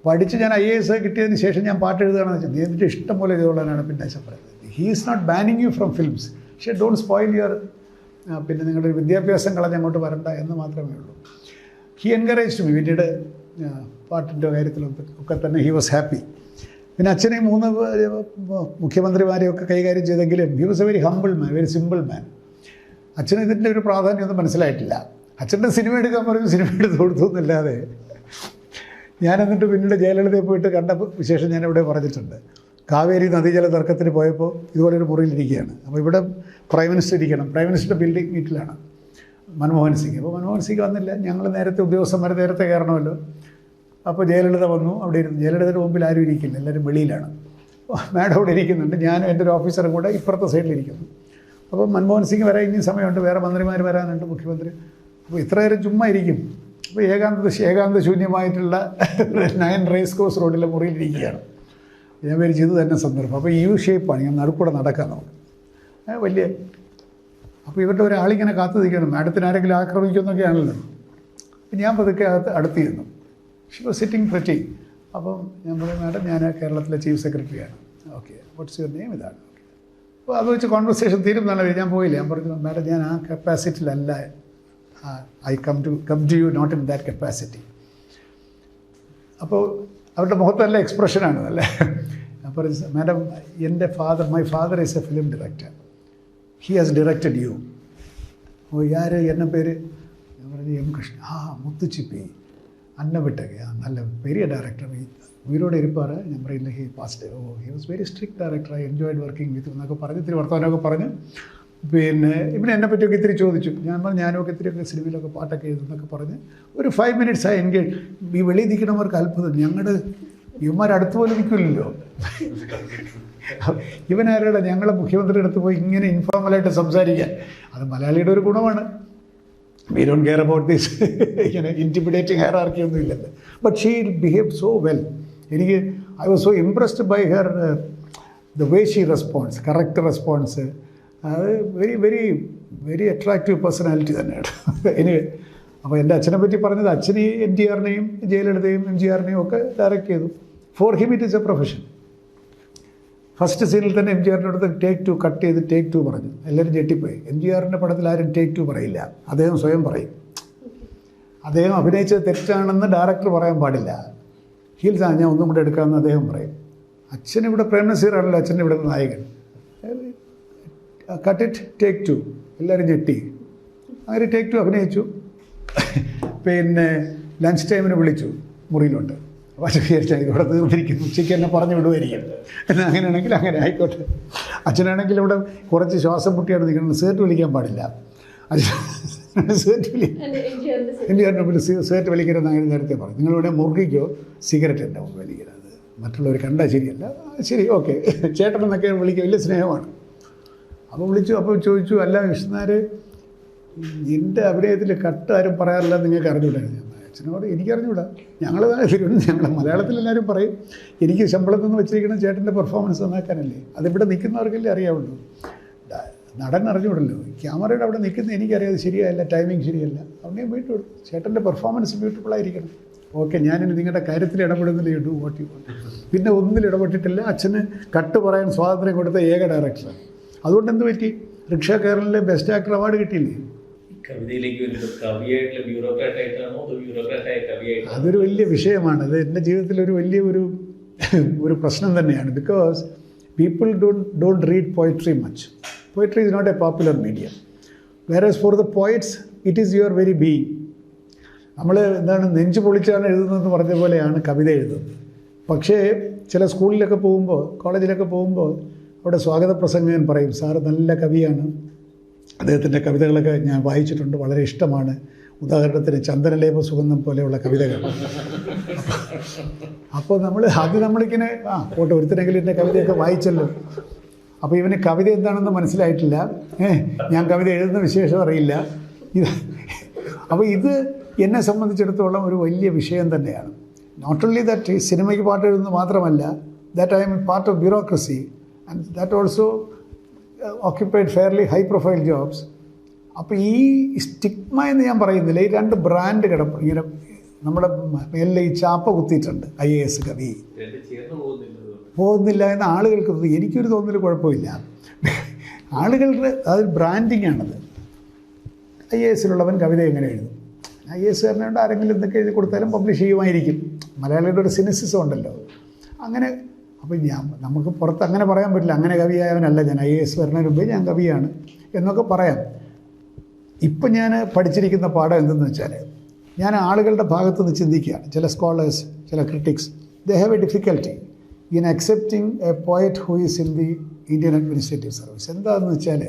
പഠിച്ച് ഞാൻ IAS കിട്ടിയതിന് ശേഷം ഞാൻ പാട്ട് എഴുതുകയാണെന്ന് വെച്ചാൽ നീ ഇഷ്ടം പോലെ ചെയ്തോളാനാണ് പിന്നെ പറയുന്നത്. He is not banning you from films. പക്ഷേ ഡോണ്ട് സ്പോയിൽ യുവർ പിന്നെ നിങ്ങളുടെ വിദ്യാഭ്യാസം കളഞ്ഞ് അങ്ങോട്ട് വരണ്ട എന്ന് മാത്രമേ ഉള്ളൂ. He encouraged me. പിന്നീട് പാട്ടിൻ്റെ കാര്യത്തിലൊക്കെ തന്നെ ഹി വാസ് ഹാപ്പി. പിന്നെ അച്ഛനെ 3 മുഖ്യമന്ത്രിമാരെയൊക്കെ കൈകാര്യം ചെയ്തെങ്കിലും he was a very humble man, very simple man. അച്ഛന് ഇതിൻ്റെ ഒരു പ്രാധാന്യമൊന്നും മനസ്സിലായിട്ടില്ല. അച്ഛൻ്റെ സിനിമ എടുക്കാൻ പറഞ്ഞു, സിനിമ എടുത്ത് കൊടുത്തു എന്നല്ലാതെ. ഞാൻ എന്നിട്ട് പിന്നീട് ജയലളിതയെ പോയിട്ട് കണ്ട വിശേഷം ഞാൻ ഇവിടെ പറഞ്ഞിട്ടുണ്ട്. കാവേരി നദീജല തർക്കത്തിന് പോയപ്പോൾ ഇതുപോലൊരു മുറിയിലിരിക്കുകയാണ്. അപ്പോൾ ഇവിടെ പ്രൈം മിനിസ്റ്റർ ഇരിക്കണം. പ്രൈം മിനിസ്റ്റർ ബിൽഡിംഗ് മീറ്റിലാണ് മൻമോഹൻ സിംഗ്. അപ്പോൾ മൻമോഹൻ സിംഗ് വന്നില്ല. ഞങ്ങൾ നേരത്തെ ഉദ്യോഗസ്ഥന്മാർ നേരത്തെ കയറണമല്ലോ. അപ്പോൾ ജയലളിത വന്നു. അവിടെ ഇരുന്നു. ജയലളിതയുടെ മുമ്പിൽ ആരും ഇരിക്കില്ല, എല്ലാവരും വെളിയിലാണ്. മാഡം അവിടെ ഇരിക്കുന്നുണ്ട്. ഞാനും എൻ്റെ ഒരു ഓഫീസറും കൂടെ ഇപ്പുറത്തെ സൈഡിലിരിക്കുന്നു. അപ്പോൾ മൻമോഹൻ സിംഗ് വരാൻ ഇനി സമയമുണ്ട്, വേറെ മന്ത്രിമാർ വരാനുണ്ട്, മുഖ്യമന്ത്രി. അപ്പോൾ ഇത്ര നേരം ചുമ്മാ ഇരിക്കും. അപ്പോൾ ഏകാന്ത ശൂന്യമായിട്ടുള്ള 9 റേസ് കോഴ്സ് റോഡിലെ മുറിയിലിരിക്കുകയാണ്. ഞാൻ പേര് ചെയ്തു തന്നെ സന്ദർഭം. അപ്പോൾ യു ഷേപ്പാണ്, ഞാൻ നടുക്കൂടെ നടക്കാൻ നമുക്ക് വലിയ. അപ്പോൾ ഇവരുടെ ഒരാളിങ്ങനെ കാത്തു നിൽക്കണം, മാഡത്തിന് ആരെങ്കിലും ആക്രമിക്കുമെന്നൊക്കെയാണല്ലോ. അപ്പം ഞാൻ പതുക്കെ അടുത്ത് ചെന്നു. She was sitting pretty. അപ്പം ഞാൻ പറഞ്ഞു, മാഡം ഞാൻ കേരളത്തിലെ ചീഫ് സെക്രട്ടറിയാണ്. Okay, what's your name? ഇതാണ്. ഓക്കെ. അപ്പോൾ അത് വെച്ച് കോൺവെർസേഷൻ തീരുന്നതാണ്. ഞാൻ പോയില്ല. ഞാൻ പറഞ്ഞു, മാഡം ഞാൻ ആ കപ്പാസിറ്റിയിലല്ല. I come to you not in that capacity. അപ്പോൾ അവരുടെ മുഖത്തല്ല എക്സ്പ്രഷനാണ് അല്ലേ. അപ്പോൾ madam my father is a film director. He has directed you. Oh യാർ? എന്നെ പേര്? ഞാൻ പറഞ്ഞു എം കൃഷ്ണൻ. മുത്തുച്ചിപ്പി അന്നവിട്ടകെ നല്ല പെരിയ ഡയറക്ടർ ഉയരോടെ ഇരുപ്പാറ്. ഞാൻ പറയില്ല, he past. He was very strict director. I enjoyed working with എന്നൊക്കെ പറഞ്ഞ് ഇത്തിരി വർത്തമാനമൊക്കെ പറഞ്ഞ് പിന്നെ ഇവനെ എന്നെ പറ്റിയൊക്കെ ഇത്തിരി ചോദിച്ചു. ഞാൻ പറഞ്ഞു ഞാനൊക്കെ ഇത്തിരിയൊക്കെ സിനിമയിലൊക്കെ പാട്ടൊക്കെ എഴുതുന്നൊക്കെ പറഞ്ഞ് ഒരു 5 മിനിറ്റ്സ് ആയി എൻഗേജ്. ഈ വെളിയിൽ നിൽക്കണവർക്ക് അത്ഭുതം. ഞങ്ങളുടെ ഇവന്മാരടുത്ത് പോലും നിൽക്കില്ലല്ലോ. ഇവനാരുടെ ഞങ്ങളെ മുഖ്യമന്ത്രിയുടെ അടുത്ത് പോയി ഇങ്ങനെ ഇൻഫോർമലായിട്ട് സംസാരിക്കാൻ. അത് മലയാളിയുടെ ഒരു ഗുണമാണ്. We don't care about this ഇങ്ങനെ ഇൻറ്റിമിഡേറ്റിംഗ് ഹയറാർക്കി ഒന്നും ഇല്ലല്ലോ. But she behave so well. എനിക്ക് I was so impressed by her the way she response, correct response. അത് വെരി അട്രാക്റ്റീവ് പേഴ്സണാലിറ്റി തന്നെയാണ്. എനിവേ, അപ്പോൾ എൻ്റെ അച്ഛനെ പറ്റി പറഞ്ഞത്, അച്ഛന് NTRനെയും ജയലളിതയും MGRനെയും ഒക്കെ ഡയറക്റ്റ് ചെയ്തു. For him it is A profession. First സീനിൽ തന്നെ MGRൻ്റെ അടുത്ത് ടേക്ക് 2 കട്ട് ചെയ്ത് ടേക്ക് 2 പറഞ്ഞു. എല്ലാവരും ഞെട്ടിപ്പോയി. MGRൻ്റെ പടത്തിൽ ആരും ടേക്ക് 2 പറയില്ല, അദ്ദേഹം സ്വയം പറയും. അദ്ദേഹം അഭിനയിച്ചത് തെറ്റാണെന്ന് ഡയറക്ടർ പറയാൻ പാടില്ല. ഹീൽസ് ഞാൻ ഒന്നും കൂടെ എടുക്കാമെന്ന് അദ്ദേഹം പറയും. അച്ഛനിവിടെ പ്രേം നസീറാണല്ലോ അച്ഛൻ്റെ ഇവിടെ നായകൻ. Cut it, take 2. എല്ലാവരും ഞെട്ടി. അങ്ങനെ ടേക്ക് 2 അഭിനയിച്ചു. പിന്നെ ലഞ്ച് ടൈമിന് വിളിച്ചു, മുറിയിലുണ്ട്. പക്ഷേ വിചാരിച്ചാൽ ഇവിടെ തീർന്നിരിക്കുന്നു, ഉച്ചയ്ക്ക് എന്നെ പറഞ്ഞു വിടുമായിരിക്കും. എന്നാൽ അങ്ങനെയാണെങ്കിൽ അങ്ങനെ ആയിക്കോട്ടെ. അച്ഛനാണെങ്കിൽ ഇവിടെ കുറച്ച് ശ്വാസം മുട്ടിയാണ് നിൽക്കുന്നത്, സേർട്ട് വിളിക്കാൻ പാടില്ല. സിഗരറ്റ് വലി എൻജിആറിൻ്റെ മുമ്പിൽ സിഗരറ്റ് വലിക്കരുതെന്ന് അങ്ങനെ നേരത്തെ പറഞ്ഞു. നിങ്ങളിവിടെ മുറുകിക്കോ, സിഗരറ്റ് എൻ്റെ മുമ്പ് വലിക്കരുത്, മറ്റുള്ളവർ കണ്ടാൽ ശരിയല്ല. ശരി, ഓക്കെ, ചേട്ടനെന്നൊക്കെ വിളിക്കുക, വലിയ സ്നേഹമാണ്. അപ്പോൾ വിളിച്ചു. അപ്പോൾ ചോദിച്ചു, അല്ല വിഷ്ണുനാർ, എൻ്റെ അഭിനയത്തിൽ കട്ട് ആരും പറയാറില്ല, നിങ്ങൾക്ക് അറിഞ്ഞൂടായിരുന്നു. അച്ഛനോട് എനിക്കറിഞ്ഞൂടാ, ഞങ്ങൾ മലയാളത്തിലെല്ലാവരും പറയും എനിക്ക് ശമ്പളത്തിൽ നിന്ന് വെച്ചിരിക്കണം ചേട്ടൻ്റെ പെർഫോമൻസ് നന്നാക്കാനല്ലേ, അതിവിടെ നിൽക്കുന്നവർക്കല്ലേ അറിയാവുള്ളൂ. നടൻ അറിഞ്ഞൂടല്ലോ, ക്യാമറയുടെ അവിടെ നിൽക്കുന്ന എനിക്കറിയാതെ ശരിയല്ല, ടൈമിങ് ശരിയല്ല, അവിടെ വീട്ടു കൊടുക്കും. ചേട്ടൻ്റെ പെർഫോമൻസ് ബ്യൂട്ടിഫുള്ളായിരിക്കണം. ഓക്കെ, ഞാനിനി നിങ്ങളുടെ കാര്യത്തിൽ ഇടപെടുന്നില്ല, you do what you want. പിന്നെ ഒന്നിലും ഇടപെട്ടിട്ടില്ല. അച്ഛന് കട്ട് പറയാൻ സ്വാതന്ത്ര്യം കൊടുത്ത ഏക ഡയറക്ടർ. അതുകൊണ്ട് എന്ത് പറ്റി? റിക്ഷ കേരളിലെ ബെസ്റ്റ് ആക്ടർ അവാർഡ് കിട്ടിയില്ലേ? കവിതയിലേക്ക് വരുന്നത് കവിയായിട്ടുള്ള ബ്യൂറോക്രാറ്റ് ആയിട്ടാണോ അതോ ബ്യൂറോക്രാറ്റായ കവിയായിട്ടാണോ? അതൊരു വലിയ വിഷയമാണ്. അത് എൻ്റെ ജീവിതത്തിലൊരു വലിയ ഒരു പ്രശ്നം തന്നെയാണ്. Because people don't read poetry much. Poetry is not a popular medium. Whereas for the poets it is your very being. നമ്മൾ എന്താണ് നെഞ്ച് പൊളിച്ചാണ് എഴുതുന്നതെന്ന് പറഞ്ഞ പോലെയാണ് കവിത എഴുതുന്നത്. പക്ഷേ ചില സ്കൂളിലൊക്കെ പോകുമ്പോൾ, കോളേജിലൊക്കെ പോകുമ്പോൾ അവിടെ സ്വാഗത പ്രസംഗകൻ പറയും, സാറ് നല്ല കവിയാണ്, അദ്ദേഹത്തിൻ്റെ കവിതകളൊക്കെ ഞാൻ വായിച്ചിട്ടുണ്ട്, വളരെ ഇഷ്ടമാണ്. ഉദാഹരണത്തിന് ചന്ദനലേപ സുഗന്ധം പോലെയുള്ള കവിതകൾ. അപ്പോൾ നമ്മളിങ്ങനെ പോട്ടെ, ഒരുത്തരെങ്കിലും എൻ്റെ കവിതയൊക്കെ വായിച്ചല്ലോ. അപ്പോൾ ഇവന് കവിത എന്താണെന്ന് മനസ്സിലായിട്ടില്ല, ഞാൻ കവിത എഴുതുന്ന വിശേഷം അറിയില്ല. അപ്പോൾ ഇത് എന്നെ സംബന്ധിച്ചിടത്തോളം ഒരു വലിയ വിഷയം തന്നെയാണ്. നോട്ട് ഓൺലി ദാറ്റ് ഈ സിനിമയ്ക്ക് പാട്ട് എഴുതുന്നത് മാത്രമല്ല, that I M part of bureaucracy and that also occupied fairly high profile jobs. അപ്പോൾ ഈ സ്റ്റിഗ്മ എന്ന് ഞാൻ പറയുന്നില്ല, ഈ രണ്ട് ബ്രാൻഡ് ഇങ്ങനെ നമ്മുടെ മേലിൽ ഈ ചാപ്പ കുത്തിയിട്ടുണ്ട്. IAS കവി പോകുന്നില്ല എന്ന് ആളുകൾക്ക് തോന്നി. എനിക്കൊരു തോന്നൽ കുഴപ്പമില്ല. ആളുകളുടെ അതൊരു ബ്രാൻഡിങ് ആണത്. IASലുള്ളവൻ കവിത എങ്ങനെ എഴുതും? IASകാരനുണ്ട്, ആരെങ്കിലും എന്തൊക്കെ എഴുതി കൊടുത്താലും പബ്ലിഷ് ചെയ്യുമായിരിക്കും. മലയാളിയുടെ ഒരു സിനിസിസം ഉണ്ടല്ലോ അങ്ങനെ. അപ്പോൾ നമുക്ക് പുറത്ത് അങ്ങനെ പറയാൻ പറ്റില്ല, അങ്ങനെ കവിയായവനല്ല ഞാൻ, IAS വരുന്നതിന് മുമ്പേ ഞാൻ കവിയാണ് എന്നൊക്കെ പറയാം. ഇപ്പം ഞാൻ പഠിച്ചിരിക്കുന്ന പാഠം എന്തെന്ന് വെച്ചാൽ, ഞാൻ ആളുകളുടെ ഭാഗത്തു നിന്ന് ചിന്തിക്കുകയാണ്. ചില സ്കോളേഴ്സ്, ചില critics, they have a difficulty in accepting a poet who is in the Indian administrative service. എന്താണെന്ന് വെച്ചാൽ,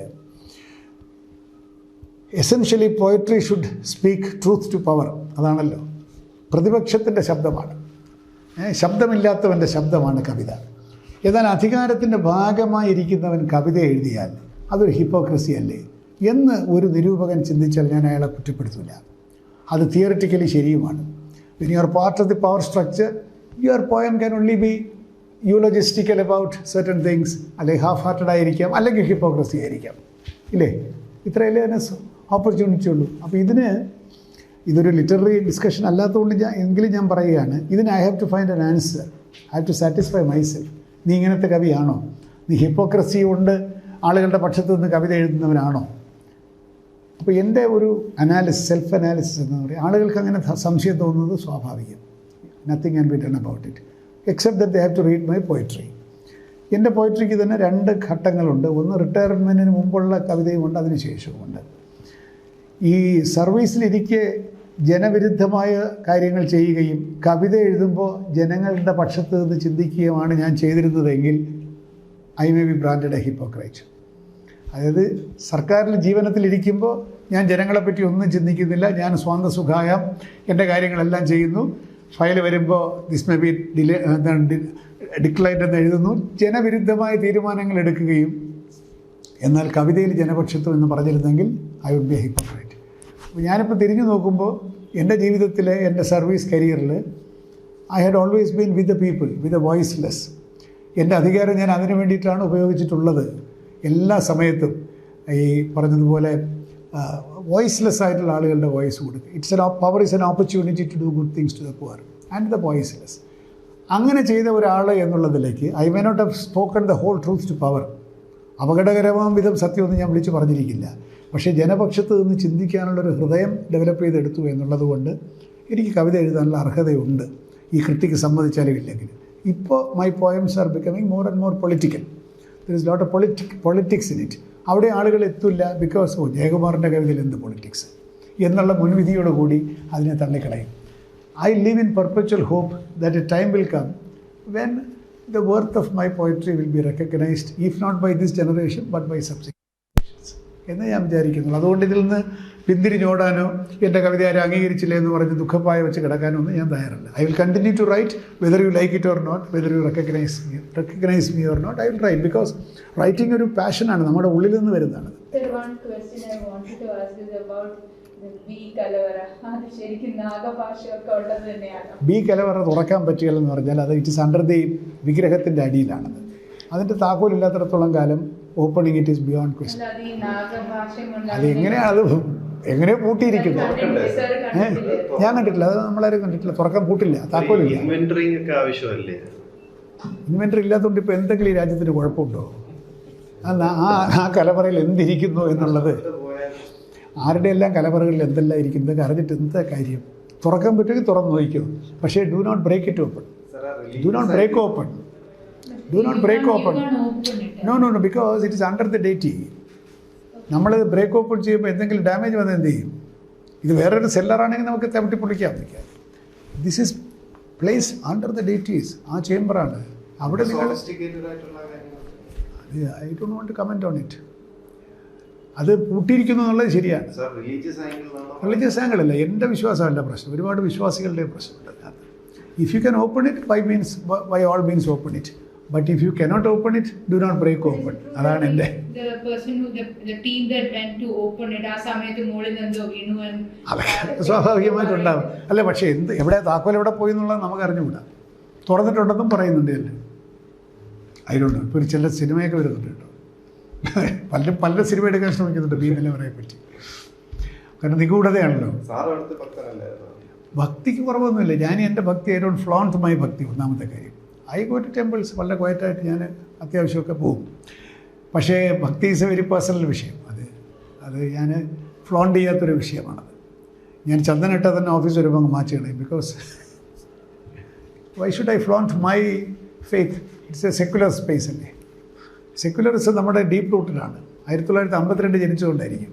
essentially poetry should speak truth to power. അതാണല്ലോ, പ്രതിപക്ഷത്തിൻ്റെ ശബ്ദമാണ്, ശബ്ദമില്ലാത്തവൻ്റെ ശബ്ദമാണ് കവിത. എന്നാൽ അധികാരത്തിൻ്റെ ഭാഗമായിരിക്കുന്നവൻ കവിത എഴുതിയാൽ അതൊരു ഹിപ്പോക്രസി അല്ലേ എന്ന് ഒരു നിരൂപകൻ ചിന്തിച്ചാൽ ഞാൻ അയാളെ കുറ്റപ്പെടുത്തില്ല. അത് തിയറിറ്റിക്കലി ശരിയുമാണ്. When you are part of the power structure, your poem can only be eulogistical about certain things, അല്ലെങ്കിൽ ഹാഫ് ഹാർട്ടഡ് ആയിരിക്കാം, അല്ലെങ്കിൽ ഹിപ്പോക്രസി ആയിരിക്കാം. ഇല്ലേ? ഇത്രയല്ലേ അതിന് ഓപ്പർച്യൂണിറ്റി ഉള്ളൂ. അപ്പോൾ ഇതൊരു ലിറ്റററി ഡിസ്കഷൻ അല്ലാത്തതുകൊണ്ട് എങ്കിലും ഞാൻ പറയുകയാണ്, ഇതിന് I have to find an answer. I have to satisfy myself. നീ ഇങ്ങനത്തെ കവിയാണോ? നീ ഹിപ്പോക്രസി കൊണ്ട് ആളുകളുടെ പക്ഷത്ത് നിന്ന് കവിത എഴുതുന്നവനാണോ? അപ്പോൾ എൻ്റെ ഒരു സെൽഫ് അനാലിസിസ് എന്ന് പറയും. ആളുകൾക്ക് അങ്ങനെ സംശയം തോന്നുന്നത് സ്വാഭാവികം. Nothing can be done about it except that they have to read my poetry. എൻ്റെ പോയട്രിക്ക് തന്നെ 2 ഘട്ടങ്ങളുണ്ട്. ഒന്ന് റിട്ടയർമെൻറ്റിന് മുമ്പുള്ള കവിതയുമുണ്ട്, അതിന് ശേഷവുമുണ്ട്. ഈ സർവീസിലിരിക്കെ ജനവിരുദ്ധമായ കാര്യങ്ങൾ ചെയ്യുകയും കവിത എഴുതുമ്പോൾ ജനങ്ങളുടെ പക്ഷത്ത് നിന്ന് ചിന്തിക്കുകയുമാണ് ഞാൻ ചെയ്തിരുന്നതെങ്കിൽ I may be branded a hypocrite. അതായത് സർക്കാരിൽ ജീവനത്തിലിരിക്കുമ്പോൾ ഞാൻ ജനങ്ങളെപ്പറ്റി ഒന്നും ചിന്തിക്കുന്നില്ല, ഞാൻ സ്വാന്ത സുഖായം എൻ്റെ കാര്യങ്ങളെല്ലാം ചെയ്യുന്നു. ഫയൽ വരുമ്പോൾ ദിസ് മേ ബി ഡിക്ലൈൻഡ് എന്ന് എഴുതുന്നു, ജനവിരുദ്ധമായ തീരുമാനങ്ങൾ എടുക്കുകയും എന്നാൽ കവിതയിൽ ജനപക്ഷത്വം എന്ന് പറഞ്ഞിരുന്നെങ്കിൽ I would be a hypocrite. അപ്പോൾ ഞാനിപ്പോൾ തിരിഞ്ഞു നോക്കുമ്പോൾ എൻ്റെ ജീവിതത്തിലെ എൻ്റെ സർവീസ് കരിയറിൽ I had always been with the people, with a voiceless. എൻ്റെ അധികാരം ഞാൻ അതിനു വേണ്ടിയിട്ടാണ് ഉപയോഗിച്ചിട്ടുള്ളത്. എല്ലാ സമയത്തും ഈ പറഞ്ഞതുപോലെ വോയിസ്ലെസ് ആയിട്ടുള്ള ആളുകളുടെ വോയിസ് കൊടുക്കുക. Power is an opportunity to do good things to the poor and the voiceless. അങ്ങനെ ചെയ്ത ഒരാൾ എന്നുള്ളതിലേക്ക് I may not have spoken the whole truth to power. അപകടകരമാം വിധം സത്യമൊന്നും ഞാൻ വിളിച്ചു പറഞ്ഞിരിക്കില്ല. പക്ഷേ ജനപക്ഷത്ത് നിന്ന് ചിന്തിക്കാനുള്ളൊരു ഹൃദയം ഡെവലപ്പ് ചെയ്തെടുത്തു എന്നുള്ളത് കൊണ്ട് എനിക്ക് കവിത എഴുതാനുള്ള അർഹതയുണ്ട്, ഈ ക്രിട്ടിക്ക് സമ്മതിച്ചാലും ഇല്ലെങ്കിൽ. ഇപ്പോൾ my poems are becoming more and more political. There is lot of politics in it. അവിടെ ആളുകൾ എത്തില്ല, ബിക്കോസ് ജയകുമാറിൻ്റെ കവിതയിൽ എന്ത് പൊളിറ്റിക്സ് എന്നുള്ള മുൻവിധിയോടുകൂടി അതിനെ തള്ളിക്കളയും. I live in perpetual hope that a time will come when the worth of my poetry will be recognized, if not by this generation, but by subsequent generations. എന്ന് ഞാൻ വിചാരിക്കുന്നു. അതുകൊണ്ട് ഇതിൽ നിന്ന് പിന്തിരിഞ്ഞോടാനോ എൻ്റെ കവിത ആരും അംഗീകരിച്ചില്ല എന്ന് പറഞ്ഞ് ദുഃഖപ്പായ വെച്ച് കിടക്കാനോ ഒന്നും ഞാൻ തയ്യാറല്ല. I will continue to write whether you like it or not, whether you recognise me or not, I will write. Because writing ഒരു പാഷനാണ്, നമ്മുടെ ഉള്ളിൽ നിന്ന് വരുന്നതാണ്. Sir, one question I wanted to ask is about the B കലവറ. അത് ശരിക്കും നാഗഭാഷയൊക്കെ ഉള്ളത് തന്നെയാണ്. ബി കലവറ തുറക്കാൻ പറ്റുകയെന്ന് പറഞ്ഞാൽ അത് ഇറ്റ് ഇസ് അണ്ടർ ദി വിഗ്രഹത്തിൻ്റെ അടിയിലാണത്. അതിൻ്റെ താക്കോലില്ലാത്തിടത്തോളം കാലം opening it is beyond question. അല്ലാതെ ഈ നാഗഭാഷ്യം കൊണ്ട് അത് എങ്ങനെയാണ്, അത് എങ്ങനെയോ പൂട്ടിയിരിക്കുന്നു. Sir കണ്ടിട്ടില്ലേ? ഞാൻ കണ്ടിട്ടില്ല, അത് നമ്മളാരും കണ്ടിട്ടില്ല. തുറക്കാൻ പൂട്ടില്ല, താക്കോലില്ല. ഇൻവെന്ററിങ് ഒക്കെ ആവശ്യമല്ലേ? ഇൻവെൻറ്ററി ഇല്ലാത്തതുകൊണ്ട് ഇപ്പോൾ എന്തെങ്കിലും ഈ രാജ്യത്തിന് കുഴപ്പമുണ്ടോ? ആ കലവറയിൽ എന്തിരിക്കുന്നു എന്നുള്ളത്, ആരുടെ എല്ലാം കലവറകളിൽ എന്തെല്ലാം ഇരിക്കുന്നതൊക്കെ അറിഞ്ഞിട്ട് എന്താ കാര്യം? തുറക്കാൻ പറ്റുമെങ്കിൽ തുറന്ന് നോക്കിക്കോ, പക്ഷേ do not break it open. Do not break open. Do not break open. No, because it is under the deity. നമ്മൾ ബ്രേക്ക് ഓപ്പൺ ചെയ്യുമ്പോൾ എന്തെങ്കിലും ഡാമേജ് വന്നാൽ എന്ത് ചെയ്യും? ഇത് വേറൊരു സെല്ലറാണെങ്കിൽ നമുക്ക് തവിട്ടി പൊളിക്കാൻ പറ്റില്ല. This is place under the deities. ആ ചേംബറാണ് അവിടെ. നിങ്ങൾ I don't want to comment on it. അത് പൂട്ടിയിരിക്കുന്നു എന്നുള്ളത് ശരിയാണ്. റിലീജിയസ് ആംഗിളല്ല, എൻ്റെ വിശ്വാസമല്ല പ്രശ്നം, ഒരുപാട് വിശ്വാസികളുടെ പ്രശ്നമുണ്ട്. If you can open it by all means open it, but if you cannot open it do not break open. അതാണ് എൻ്റെ അതൊക്കെ സ്വാഭാവികമായിട്ടുണ്ടാവും. അല്ല, പക്ഷേ എവിടെ താക്കോൽ എവിടെ പോയി എന്നുള്ളത് നമുക്ക് അറിഞ്ഞുകൂടാ. തുറന്നിട്ടുണ്ടെന്നും പറയുന്നുണ്ട് അല്ലേ, അതിലുണ്ട്. ഇപ്പോൾ ഒരു ചില സിനിമയൊക്കെ വരുന്നുണ്ട് കേട്ടോ, പലരും സിനിമ എടുക്കാൻ ശ്രമിക്കുന്നുണ്ട് ബി നിലവറയെ പറ്റി. കാരണം നിഗൂഢതയാണല്ലോ. ഭക്തിക്ക് കുറവൊന്നുമില്ല. ഞാൻ എൻ്റെ ഭക്തി ഐ ഡോണ്ട് ഫ്ലോണ്ട് മൈ ഭക്തി. ഒന്നാമത്തെ കാര്യം, ഐ ഗോ ടു ടെമ്പിൾസ്, വളരെ ക്വയറ്റായിട്ട് ഞാൻ അത്യാവശ്യമൊക്കെ പോകും. പക്ഷേ ഭക്തി ഈസ് എ വെരി പേഴ്സണൽ വിഷയം. അത് ഞാൻ ഫ്ലോണ്ട് ചെയ്യാത്തൊരു വിഷയമാണത്. ഞാൻ ചന്ദനിട്ടാൽ തന്നെ ഓഫീസ് വരുമ്പോൾ അങ്ങ് മാറ്റി കളയും. Because why should I flaunt my faith? It's A secular space അല്ലേ. സെക്യുലറിസം നമ്മുടെ ഡീപ്പ് റൂട്ടിലാണ്. 1952 ജനിച്ചുകൊണ്ടായിരിക്കും.